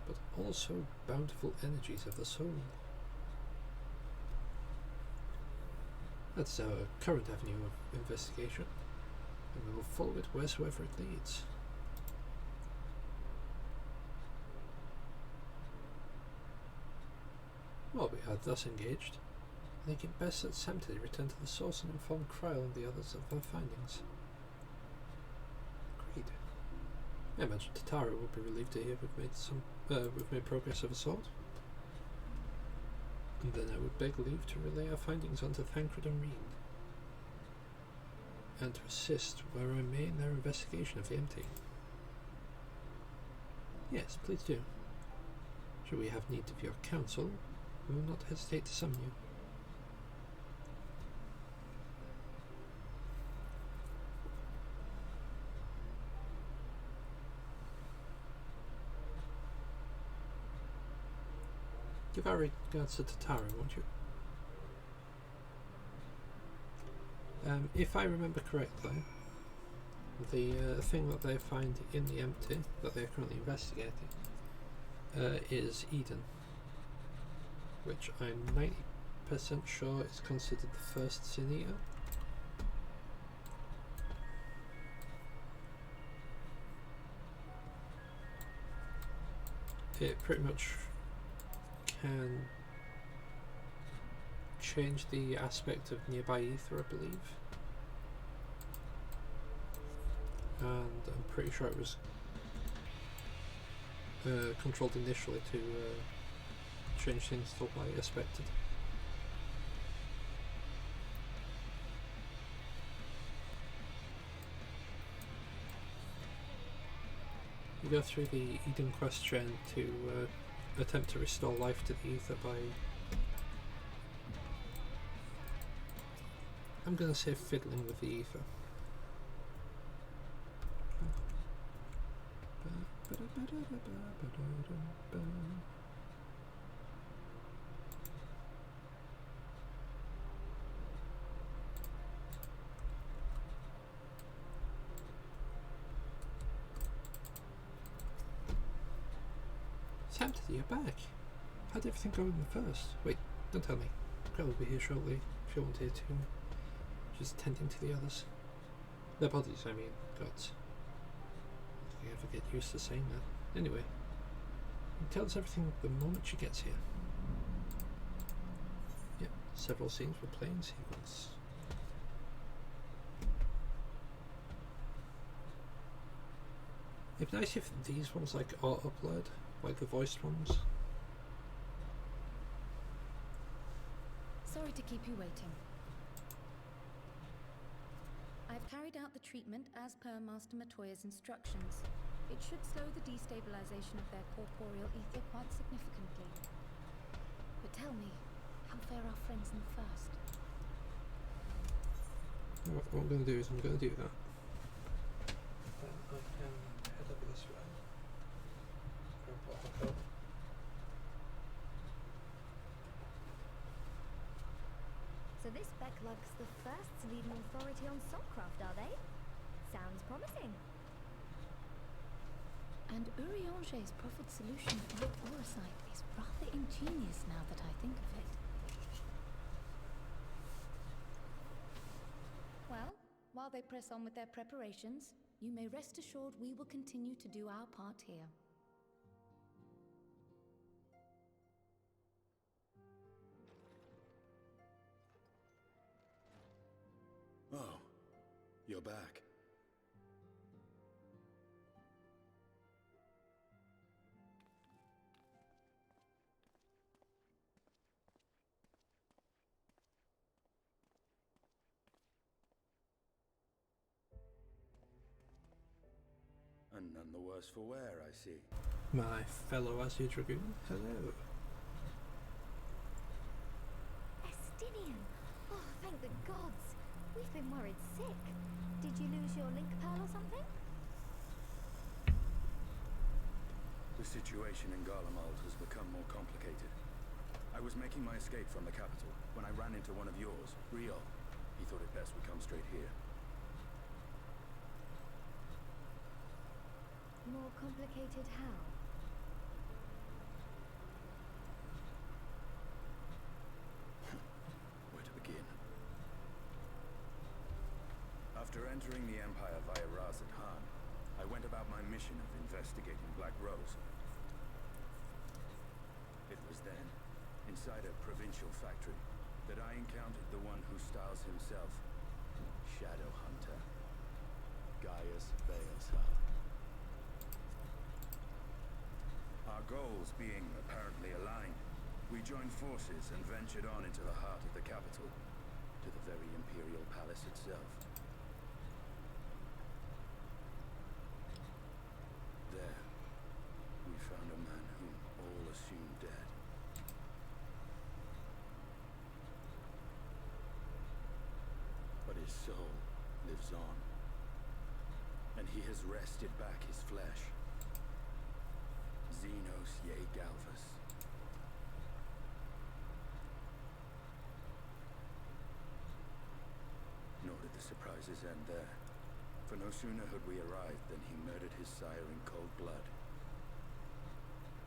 but also bountiful energies of the soul. That's our current avenue of investigation, and we will follow it wheresoever it leads. While we are thus engaged, I think it best that Samtid return to the source and inform Kryl and the others of our findings. Agreed. I imagine Tatara will be relieved to hear we've made progress of a sort. And then I would beg leave to relay our findings onto Thancred and Reen, and to assist where I may in their investigation of the empty. Yes, please do. Should we have need of your counsel, we will not hesitate to summon you. Give our regards to Tatara, won't you? If I remember correctly, the thing that they find in the empty, that they're currently investigating, is Eden, which I'm 90% sure is considered the first Sin Eater. It pretty much can change the aspect of nearby ether, I believe, and I'm pretty sure it was controlled initially to change things to light aspected. You go through the Eden quest chain to attempt to restore life to the ether by, I'm gonna say, fiddling with the ether. Samtid, you're back. How did everything go in the first? Wait, don't tell me. Kryl will be here shortly if you want here too. Just tending to the others. Their bodies, I mean. Gods. I ever get used to saying that. Anyway, he tells everything the moment she gets here. Yep, several scenes were playing in sequence. It'd be nice if these ones like auto-upload, like the voiced ones. Sorry to keep you waiting. I've carried out the treatment as per Master Matoya's instructions. It should slow the destabilization of their corporeal ether quite significantly. But tell me, how fare our friends in the first? What I'm going to do is I'm going to do that. Then I can head over this way. Grab what I've got. So this Becklug's the first leading authority on soulcraft, are they? Sounds promising. And Urianger's proffered solution of Orosite is rather ingenious now that I think of it. Well, while they press on with their preparations, you may rest assured we will continue to do our part here. Oh, you're back. And none the worse for wear, I see. My fellow Azure Dragoon, hello. Estinian! Oh, thank the gods! We've been worried sick. Did you lose your link pearl or something? The situation in Garlemald has become more complicated. I was making my escape from the capital when I ran into one of yours, Rio. He thought it best we come straight here. More complicated how? Where to begin? After entering the Empire via Razat Khan, I went about my mission of investigating Black Rose. It was then, inside a provincial factory, that I encountered the one who styles himself Shadow Hunter, Gaius Beelsar. Our goals being apparently aligned, we joined forces and ventured on into the heart of the capital, to the very Imperial Palace itself. There, we found a man whom all assumed dead. But his soul lives on, and he has wrested back his flesh. Xenos ye Galvus. Nor did the surprises end there, for no sooner had we arrived than he murdered his sire in cold blood.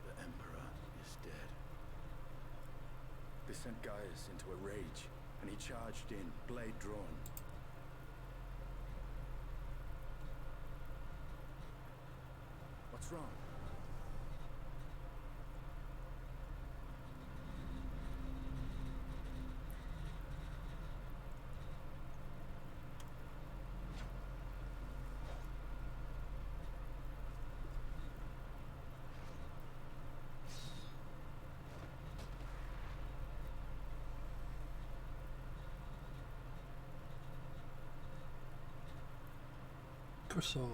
The Emperor is dead. This sent Gaius into a rage, and he charged in, blade drawn. What's wrong? Sword.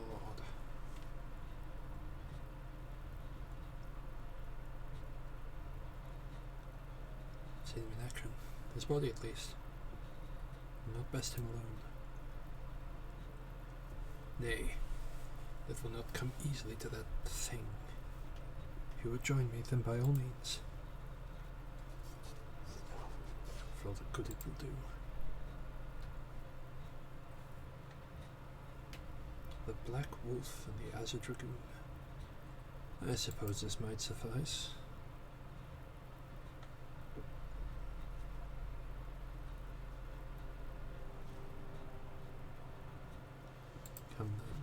See him in action. His body at least. Not best him alone. Nay, it will not come easily to that thing. If you would join me, then by all means. For all the good it will do. The Black Wolf and the Azure Dragoon. I suppose this might suffice. Come then.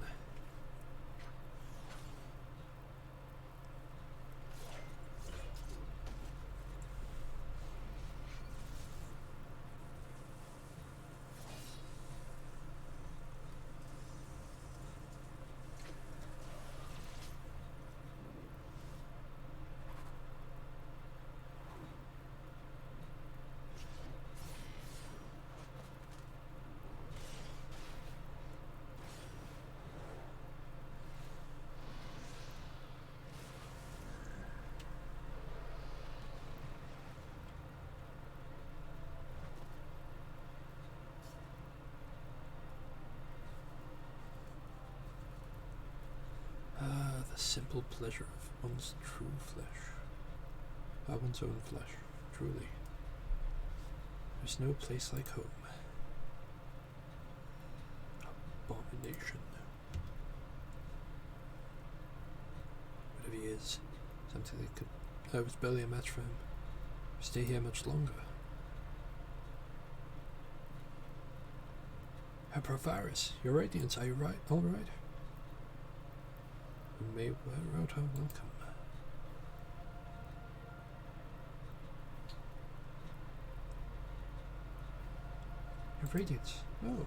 The simple pleasure of one's true flesh. One's own flesh, truly. There's no place like home. Abomination. Whatever he is, something that could... I was barely a match for him. Stay here much longer. Emperor Varus, your radiance, are you right? All right? We may wear out our welcome. Your radiance. Oh.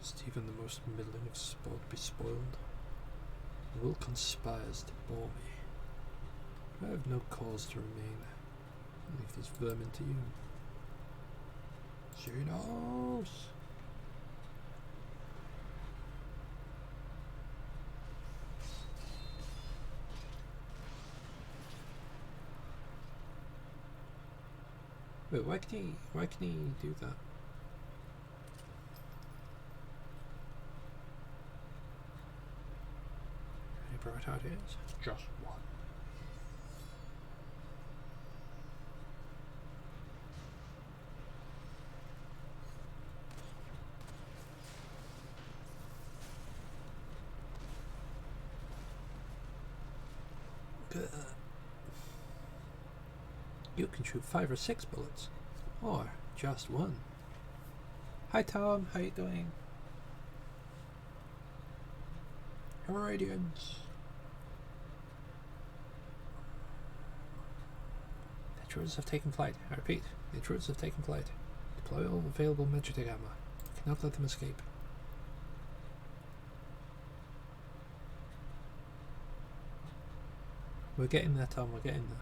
Must even the most middling of sport be spoiled? The will conspires to bore me. I have no cause to remain. I'll leave this vermin to you. Xenos! Wait, why can he do that? Any bright ideas? Just one. You can shoot 5 or 6 bullets, or just one. Hi Tom, how you doing? Radiance. The intruders have taken flight. I repeat, the intruders have taken flight. Deploy all available magic armor. You cannot let them escape. We're getting there, Tom, we're getting there.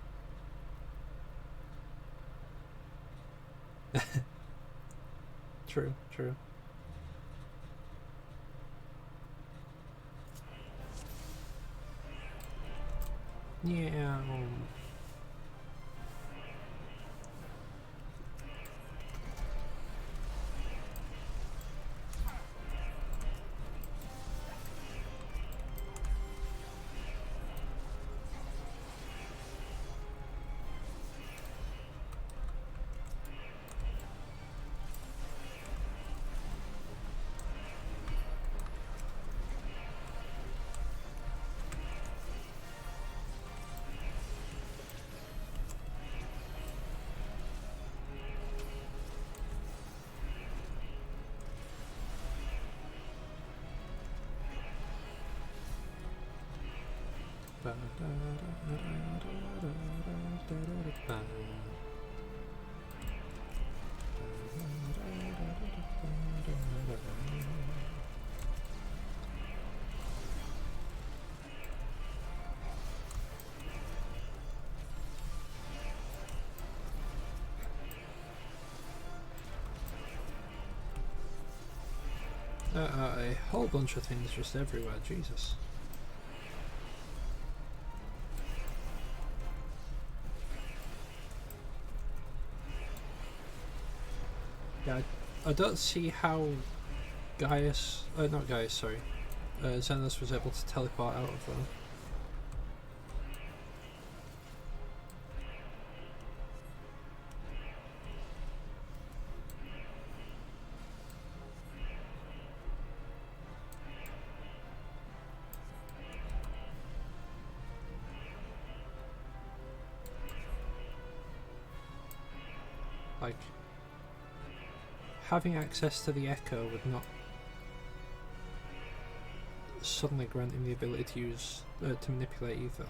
True, true. Yeah. A whole bunch of things just everywhere, Jesus. Yeah, I don't see how Gaius, not Gaius, sorry, Xenos was able to teleport out of there. Like, having access to the Echo would not suddenly grant him the ability to use, to manipulate ether.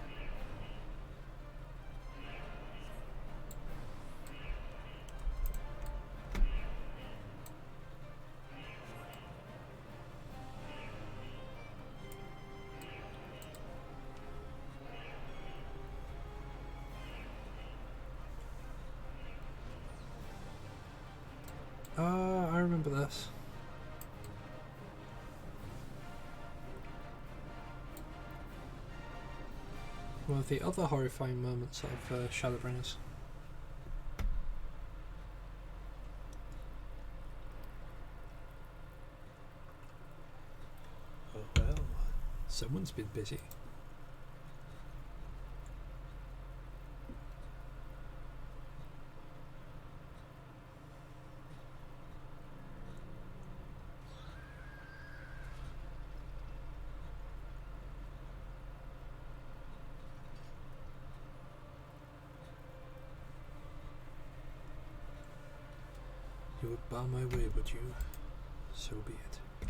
I remember this. One of the other horrifying moments of Shadowbringers. Oh well, someone's been busy. You would bar my way, would you? So be it.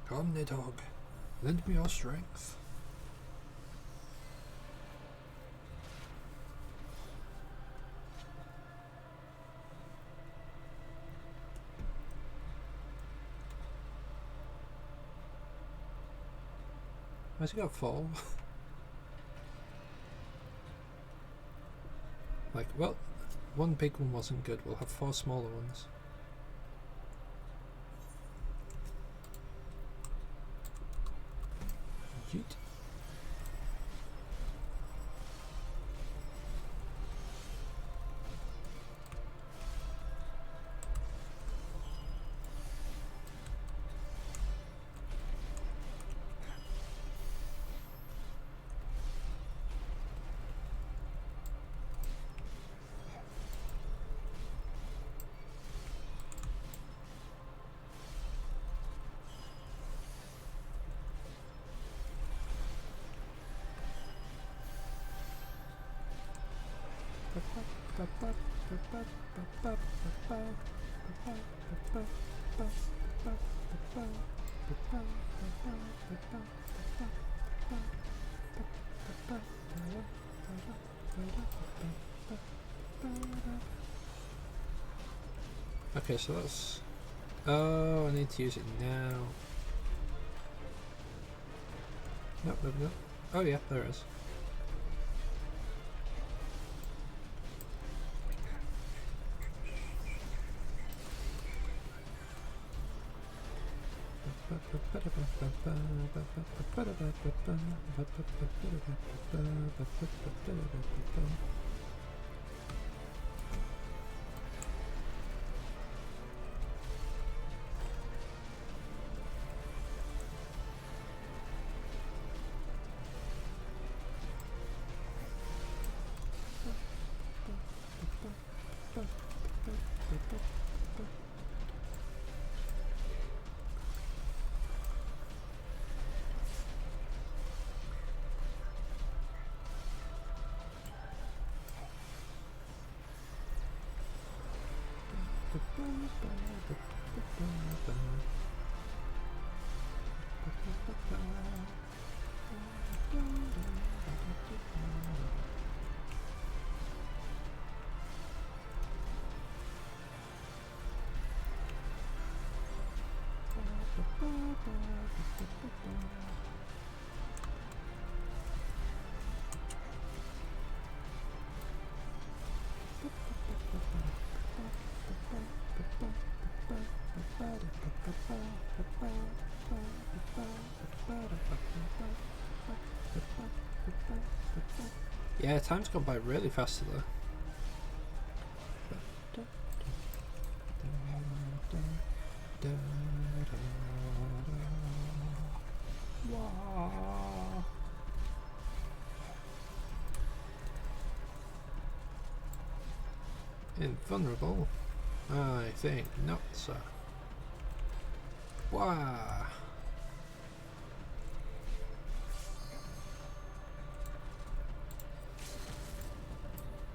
Come, Nidhogg. Lend me your strength. Where's he got 4? Like, well, one big one wasn't good, we'll have 4 smaller ones. Yeet. Okay, so that's... Oh, I need to use it now. Nope, nope, nope. Oh yeah, there it is. Yeah, time's gone by really fast today. Invulnerable? I think not, sir. Wow.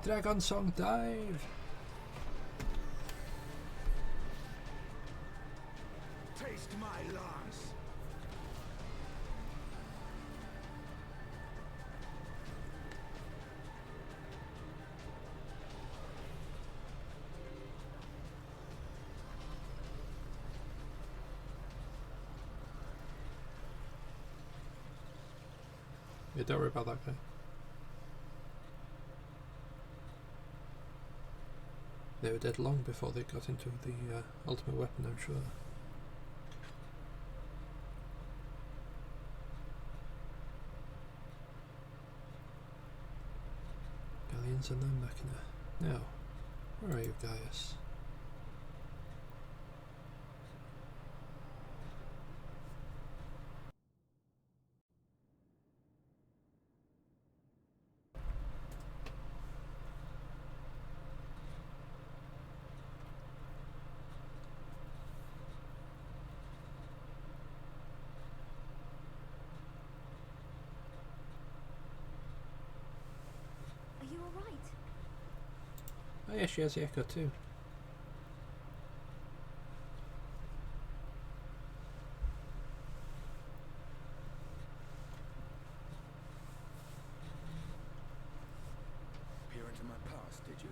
Dragon Song dive! Taste my lance! Yeah, don't worry about that guy. They were dead long before they got into the ultimate weapon, I'm sure. Galleons and them machina. Now, where are you guys? Are you alright? Oh yeah, she has the echo too. Peer into my past, did you?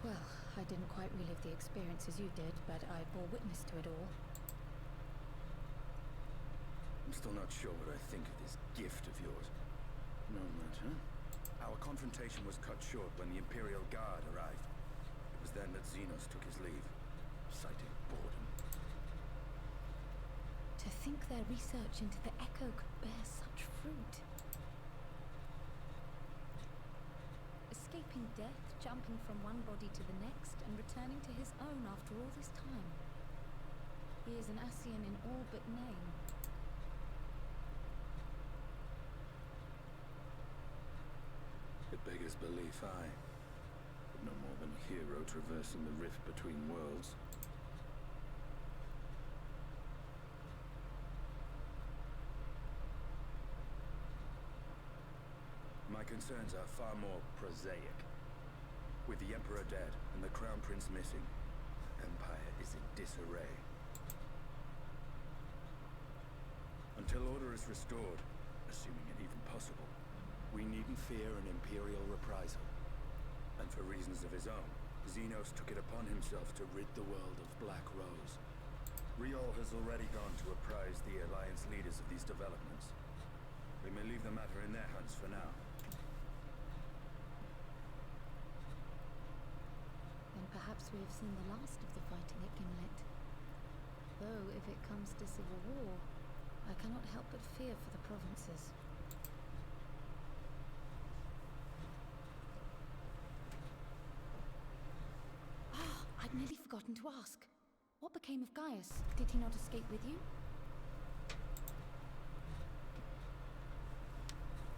Well, I didn't quite relive the experience as you did, but I bore witness to it all. I'm still not sure what I think of this gift of yours. No matter. Our confrontation was cut short when the Imperial Guard arrived. It was then that Xenos took his leave, citing boredom. To think their research into the Echo could bear such fruit. Escaping death, jumping from one body to the next, and returning to his own after all this time. He is an Ascian in all but name. It beggars belief, aye. But no more than a hero traversing the rift between worlds. concerns are far more prosaic. With the Emperor dead and the Crown Prince missing, the Empire is in disarray. Until order is restored, assuming it even possible, we needn't fear an Imperial reprisal. And for reasons of his own, Xenos took it upon himself to rid the world of Black Rose. Riol has already gone to apprise the Alliance leaders of these developments. We may leave the matter in their hands for now. Then perhaps we have seen the last of the fighting at Gimlet. Though, if it comes to civil war, I cannot help but fear for the provinces. I'd nearly forgotten to ask. What became of Gaius? Did he not escape with you?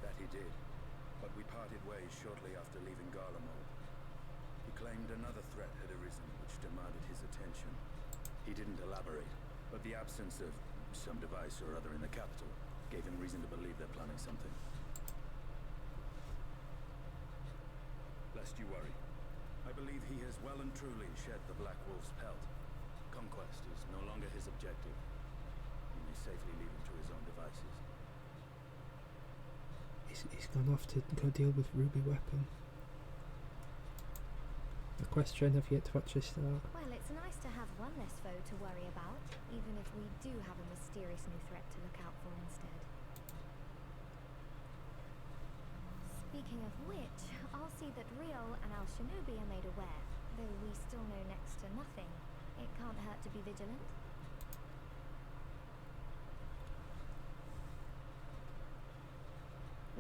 That he did, but we parted ways shortly after leaving Garlemald. He claimed another threat had arisen which demanded his attention. He didn't elaborate, but the absence of some device or other in the capital gave him reason to believe they're planning something. Lest you worry, I believe he has well and truly shed the Black Wolf's pelt. Conquest is no longer his objective. You may safely leave him to his own devices. He's gone off to go deal with Ruby Weapon. The quest train have yet to actually start. Well, it's nice to have one less foe to worry about, even if we do have a mysterious new threat to look out for instead. Speaking of which, I'll see that Riol and Al Shinobi are made aware, though we still know next to nothing. It can't hurt to be vigilant.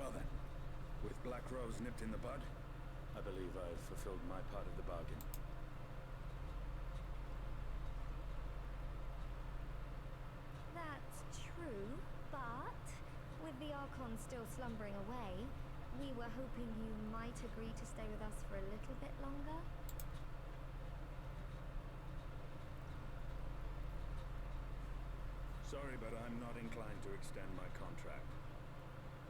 Well then, with Black Rose nipped in the bud, I believe I've fulfilled my part of the bargain. That's true, but with the Archon still slumbering away, we were hoping you might agree to stay with us for a little bit longer. Sorry, but I'm not inclined to extend my contract.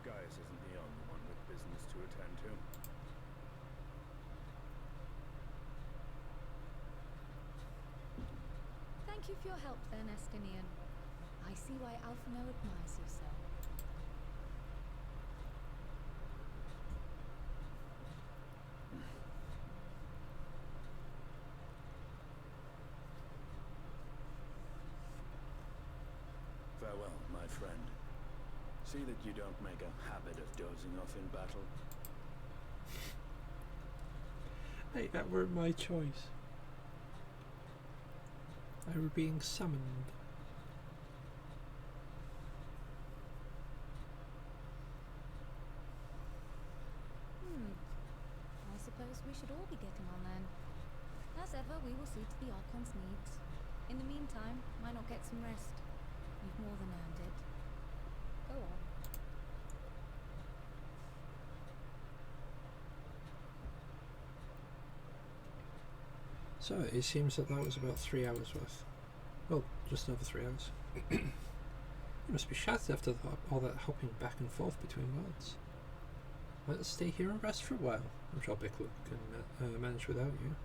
Gaius isn't the only one with business to attend to. Thank you for your help then, Estinian. I see why Alphino admires you so. Farewell, my friend. See that you don't make a habit of dozing off in battle. Hey, that weren't my choice. I were being summoned. I suppose we should all be getting on then. As ever, we will see to the Archon's needs. In the meantime, why not get some rest? You've more than earned it. Go on. So it seems that was about 3 hours worth. Well, just over 3 hours. You must be shattered after all that hopping back and forth between worlds. Let's stay here and rest for a while. I'm sure Bickler can manage without you.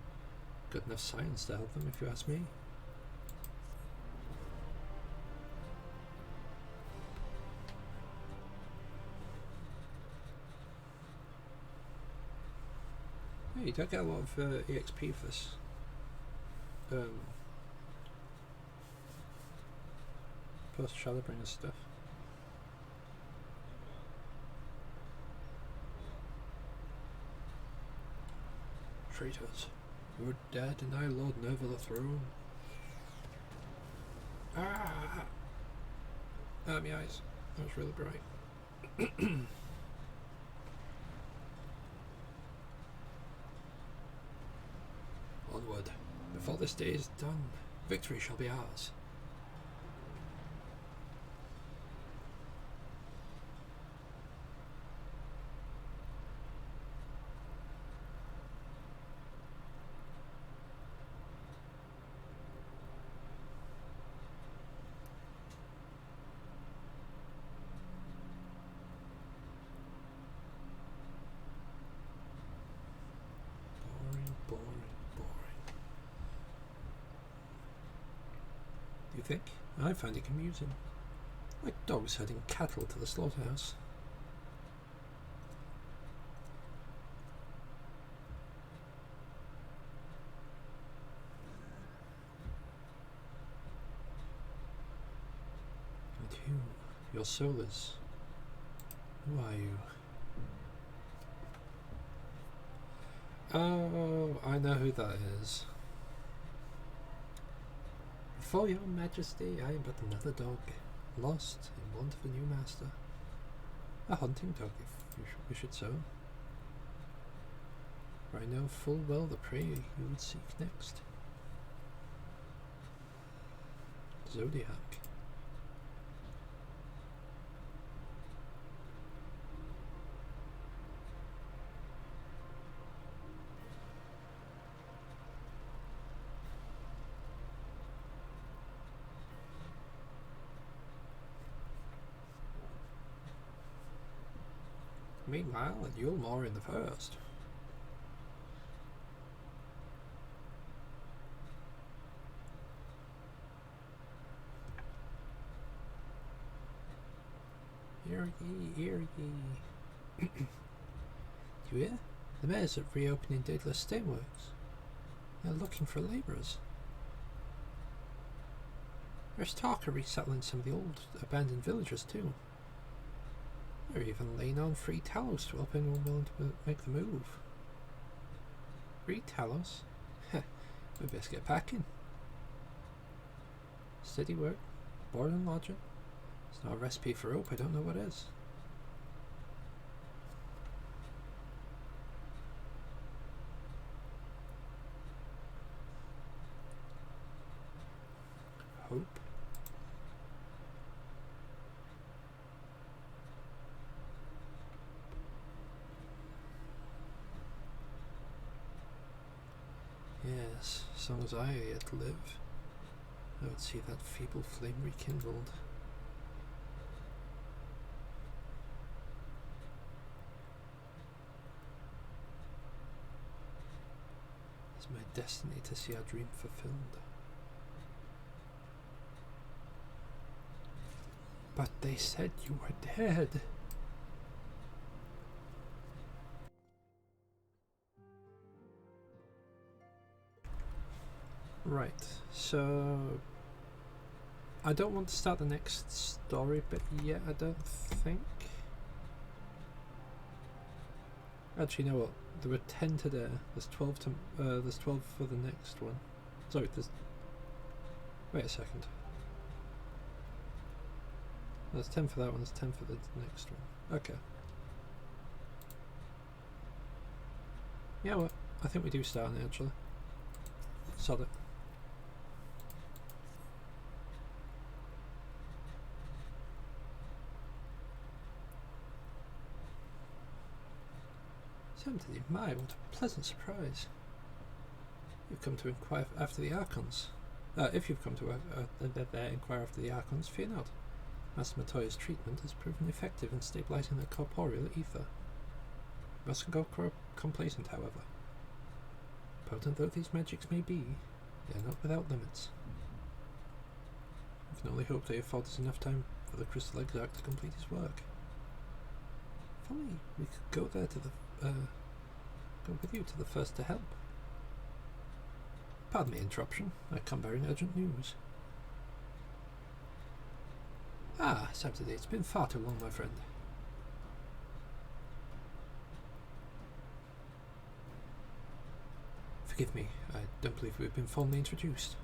Good enough science to help them, if you ask me. Yeah, you don't get a lot of EXP for this. Post Shadowbringer stuff. Traitors, you dare deny Lord Nova the throne? Ah! My eyes. That was really bright. Onward. Before this day is done, victory shall be ours. you think? I find it amusing. Like dogs herding cattle to the slaughterhouse. And you, your soul is... Who are you? Oh, I know who that is. Before your majesty, I am but another dog, lost in want of a new master. A hunting dog, if you wish it so. For I know full well the prey you would seek next. Zodiac. Meanwhile, at Yulmore in the first. Hear ye, hear ye. You hear? The mayor's are reopening Daedalus Stoneworks. They're looking for labourers. There's talk of resettling some of the old abandoned villages too. They're even laying on free talos to help anyone willing to make the move. Free talos? Heh, we best get packing. Steady work, board and lodging. It's not a recipe for hope, I don't know what is. Hope? Yes, as long as I yet live, I would see that feeble flame rekindled. It's my destiny to see our dream fulfilled. But they said you were dead. Right, so I don't want to start the next story bit yet, I don't think. Actually, you know what? There were 10 today. There's 12 to there's 12 for the next one. Sorry, there's... Wait a second. There's 10 for that one, there's 10 for the next one. Okay. Yeah, well, I think we do start on it, actually. Sod it. Certainly, my, what a pleasant surprise. You've come to inquire after the Archons. If you've come to inquire after the Archons, fear not. Master Matoya's treatment has proven effective in stabilizing the corporeal ether. You mustn't go complacent, however. Potent though these magics may be, they are not without limits. We can only hope they afford us enough time for the Crystal Exarch to complete his work. If only we could go there to the go with you to the first to help. Pardon the interruption. I come bearing urgent news. Ah, Saturday. It's been far too long, my friend. Forgive me. I don't believe we've been formally introduced.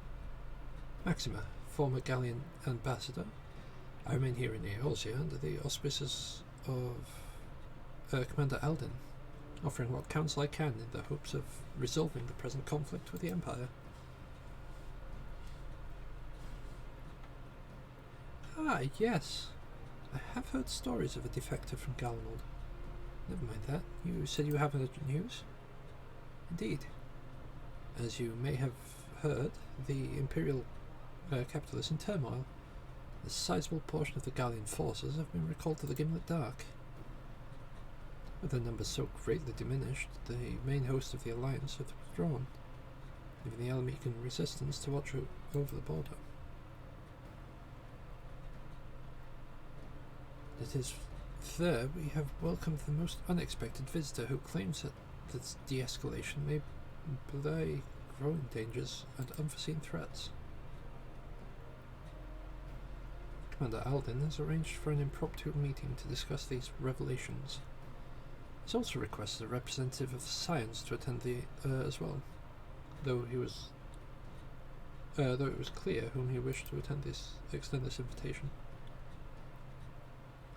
Maxima, former Gallian ambassador. I remain here in Eorzea under the auspices of Commander Alden, offering what counsel I can in the hopes of resolving the present conflict with the Empire. Ah, yes. I have heard stories of a defector from Galmold. Never mind that. You said you have urgent news? Indeed. As you may have heard, the Imperial capital is in turmoil. A sizable portion of the Gallian forces have been recalled to the Gimlet Dark. With their numbers so greatly diminished, the main host of the Alliance have withdrawn, leaving the Alamecan resistance to watch over the border. It is there we have welcomed the most unexpected visitor who claims that this de-escalation may belie growing dangers and unforeseen threats. Commander Alden has arranged for an impromptu meeting to discuss these revelations. He's also requested a representative of science to attend as well, though it was clear whom he wished to extend this invitation.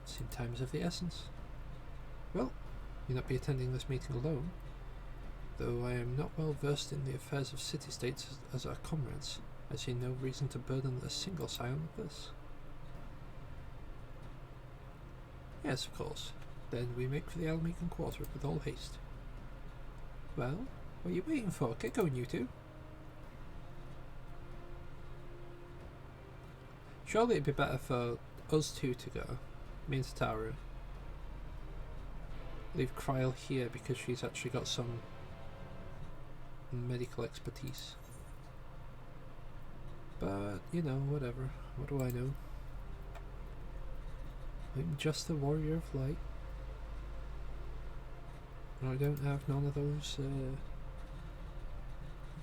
Seem time is of the essence. Well, you'll not be attending this meeting alone. Though I am not well versed in the affairs of city-states as our comrades, I see no reason to burden a single scion with this. Yes, of course. Then we make for the Almegan Quarter with all haste. Well, what are you waiting for? Get going, you two. Surely it'd be better for us two to go. Me and Tataru. Leave Kryl here because she's actually got some medical expertise. But, you know, whatever. What do I know? I'm just a warrior of light. I don't have none of those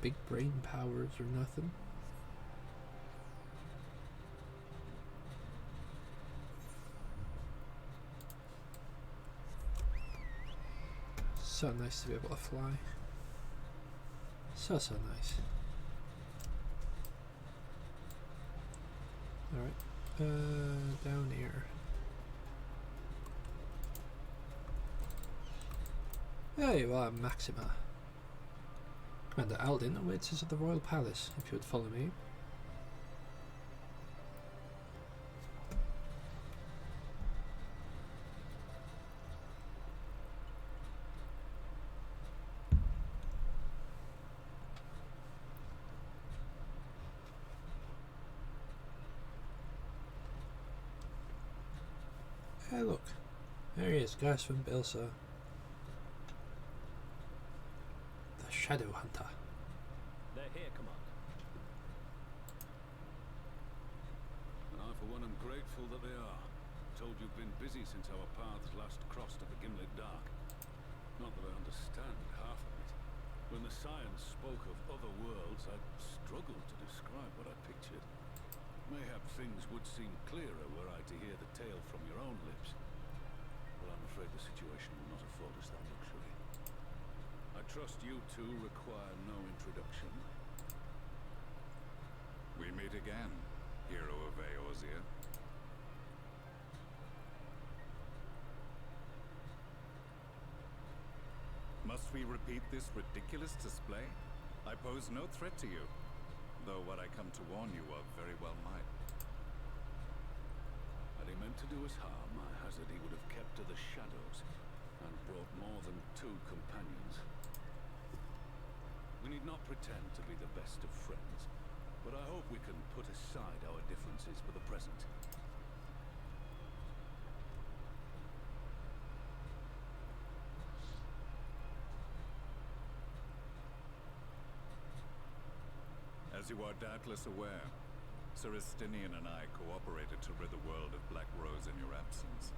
big brain powers or nothing. So nice to be able to fly. So nice. Alright, down here. There you are, Maxima. Commander Alden awaits us at the Royal Palace, if you would follow me. Hey look, there he is, guys from Bilsa. The Shadow Hunter. They're here, Commander. And I for one am grateful that they are. Told you've been busy since our paths last crossed at the Gimlet Dark. Not that I understand half of it. When the science spoke of other worlds, I struggled to describe what I pictured. Mayhap things would seem clearer were I to hear the tale from your own lips. But I'm afraid the situation will not afford us that luxury. I trust you two require no introduction. We meet again, hero of Eorzea. Must we repeat this ridiculous display? I pose no threat to you, though what I come to warn you of very well might. Had he meant to do us harm, I hazard he would have kept to the shadows, and brought more than 2 companions. We need not pretend to be the best of friends, but I hope we can put aside our differences for the present. As you are doubtless aware, Sir Estinian and I cooperated to rid the world of Black Rose in your absence.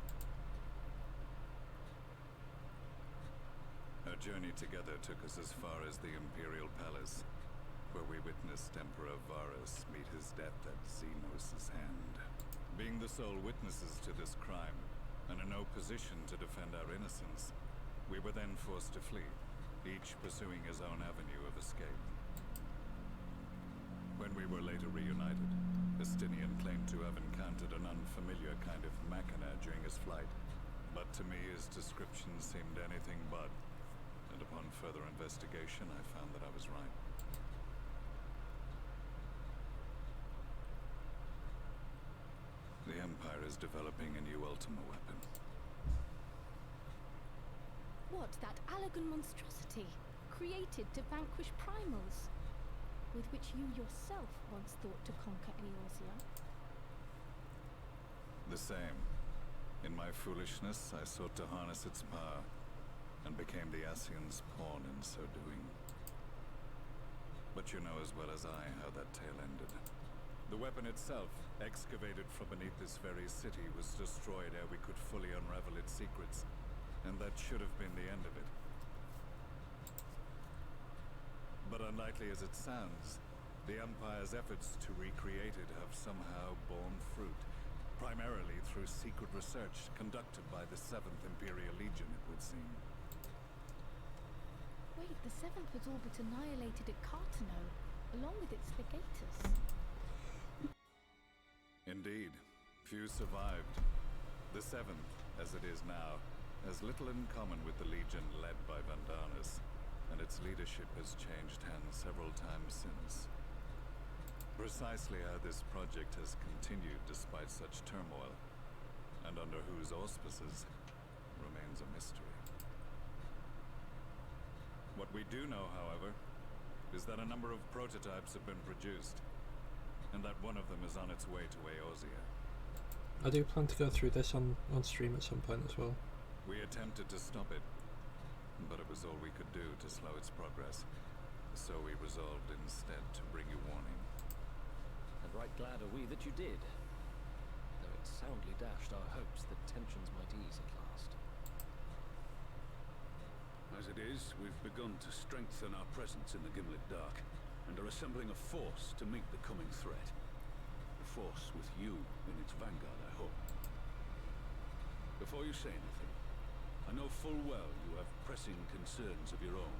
Our journey together took us as far as the Imperial Palace, where we witnessed Emperor Varus meet his death at Xenos' hand. Being the sole witnesses to this crime, and in no position to defend our innocence, we were then forced to flee, each pursuing his own avenue of escape. When we were later reunited, Estinian claimed to have encountered an unfamiliar kind of machina during his flight, but to me his description seemed anything but, and upon further investigation I found that I was right. The Empire is developing a new Ultima weapon. What, that Allagan monstrosity, created to vanquish primals, with which you yourself once thought to conquer Eorzea? The same. In my foolishness, I sought to harness its power, and became the Ascian's pawn in so doing. But you know as well as I how that tale ended. The weapon itself, excavated from beneath this very city, was destroyed ere we could fully unravel its secrets, and that should have been the end of it. But unlikely as it sounds, the Empire's efforts to recreate it have somehow borne fruit, primarily through secret research conducted by the 7th Imperial Legion, it would seem. Wait, the 7th was all but annihilated at Cartano, along with its legators. Indeed. Few survived. The 7th, as it is now, has little in common with the Legion led by Vandanis, and its leadership has changed hands several times since. Precisely how this project has continued despite such turmoil, and under whose auspices, remains a mystery. What we do know, however, is that a number of prototypes have been produced, and that one of them is on its way to Eorzea. I do plan to go through this on stream at some point as well. We attempted to stop it, but it was all we could do to slow its progress, so we resolved instead to bring you warning. And right glad are we that you did, though it soundly dashed our hopes that tensions might ease at last. As it is, we've begun to strengthen our presence in the Gimlet Dark, and are assembling a force to meet the coming threat. A force with you in its vanguard, I hope. Before you say anything, I know full well you have pressing concerns of your own.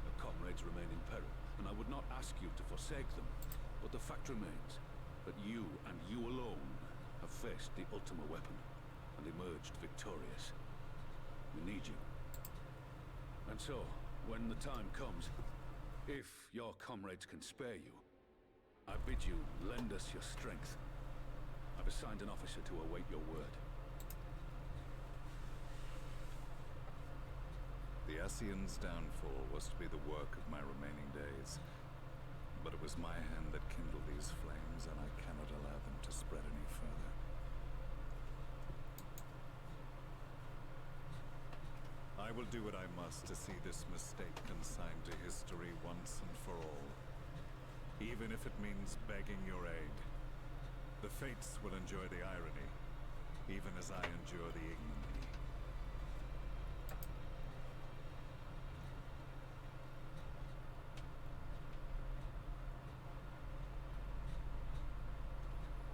Your comrades remain in peril, and I would not ask you to forsake them, but the fact remains that you, and you alone, have faced the Ultima weapon, and emerged victorious. We need you. And so, when the time comes, if your comrades can spare you, I bid you lend us your strength. I've assigned an officer to await your word. The Ascian's downfall was to be the work of my remaining days. But it was my hand that kindled these flames, and I cannot allow them to spread any further. I will do what I must to see this mistake consigned to history once and for all. Even if it means begging your aid. The Fates will enjoy the irony, even as I endure the ignominy.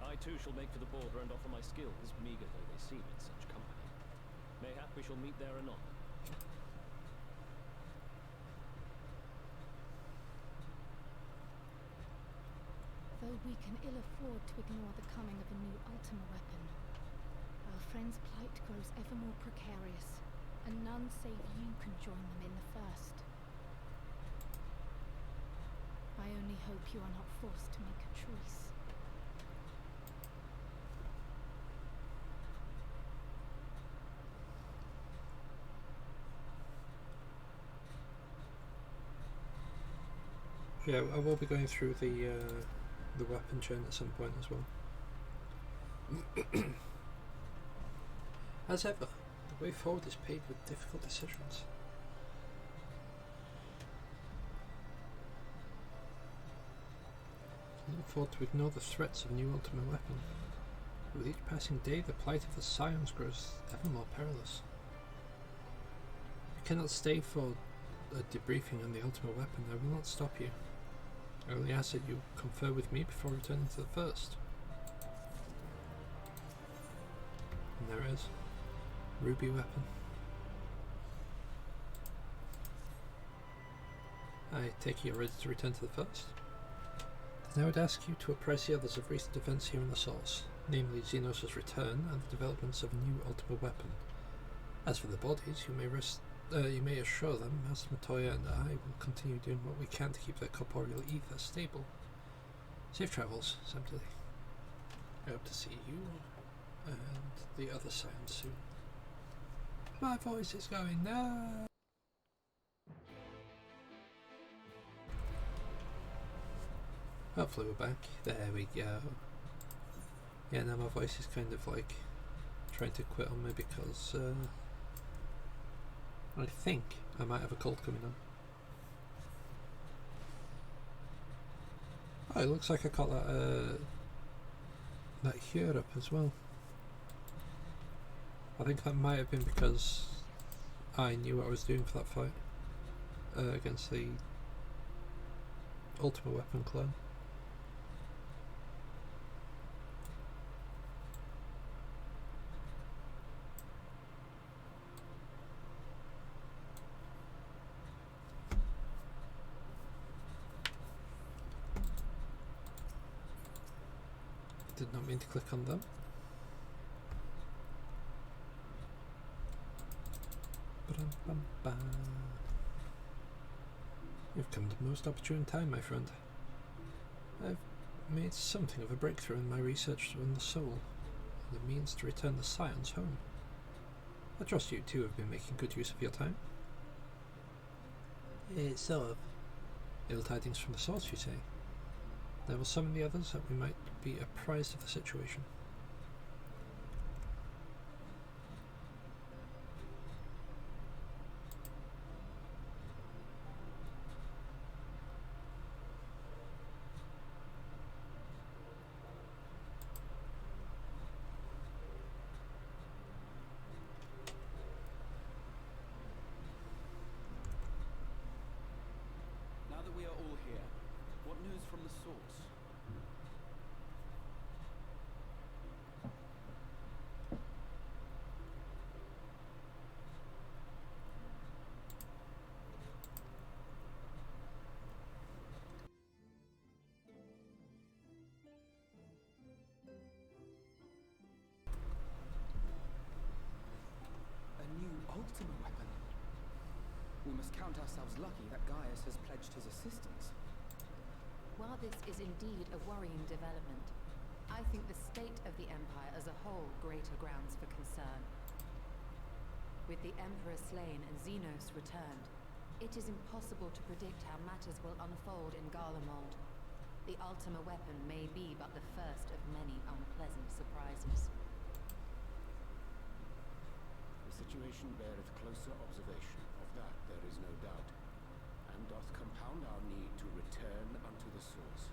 I too shall make for the border and offer my skills, meager though they seem in such company. Mayhap we shall meet there anon. Though we can ill afford to ignore the coming of a new Ultima weapon, our friends' plight grows ever more precarious, and none save you can join them in the first. I only hope you are not forced to make a choice. Yeah, I will be going through the weapon chain at some point as well. As ever, the way forward is paved with difficult decisions. I can afford to ignore the threats of new Ultima weapon. With each passing day, the plight of the Scions grows ever more perilous. You cannot stay for a debriefing on the Ultima weapon. I will not stop you. I only ask that you confer with me before returning to the first. And there it is. Ruby weapon. I take it you're ready to return to the first? Then I would ask you to apprise the others of recent events here in the Source, namely Xenos' return and the developments of a new Ultima weapon. As for the bodies, you may assure them Master Matoya and I will continue doing what we can to keep their corporeal ether stable. Safe travels, Samtili. I hope to see you and the other Scions soon. My voice is going now. Hopefully we're back. There we go. Yeah, now my voice is kind of like trying to quit on me because I think I might have a cold coming on. Oh, it looks like I got that here up as well. I think that might have been because I knew what I was doing for that fight against the Ultimate Weapon clone. Did not mean to click on them. Ba-dum-bum-ba. You've come at the most opportune time, my friend. I've made something of a breakthrough in my research on the soul, and the means to return the scions home. I trust you too have been making good use of your time. Sort of. Ill tidings from the source, you say? They will summon the others that we might be apprised of the situation. Now that we are all here, what news from the source? A new Ultima weapon. We must count ourselves lucky that Gaius has pledged his assistance. While this is indeed a worrying development, I think the state of the Empire as a whole greater grounds for concern. With the Emperor slain and Xenos returned, it is impossible to predict how matters will unfold in Garlemald. The Ultima weapon may be but the first of many unpleasant surprises. The situation beareth closer observation, of that there is no doubt, and doth compound our need to return unto the source.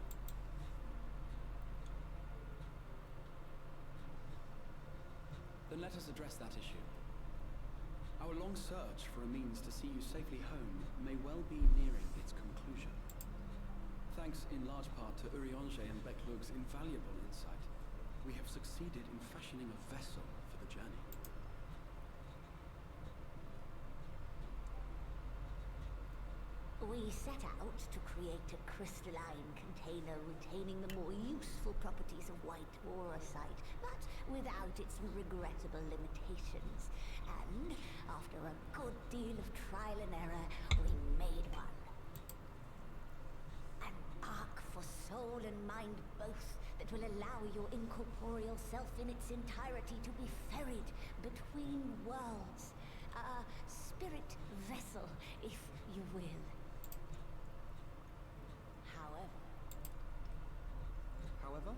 Then let us address that issue. Our long search for a means to see you safely home may well be nearing its conclusion. Thanks in large part to Urianger and Beklug's invaluable insight, we have succeeded in fashioning a vessel for the journey. We set out to create a crystalline container retaining the more useful properties of white aurosite, but without its regrettable limitations. And after a good deal of trial and error, we made one. An ark for soul and mind both that will allow your incorporeal self in its entirety to be ferried between worlds. A spirit vessel, if you will. However?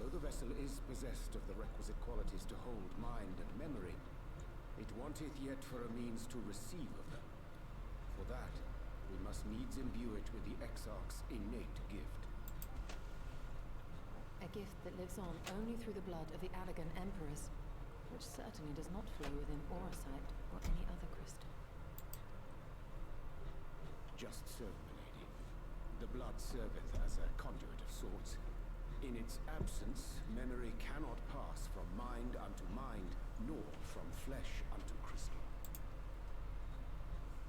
Though the vessel is possessed of the requisite qualities to hold mind and memory, it wanteth yet for a means to receive of them. For that, we must needs imbue it with the Exarch's innate gift. A gift that lives on only through the blood of the Aragon Emperors, which certainly does not flow within aurosite or any other crystal. Just so, milady. The blood serveth as a conduit of sorts. In its absence, memory cannot pass from mind unto mind, nor from flesh unto crystal.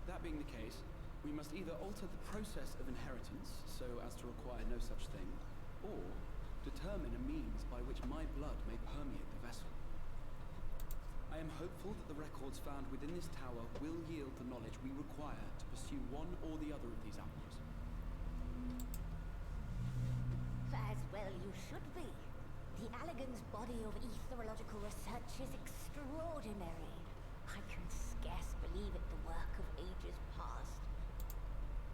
That being the case, we must either alter the process of inheritance so as to require no such thing, or determine a means by which my blood may permeate the vessel. I am hopeful that the records found within this tower will yield the knowledge we require to pursue one or the other of these avenues. As well you should be. The Allagan's body of etherological research is extraordinary. I can scarce believe it the work of ages past.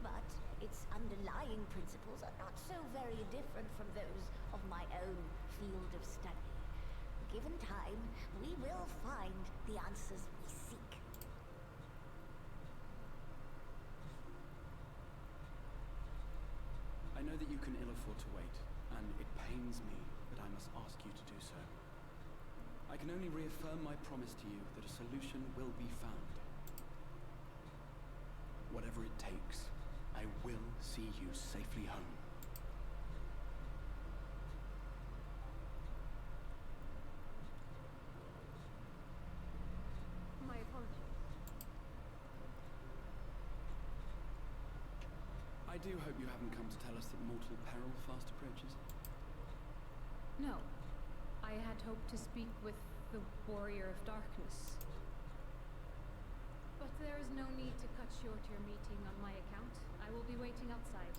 But its underlying principles are not so very different from those of my own field of study. Given time, we will find the answers we seek. I know afford to wait, and it pains me that I must ask you to do so. I can only reaffirm my promise to you that a solution will be found. Whatever it takes, I will see you safely home. My apologies. I do hope you haven't come to tell us that mortal peril fast approaches. No. I had hoped to speak with the Warrior of Darkness. But there is no need to cut short your meeting on my account. I will be waiting outside.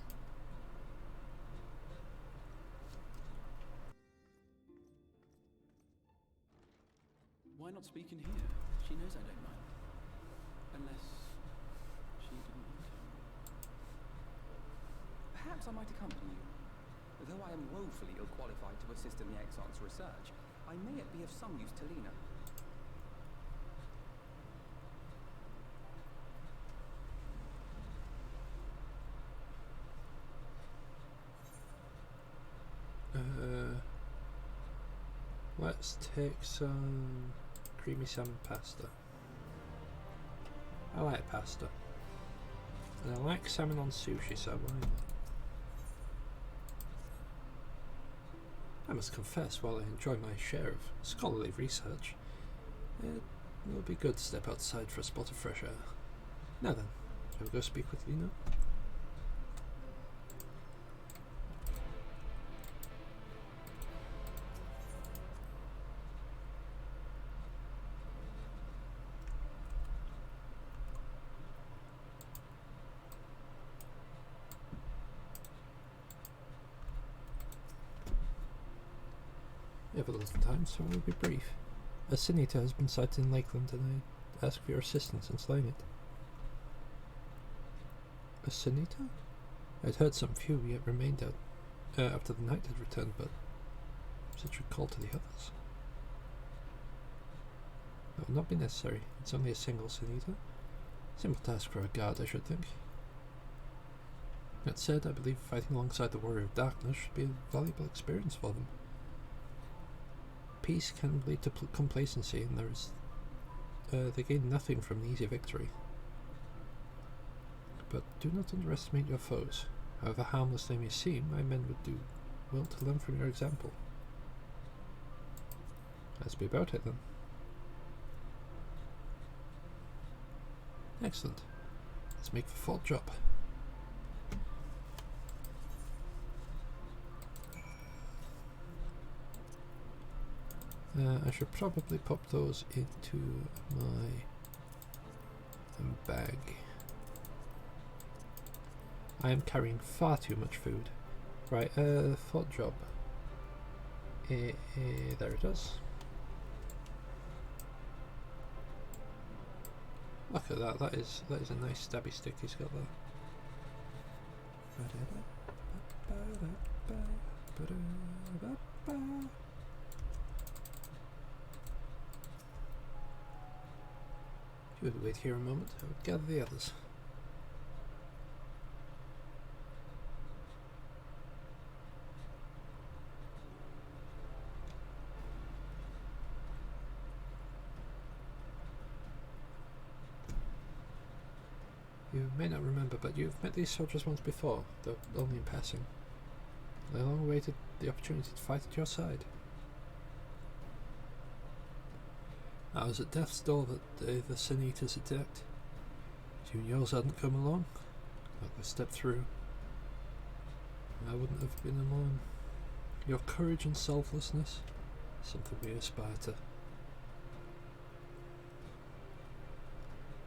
Why not speak in here? She knows I don't mind. Unless she didn't want to. Perhaps I might accompany you. Though I am woefully ill-qualified to assist in the Exarch's research, I may yet be of some use to Lena. Let's take some creamy salmon pasta. I like pasta. And I like salmon on sushi, so why not? I must confess, while I enjoy my share of scholarly research, it will be good to step outside for a spot of fresh air. Now then, shall we go speak with Lena? We have a little time, so we'll be brief. A sin eater has been sighted in Lakeland, and I ask for your assistance in slaying it. A sin eater? I had heard some few yet remained out after the night had returned, but such a call to the others. That will not be necessary. It's only a single sin eater. Simple task for a guard, I should think. That said, I believe fighting alongside the Warrior of Darkness should be a valuable experience for them. Peace can lead to complacency, and they gain nothing from an easy victory. But do not underestimate your foes. However harmless they may seem, my men would do well to learn from your example. Let's be about it then. Excellent. Let's make the fort drop. I should probably pop those into my bag. I am carrying far too much food. Right, fort job. There it is. Look at that. That is a nice stabby stick he's got there. If you would wait here a moment, I would gather the others. You may not remember, but you've met these soldiers once before, though only in passing. I long awaited the opportunity to fight at your side. I was at death's door that day the Sin Eaters attacked. If you and yours hadn't come along, I could have stepped through. I wouldn't have been alone. Your courage and selflessness is something we aspire to.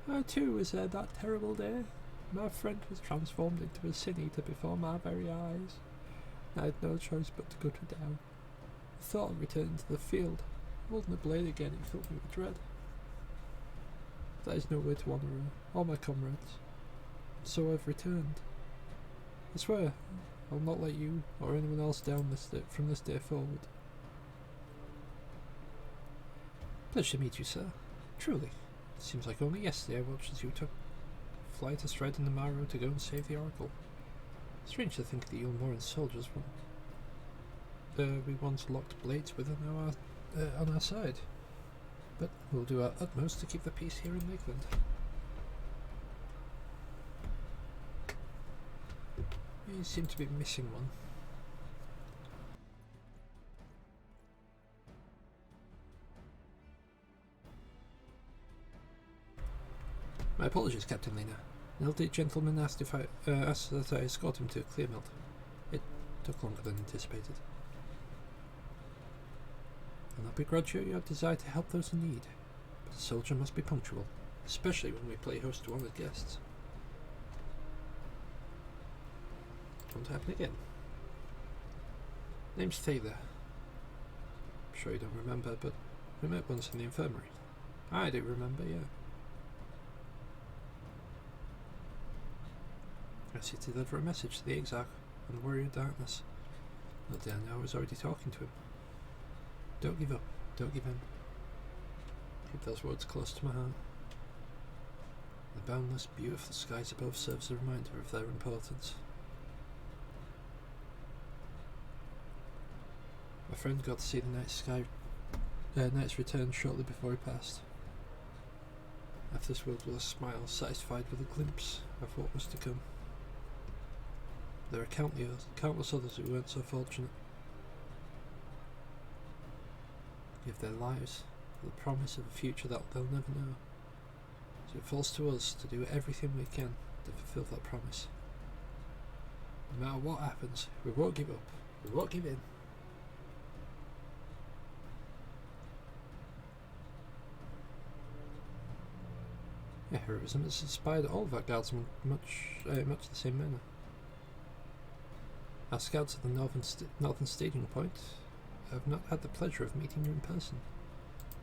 I too was there that terrible day. My friend was transformed into a Sin Eater before my very eyes. I had no choice but to cut her down. The thought of returning to the field, holding the blade again, it filled me with dread. That is no way to honour her, or my comrades. So I've returned. I swear, I'll not let you or anyone else down from this day forward. Pleasure to meet you, sir. Truly. It seems like only yesterday I watched as you took flight astride in the Marrow to go and save the Oracle. Strange to think the Ulmoran soldiers we once locked blades with on our side. But we'll do our utmost to keep the peace here in Lakeland. You seem to be missing one. My apologies, Captain Lena. An elderly gentleman asked that I escort him to Clearmelt. It took longer than anticipated. I'll not begrudge you your desire to help those in need, but a soldier must be punctual, especially when we play host to honoured guests. Won't happen again. Name's Taylor. I'm sure you don't remember, but we met once in the infirmary. I do remember, yeah. I asked you to deliver a message to the Exarch and the Warrior of Darkness. Not that I know I was already talking to him. Don't give up. Don't give in. Keep those words close to my heart. The boundless, beautiful skies above serve as a reminder of their importance. My friend got to see the night's return shortly before he passed. Left this world with a smile, satisfied with a glimpse of what was to come. There are countless others who weren't so fortunate. Give their lives for the promise of a future that they'll never know. So it falls to us to do everything we can to fulfill that promise. No matter what happens, we won't give up. We won't give in. Yeah, heroism has inspired all of our guardsmen much the same manner. Our scouts at the northern staging point have not had the pleasure of meeting you in person.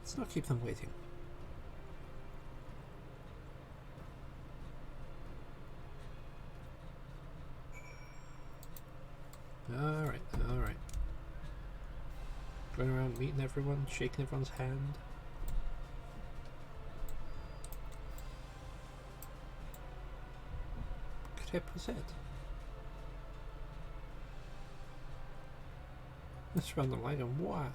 Let's not keep them waiting. Alright. Going around meeting everyone, shaking everyone's hand. Crep was it? Let's run the light on why.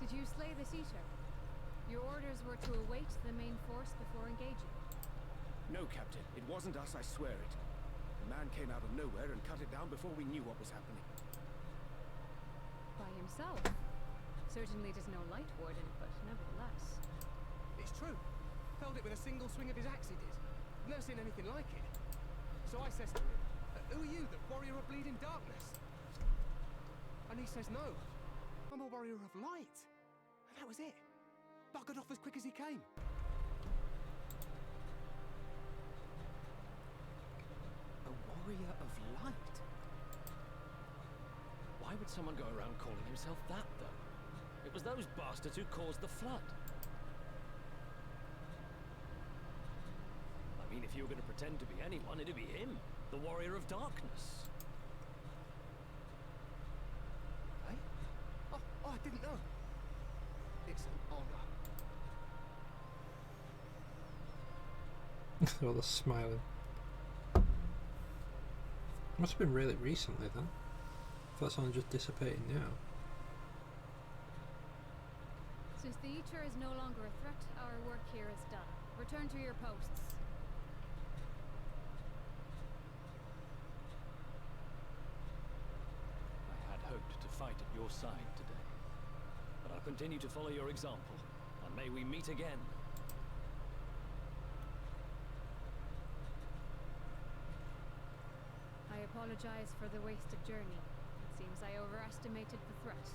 Did you slay this eater? Your orders were to await the main force before engaging. No, Captain. It wasn't us, I swear it. The man came out of nowhere and cut it down before we knew what was happening. By himself. Certainly it is no light warden, but nevertheless. It's true. Felled it with a single swing of his axe, he did. Never seen anything like it. So I says to him, who are you, the warrior of bleeding darkness? And he says, no, I'm a warrior of light. And that was it. Buggered off as quick as he came. A warrior of light? Why would someone go around calling himself that, though? It was those bastards who caused the flood. I mean, if you were going to pretend to be anyone, it'd be him, the warrior of darkness. Hey? Oh, I didn't know. It's an honor. All the smiling. Must have been really recently then. If that's only just dissipating now. Since the Eater is no longer a threat, our work here is done. Return to your posts. I had hoped to fight at your side today. But I'll continue to follow your example, and may we meet again. I apologize for the wasted journey. It seems I overestimated the threat.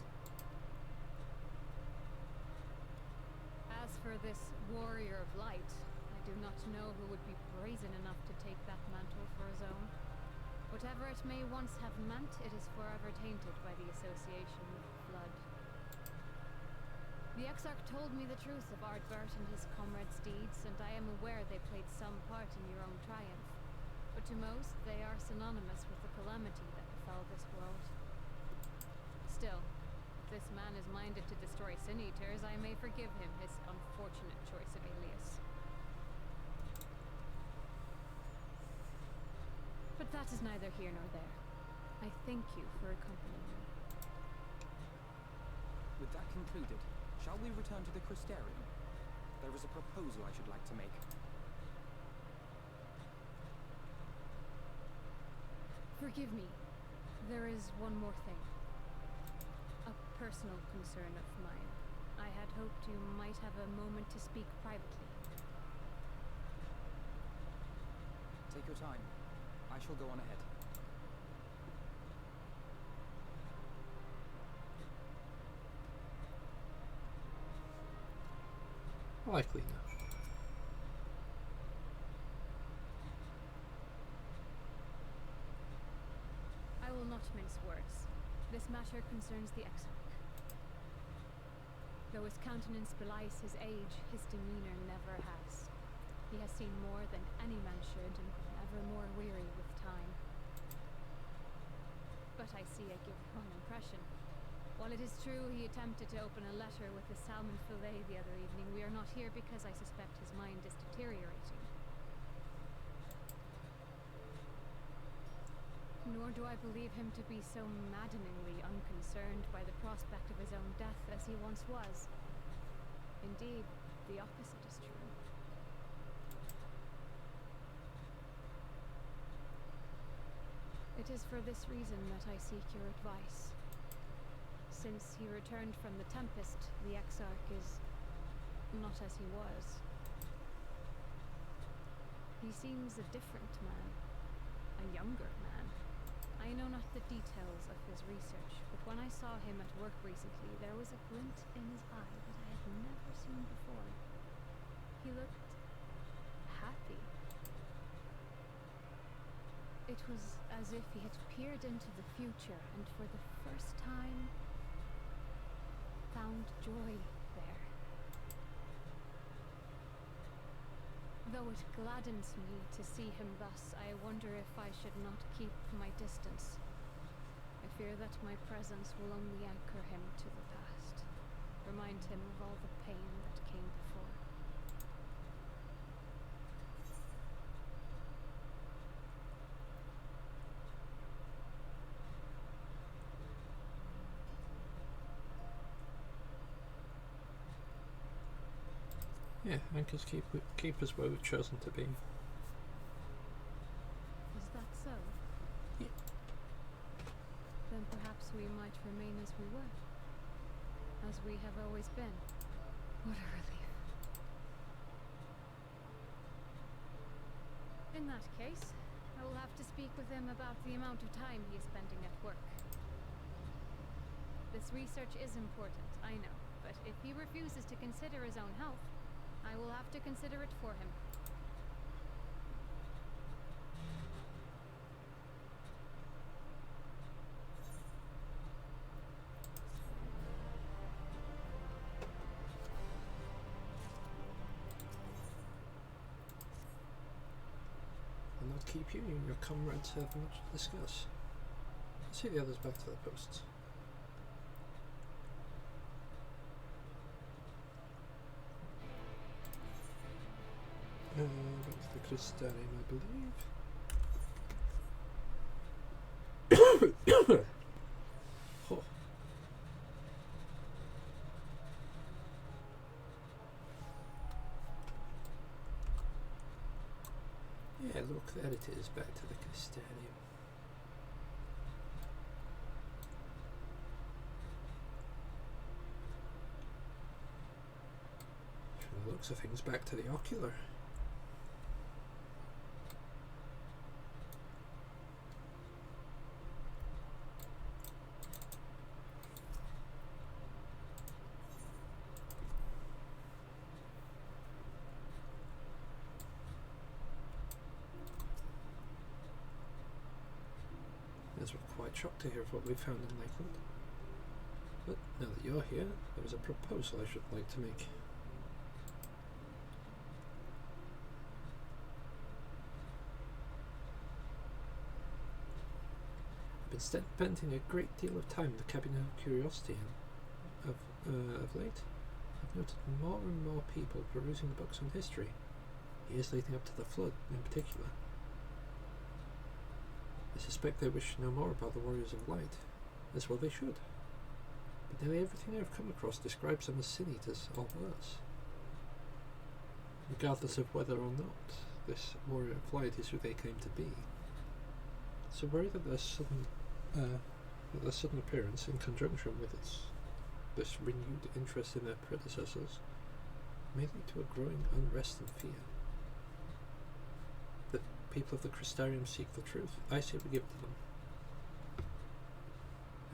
As for for this warrior of light, I do not know who would be brazen enough to take that mantle for his own. Whatever it may once have meant, it is forever tainted by the association with blood. The Exarch told me the truth of Ardbert and his comrades' deeds, and I am aware they played some part in your own triumph. But to most, they are synonymous with the calamity that befell this world. Still, if this man is minded to destroy Sin Eaters, I may forgive him his unfortunate choice of alias. But that is neither here nor there. I thank you for accompanying me. With that concluded, shall we return to the Crystarium? There is a proposal I should like to make. Forgive me. There is one more thing. A personal concern of mine. I had hoped you might have a moment to speak privately. Take your time. I shall go on ahead. Likely not. I will not mince words. This matter concerns the Exarch. Though his countenance belies his age, his demeanor never has. He has seen more than any man should, and ever more weary with time. But I see I give wrong impression. While it is true he attempted to open a letter with the salmon fillet the other evening, we are not here because I suspect his mind is deteriorating. Nor do I believe him to be so maddeningly unconcerned by the prospect of his own death as he once was. Indeed, the opposite is true. It is for this reason that I seek your advice. Since he returned from the Tempest, the Exarch is not as he was. He seems a different man, a younger man. I know not the details of his research, but when I saw him at work recently, there was a glint in his eye that I had never seen before. He looked happy. It was as if he had peered into the future and for the first time found joy there. Though it gladdens me to see him thus, I wonder if I should not keep my distance. I fear that my presence will only anchor him to the past, remind him of all the pain that came before. Yeah, anchors keep us where we've chosen to be. Is that so? Yeah. Then perhaps we might remain as we were. As we have always been. What a relief. In that case, I will have to speak with him about the amount of time he is spending at work. This research is important, I know, but if he refuses to consider his own health, I will have to consider it for him. I'll not keep you and your comrades have much to discuss. I'll see the others back to their posts. Back to the Crystarium, I believe. Oh. Yeah, look, there it is, back to the Crystarium. From the looks of things, back to the ocular. were quite shocked to hear of what we found in Lakeland. But now that you're here, there is a proposal I should like to make. I've been spending a great deal of time in the Cabinet of Curiosity of late. I've noted more and more people perusing the books on history, years leading up to the Flood in particular. I suspect they wish to know more about the Warriors of Light, as well they should. But nearly everything I've come across describes them as sin eaters or worse. Regardless of whether or not this Warrior of Light is who they claim to be. So worry that their sudden appearance, in conjunction with this renewed interest in their predecessors, may lead to a growing unrest and fear. The people of the Crystarium seek the truth. I say we give it to them.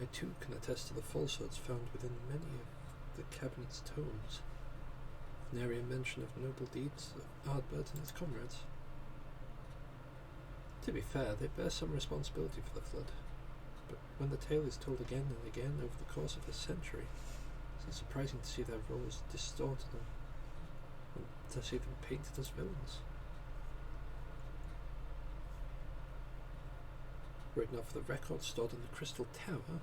I too can attest to the falsehoods found within many of the Cabinet's tomes. Nary a mention of noble deeds of Ardbert and his comrades. To be fair, they bear some responsibility for the Flood, but when the tale is told again and again over the course of a century, it's surprising to see their roles distorted and to see them painted as villains. Were it not for the records stored in the Crystal Tower,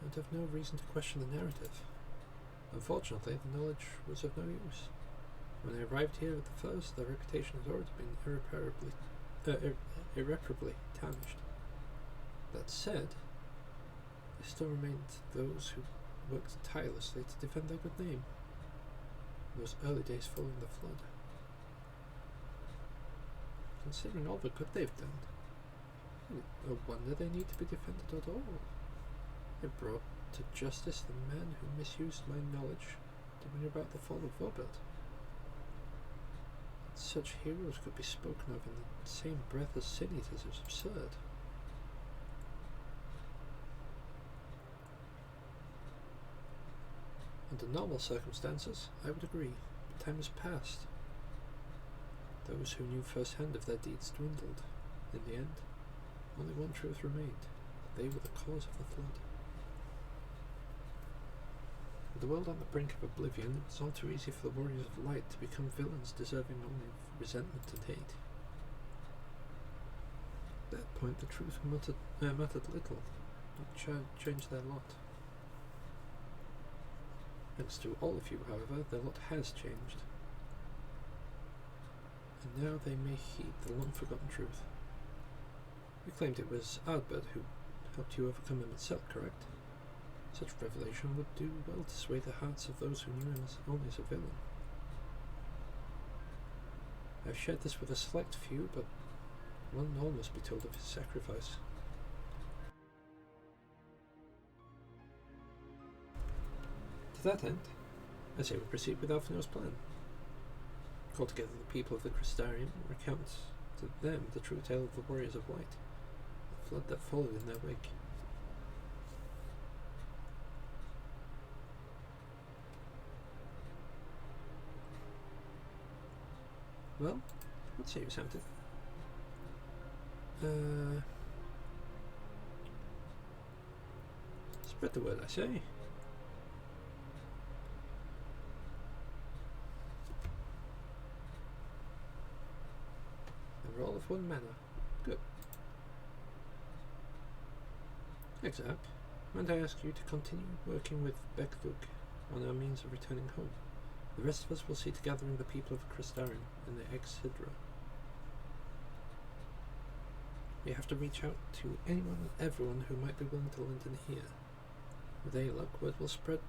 I would have no reason to question the narrative. Unfortunately, the knowledge was of no use. When I arrived here at the first, their reputation has already been irreparably tarnished. That said, there still remained those who worked tirelessly to defend their good name in those early days following the Flood. Considering all the good they've done, no wonder they need to be defended at all. They brought to justice the man who misused my knowledge to bring about the fall of Vobert. That such heroes could be spoken of in the same breath as sin eaters is absurd. Under normal circumstances, I would agree, but time has passed. Those who knew firsthand of their deeds dwindled. In the end, only one truth remained. They were the cause of the Flood. With the world on the brink of oblivion, it was all too easy for the Warriors of Light to become villains deserving only of resentment and hate. At that point, the truth mattered little. It changed their lot. Thanks to all of you, however, their lot has changed. And now they may heed the long-forgotten truth. You claimed it was Ardbert who helped you overcome him itself, correct? Such revelation would do well to sway the hearts of those who knew him only as a villain. I've shared this with a select few, but one and all must be told of his sacrifice. To that end, I say we proceed with Alphino's plan. Call together the people of the Crystarium and recount to them the true tale of the Warriors of Light, the Flood that followed in their wake. Well, what say you, Samson? Spread the word, I say. And we're all of one manner. Good. Exarch, might I ask you to continue working with Becklug on our means of returning home? The rest of us will see to gathering the people of Crystarium in the Exhydra. We have to reach out to anyone and everyone who might be willing to lend an ear. With any luck, word will spread,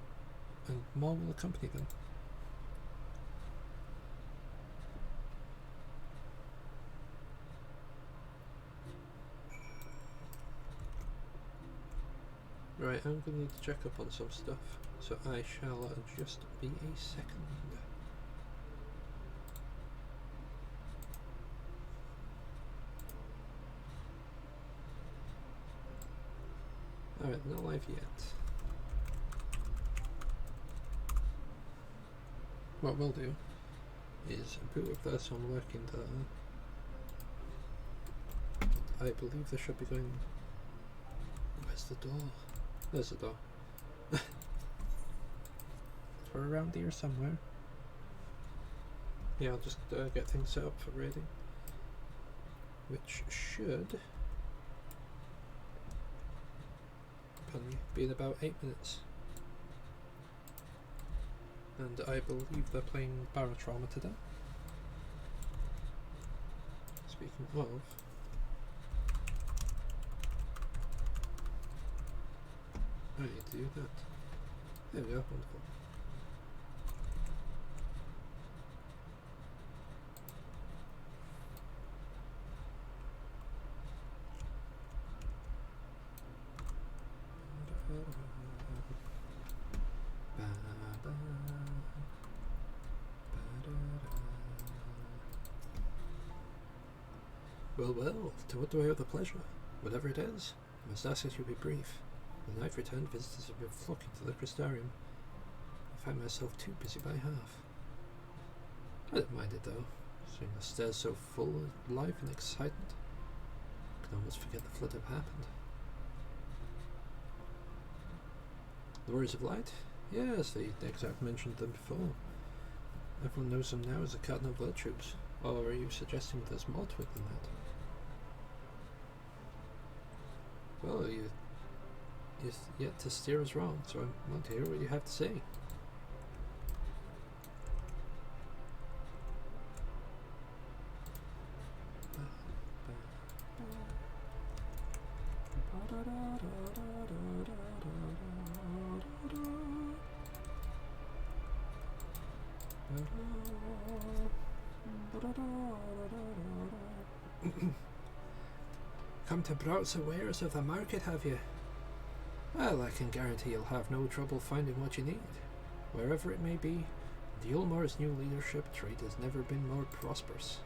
and more will accompany them. Right, I'm going to need to check up on some stuff, so I shall just be a second. Alright, not live yet. What we'll do is boot up there some working data. I believe there should be going Where's the door? There's the door. We're around here somewhere. Yeah, I'll just get things set up for raiding, which should be in about 8 minutes. And I believe they're playing Barotrauma today. Speaking of, I need to do that. There we go, wonderful. Well, to what do I owe the pleasure? Whatever it is, I must ask that you be brief. When I've returned, visitors have been flocking to the Crystarium. I find myself too busy by half. I don't mind it though, seeing the stairs so full of life and excitement. I can almost forget the flood had happened. The Warriors of Light? Yes, the exarch mentioned them before. Everyone knows them now as the Cardinal Virtues. Or are you suggesting there's more to it than that? Well, you're yet to steer us wrong, so I want to hear what you have to say. Come to browse the wares of the market, have you? Well, I can guarantee you'll have no trouble finding what you need. Wherever it may be, the Ulmar's new leadership trade has never been more prosperous.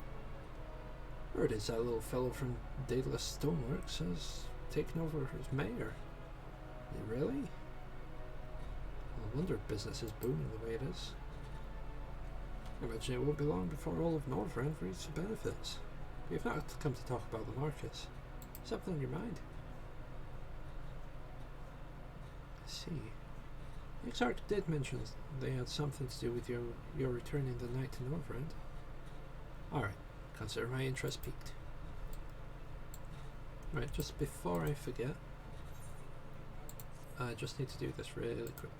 Word is that little fellow from Daedalus Stoneworks has taken over as mayor. Really? No wonder business is booming the way it is. I imagine it won't be long before all of Northrend reaps the benefits. But you've not come to talk about the markets. Something on your mind? I see. The Exarch did mention they had something to do with your returning the night to Northrend. Alright, consider my interest piqued. Right, just before I forget, I just need to do this really quick.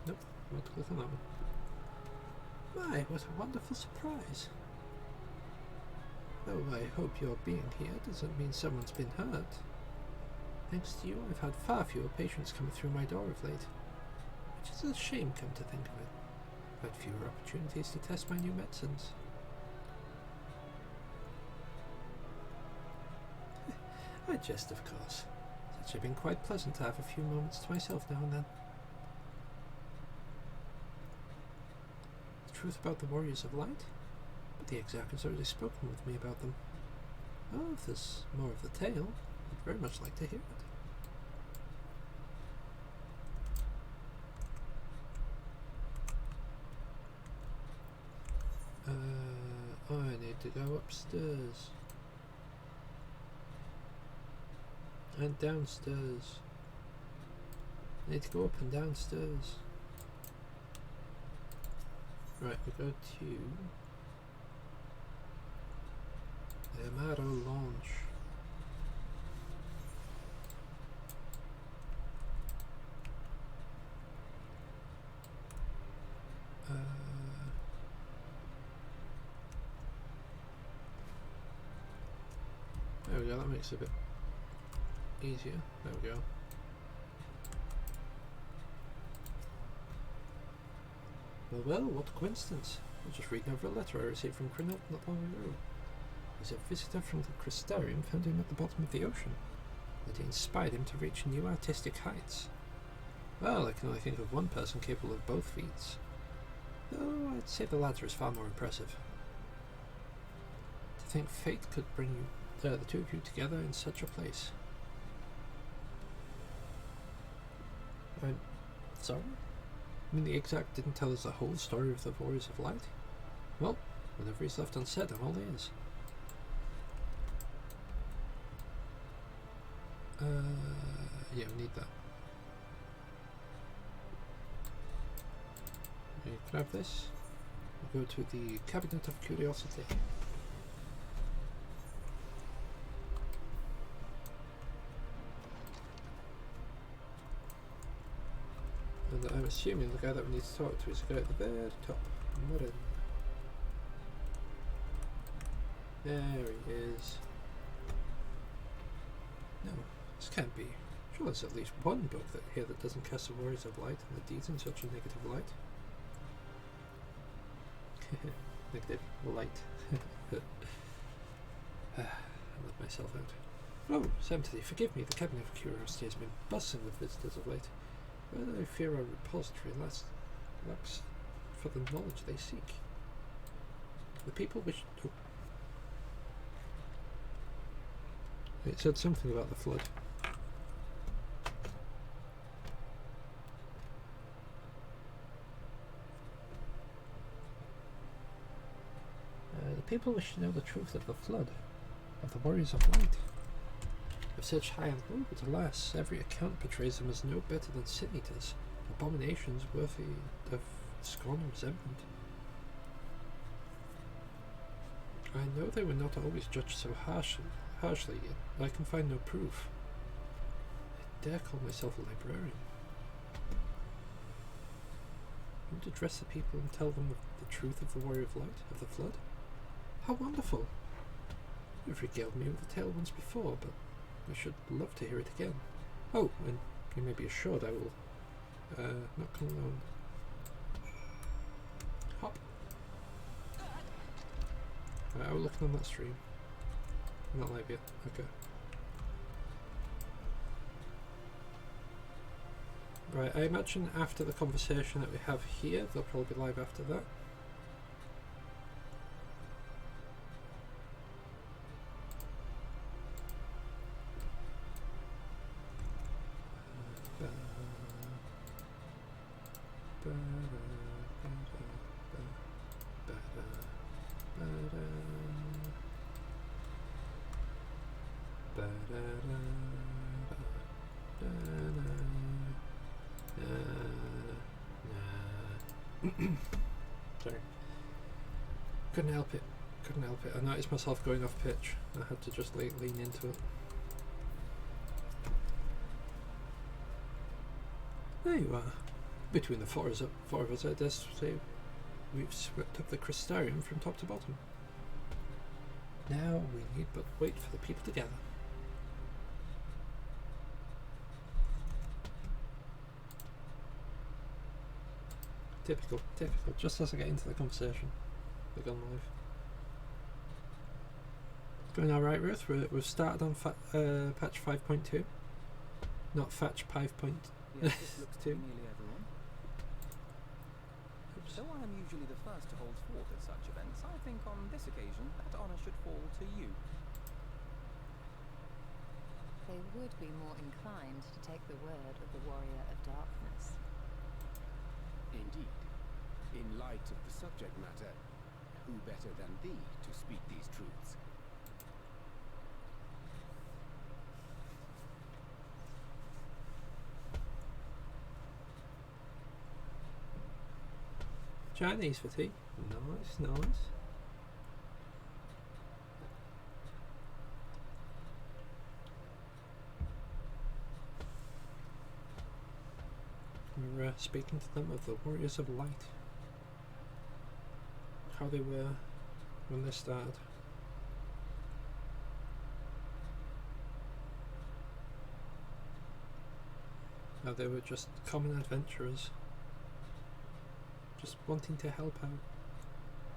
Nope, not to click on that one. My, what a wonderful surprise. Though I hope your being here doesn't mean someone's been hurt. Thanks to you, I've had far fewer patients coming through my door of late. Which is a shame, come to think of it. I've had fewer opportunities to test my new medicines. I jest, of course. It's actually been quite pleasant to have a few moments to myself now and then. The truth about the Warriors of Light? But the Exarch has already spoken with me about them. Oh, if there's more of the tale, I'd very much like to hear it. I need to go upstairs. And downstairs. I need to go up and downstairs. Right, we go to the Amaro Lounge. There we go, that makes it a bit easier. There we go. Well, what a coincidence. I was just reading over a letter I received from Grinnell not long ago. He's a visitor from the Crystarium found him at the bottom of the ocean. That he inspired him to reach new artistic heights. Well, I can only think of one person capable of both feats. Though I'd say the latter is far more impressive. To think fate could bring you, the two of you together in such a place. I'm sorry? I mean, the exarch didn't tell us the whole story of the Warriors of Light? Well, whatever is left unsaid, I'm all ears. Yeah, we need that. We grab this. We'll go to the Cabinet of Curiosity. And I'm assuming the guy that we need to talk to is the guy at the very top. Murin. There he is. No, this can't be. Sure, there's at least one book here that doesn't cast the Warriors of Light and the deeds in such a negative light. Negative light. I let myself out. Oh, Samtity, forgive me, the Cabinet of Curiosity has been bustling with visitors of late. Whether I fear our repository lacks for the knowledge they seek. The people wish... Oh. It said something about the flood. The people wish to know the truth of the flood, of the Warriors of Light. Of such high and low, but alas, every account portrays them as no better than sin-eaters, abominations worthy of scorn and resentment. I know they were not always judged so harshly, yet I can find no proof. I dare call myself a librarian. I would address the people and tell them the truth of the Warrior of Light, of the Flood. How wonderful! You've regaled me with the tale once before, but I should love to hear it again. Oh, and you may be assured I will not come alone. Hop. Right, I was looking on that stream. Not live yet. Okay. Right, I imagine after the conversation that we have here, they'll probably be live after that. Sorry. Couldn't help it. I noticed myself going off pitch. I had to just lean into it. There you are. Between the four of us, I dare say we've swept up the Crystarium from top to bottom. Now we need but wait for the people to gather. Typical. Just as I get into the conversation, we're gone live. Going alright, Ruth. We've started on patch 5.2, not patch 5.2. Yes, this looks to be nearly everyone. Though I am usually the first to hold forth at such events, I think on this occasion that honour should fall to you. They would be more inclined to take the word of the Warrior of Darkness. Indeed. In light of the subject matter, who better than thee to speak these truths? Chinese for tea. Nice. We're speaking to them of the Warriors of Light. How they were when they started. No, they were just common adventurers. Just wanting to help out.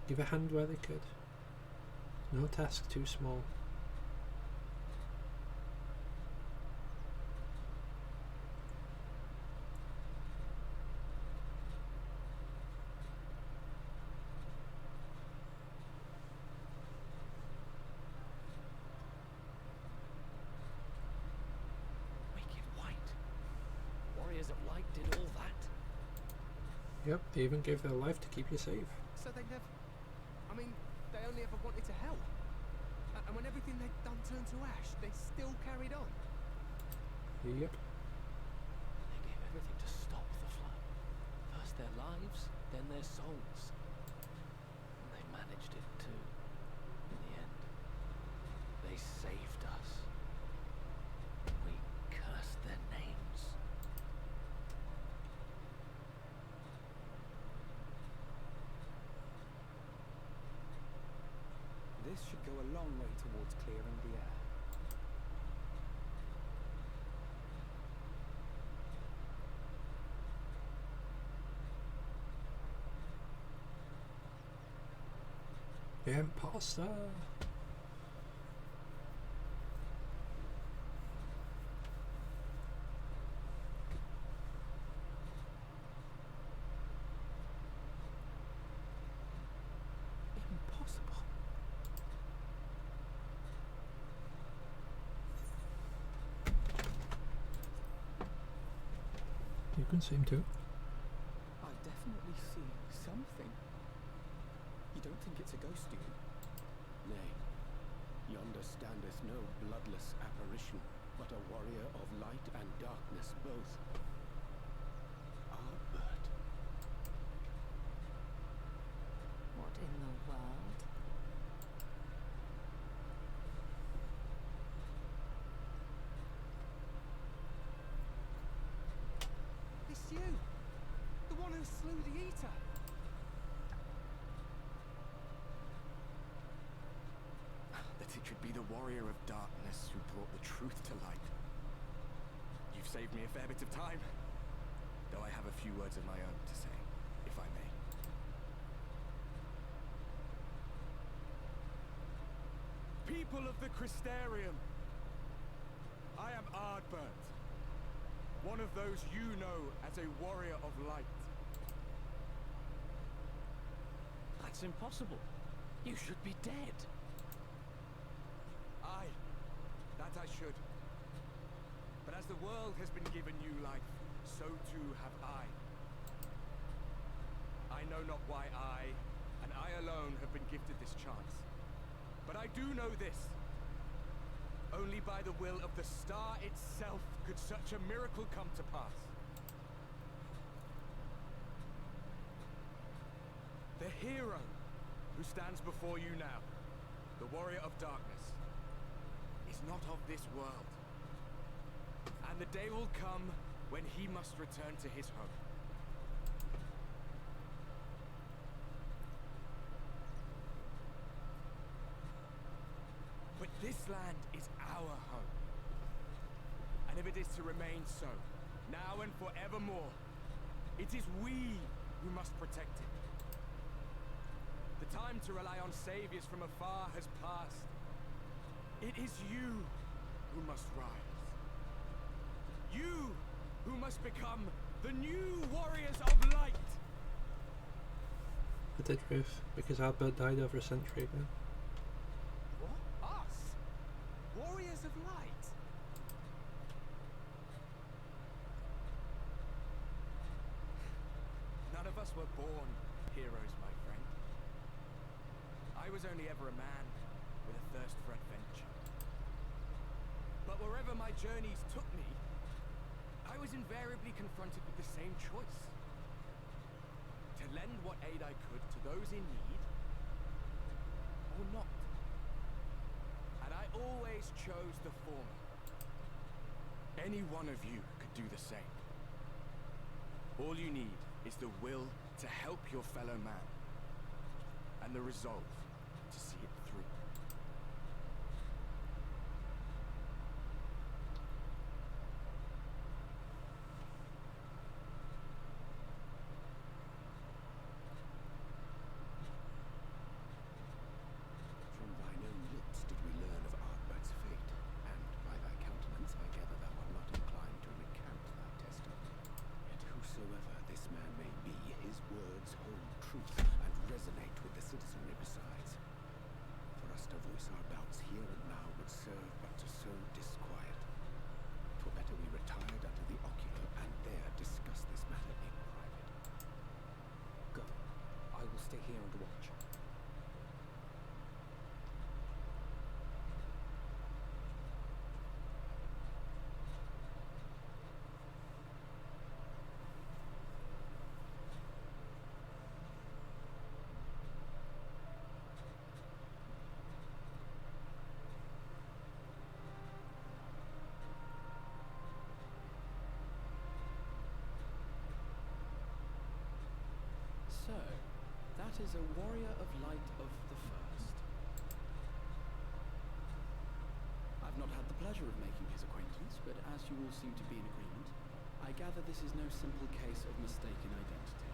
Give a hand where they could. No task too small. Wicked White. Warriors of Light did all that? Yep, they even gave their life to keep you safe. So they never... I mean, they only ever wanted to help. And when everything they'd done turned to ash, they still carried on. Yep. They gave everything to stop the flood. First their lives, then their souls. And they managed it too. In the end, they saved us. We cursed their names. This should go a long way towards clearing the air. Imposter. Impossible. You can seem to. I definitely see something. You don't think it's a ghost, do you? Nay, yonder standeth no bloodless apparition, but a warrior of light and darkness both. Our bird. What in the world? It's you! The one who slew the Eater! That it should be the warrior of darkness who brought the truth to light. You've saved me a fair bit of time, though I have a few words of my own to say, if I may. People of the Crystarium, I am Ardbert, one of those you know as a warrior of light. That's impossible. You should be dead. Aye, that I should. But as the world has been given new life, so too have I. I know not why I, and I alone, have been gifted this chance. But I do know this. Only by the will of the star itself could such a miracle come to pass. The hero who stands before you now, the warrior of darkness, is not of this world. And the day will come when he must return to his home. But this land is our home. And if it is to remain so, now and forevermore, it is we who must protect it. The time to rely on saviors from afar has passed. It is you who must rise. You who must become the new warriors of light. I did, Ruth, because Albert died over a century ago. What? Us? Warriors of light? None of us were born heroes, my friend. I was only ever a man with a thirst for adventure. But wherever my journeys took me, I was invariably confronted with the same choice. To lend what aid I could to those in need, or not. And I always chose the former. Any one of you could do the same. All you need is the will to help your fellow man, and the resolve to see it through. citizenry besides. For us to voice our doubts here and now would serve but to sow disquiet. 'Twere better we retired under the ocular and there discuss this matter in private. Go. I will stay here and watch. So, that is a warrior of light of the first. I've not had the pleasure of making his acquaintance, but as you all seem to be in agreement, I gather this is no simple case of mistaken identity.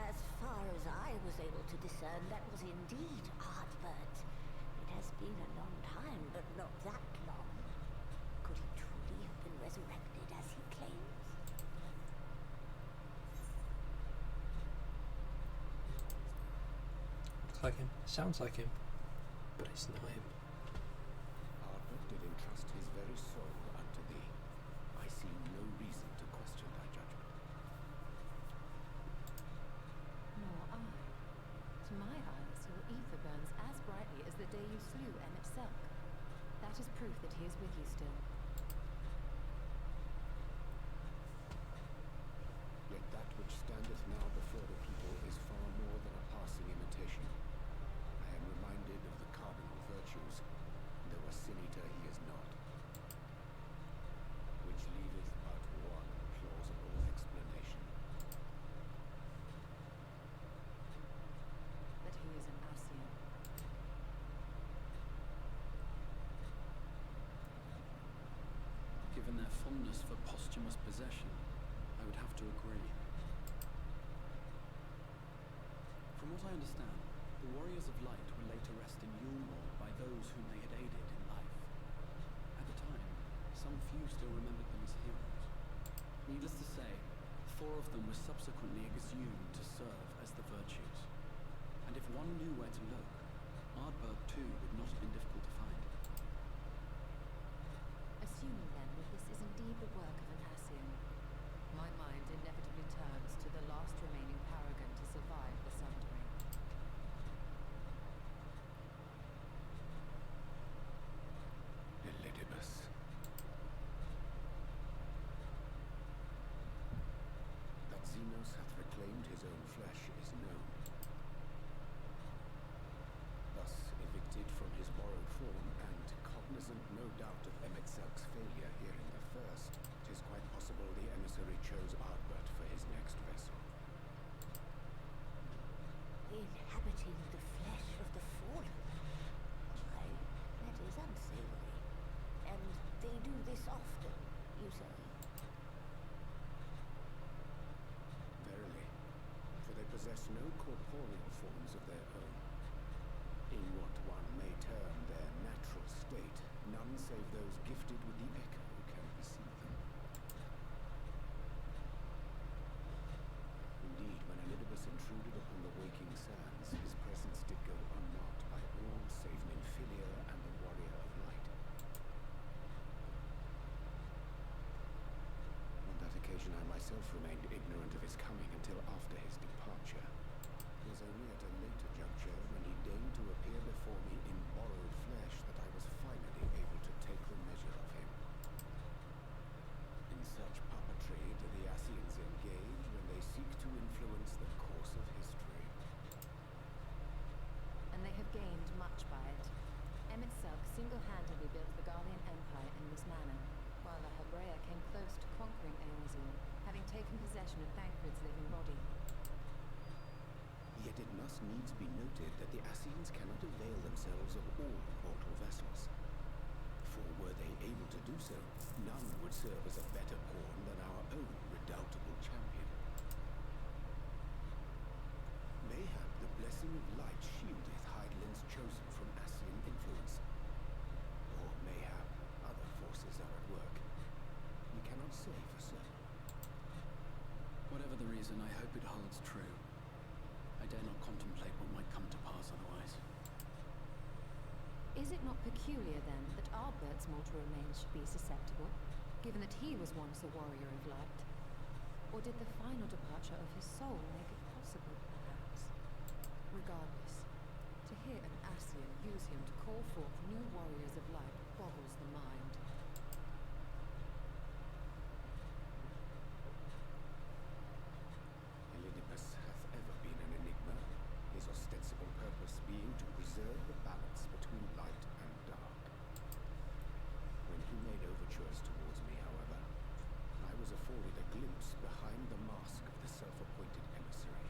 As far as I was able to discern, that was indeed Ardbert. It has been a long time, but not that long. Could he truly have been resurrected as he claims? Looks like him. Sounds like him. But it's not him. Ardbert did entrust his very soul unto thee. I see no reason to question thy judgment. Nor I. To my eyes, your ether burns as brightly as the day you slew Emmett Selk. That is proof that he is with you still. Yet that which standeth now before the people is far more than a passing imitation. I am reminded of the cardinal virtues, though a sin-eater he is not. Which leaveth but one plausible explanation. That he is an Ascian. Given their fondness for posthumous possession, I would have to agree. From what I understand, the Warriors of Light were laid to rest in Yulmore by those whom they had aided in life. At the time, some few still remembered them as heroes. Needless to say, 4 of them were subsequently exhumed to serve as the virtues. And if one knew where to look, Ardbert too would not have been difficult to find. Assuming then that this is indeed the work of an Ascian, my mind inevitably turns to the last remaining paragon to survive the Sundering. Elidibus. That Xenos hath reclaimed his own flesh is known. Thus, evicted from his borrowed form, and cognizant no doubt of Emmett Selk's failure here in the first, 'tis quite possible the emissary chose Ardbert for his next vessel. Inhabiting the flesh of the fallen? Why, that is unsavory. And they do this often, you say? Verily, for they possess no corporeal forms of their own. In what one may term their natural state, none save those gifted with the echo can perceive them. Indeed, when Elidibus intruded upon the waking sands, his presence did go unmarked by all save Nymphilia and the Warrior of Light. On that occasion I myself remained ignorant of his coming until after his departure. It was only at a later juncture, when he deigned to appear before me in borrowed flesh, that I was finally able to take the measure of him. In such puppetry do the Ascians engage when they seek to influence the course of history. And they have gained much by it. Emmett Selk single-handedly built the Garlean Empire in this manner, while the Hebrea came close to conquering Aeonzul, having taken possession of Thancred's living body. Yet it must needs be noted that the Ascians cannot avail themselves of all mortal vessels. For were they able to do so, none would serve as a better pawn than our own redoubtable champion. Mayhap the blessing of light shieldeth Hydaelyn's chosen from Ascian influence. Or mayhap other forces are at work. We cannot say for certain. Whatever another reason I hope it holds true. I dare not contemplate what might come to pass otherwise. Is it not peculiar, then, that Arbert's mortal remains should be susceptible, given that he was once a warrior of light? Or did the final departure of his soul make it possible, perhaps? Regardless, to hear an Ascian use him to call forth new warriors of light boggles the mind. Elidibus hath ever been an enigma, his ostensible purpose being to preserve the balance between light and dark. When he made overtures towards me, however, I was afforded a glimpse behind the mask of the self-appointed emissary.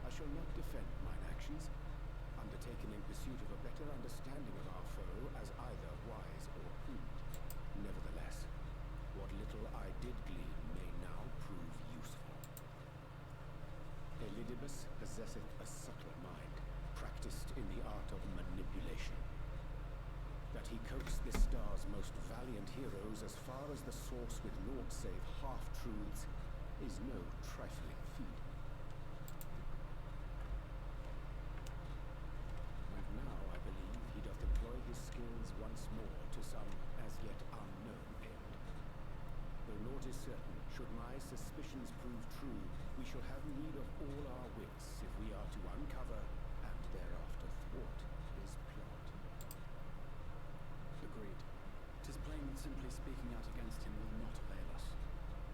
I shall not defend mine actions, undertaken in pursuit of a better understanding of our foe as either wise or prudent. Nevertheless, what little I did glean may now prove useful. Elidibus possesseth a subtle mind, practiced in the art of manipulation. That he coaxed this star's most valiant heroes as far as the source with naught save half-truths is no trifling feat. And now I believe he doth employ his skills once more to some as yet unknown end. Though naught is certain, should my suspicions prove true, we shall have need of all our wits if we are to uncover and thereafter thwart his plot. Agreed. 'Tis plain that simply speaking out against him will not avail us.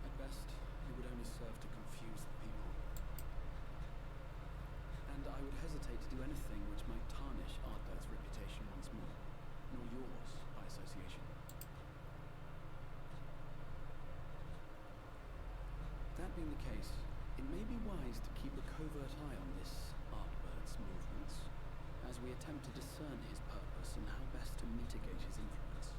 At best, it would only serve to confuse the people. And I would hesitate to do anything which might tarnish Ardbert's reputation once more, nor yours by association. That being the case, it may be wise to keep a covert eye on this Ardbert's movements, as we attempt to discern his purpose and how best to mitigate his influence.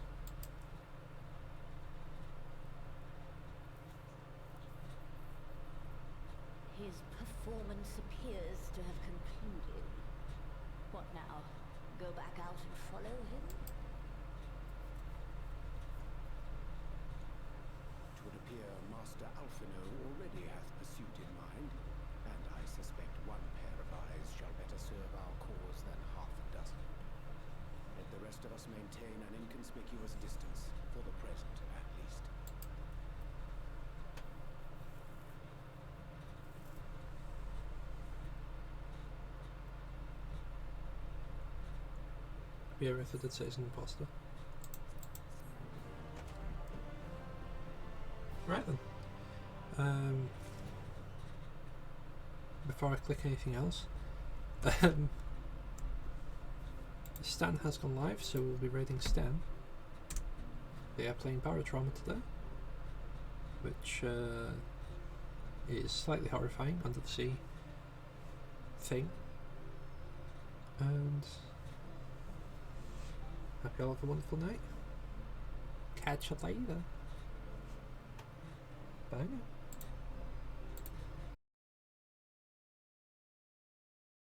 His performance appears to have concluded. What now? Go back out and follow him? Twould appear Master Alphino already hath pursuit in mind, and I suspect one pair of eyes shall better serve our cause than half a dozen. Let the rest of us maintain an inconspicuous distance, for the present at least. Yeah, Ritha did say he's an imposter. Right then. Before I click anything else, Stan has gone live, so we'll be raiding Stan. They are playing Barotrauma today, which is slightly horrifying, under the sea thing. And hope you all have a wonderful night. Catch you later. Bye now.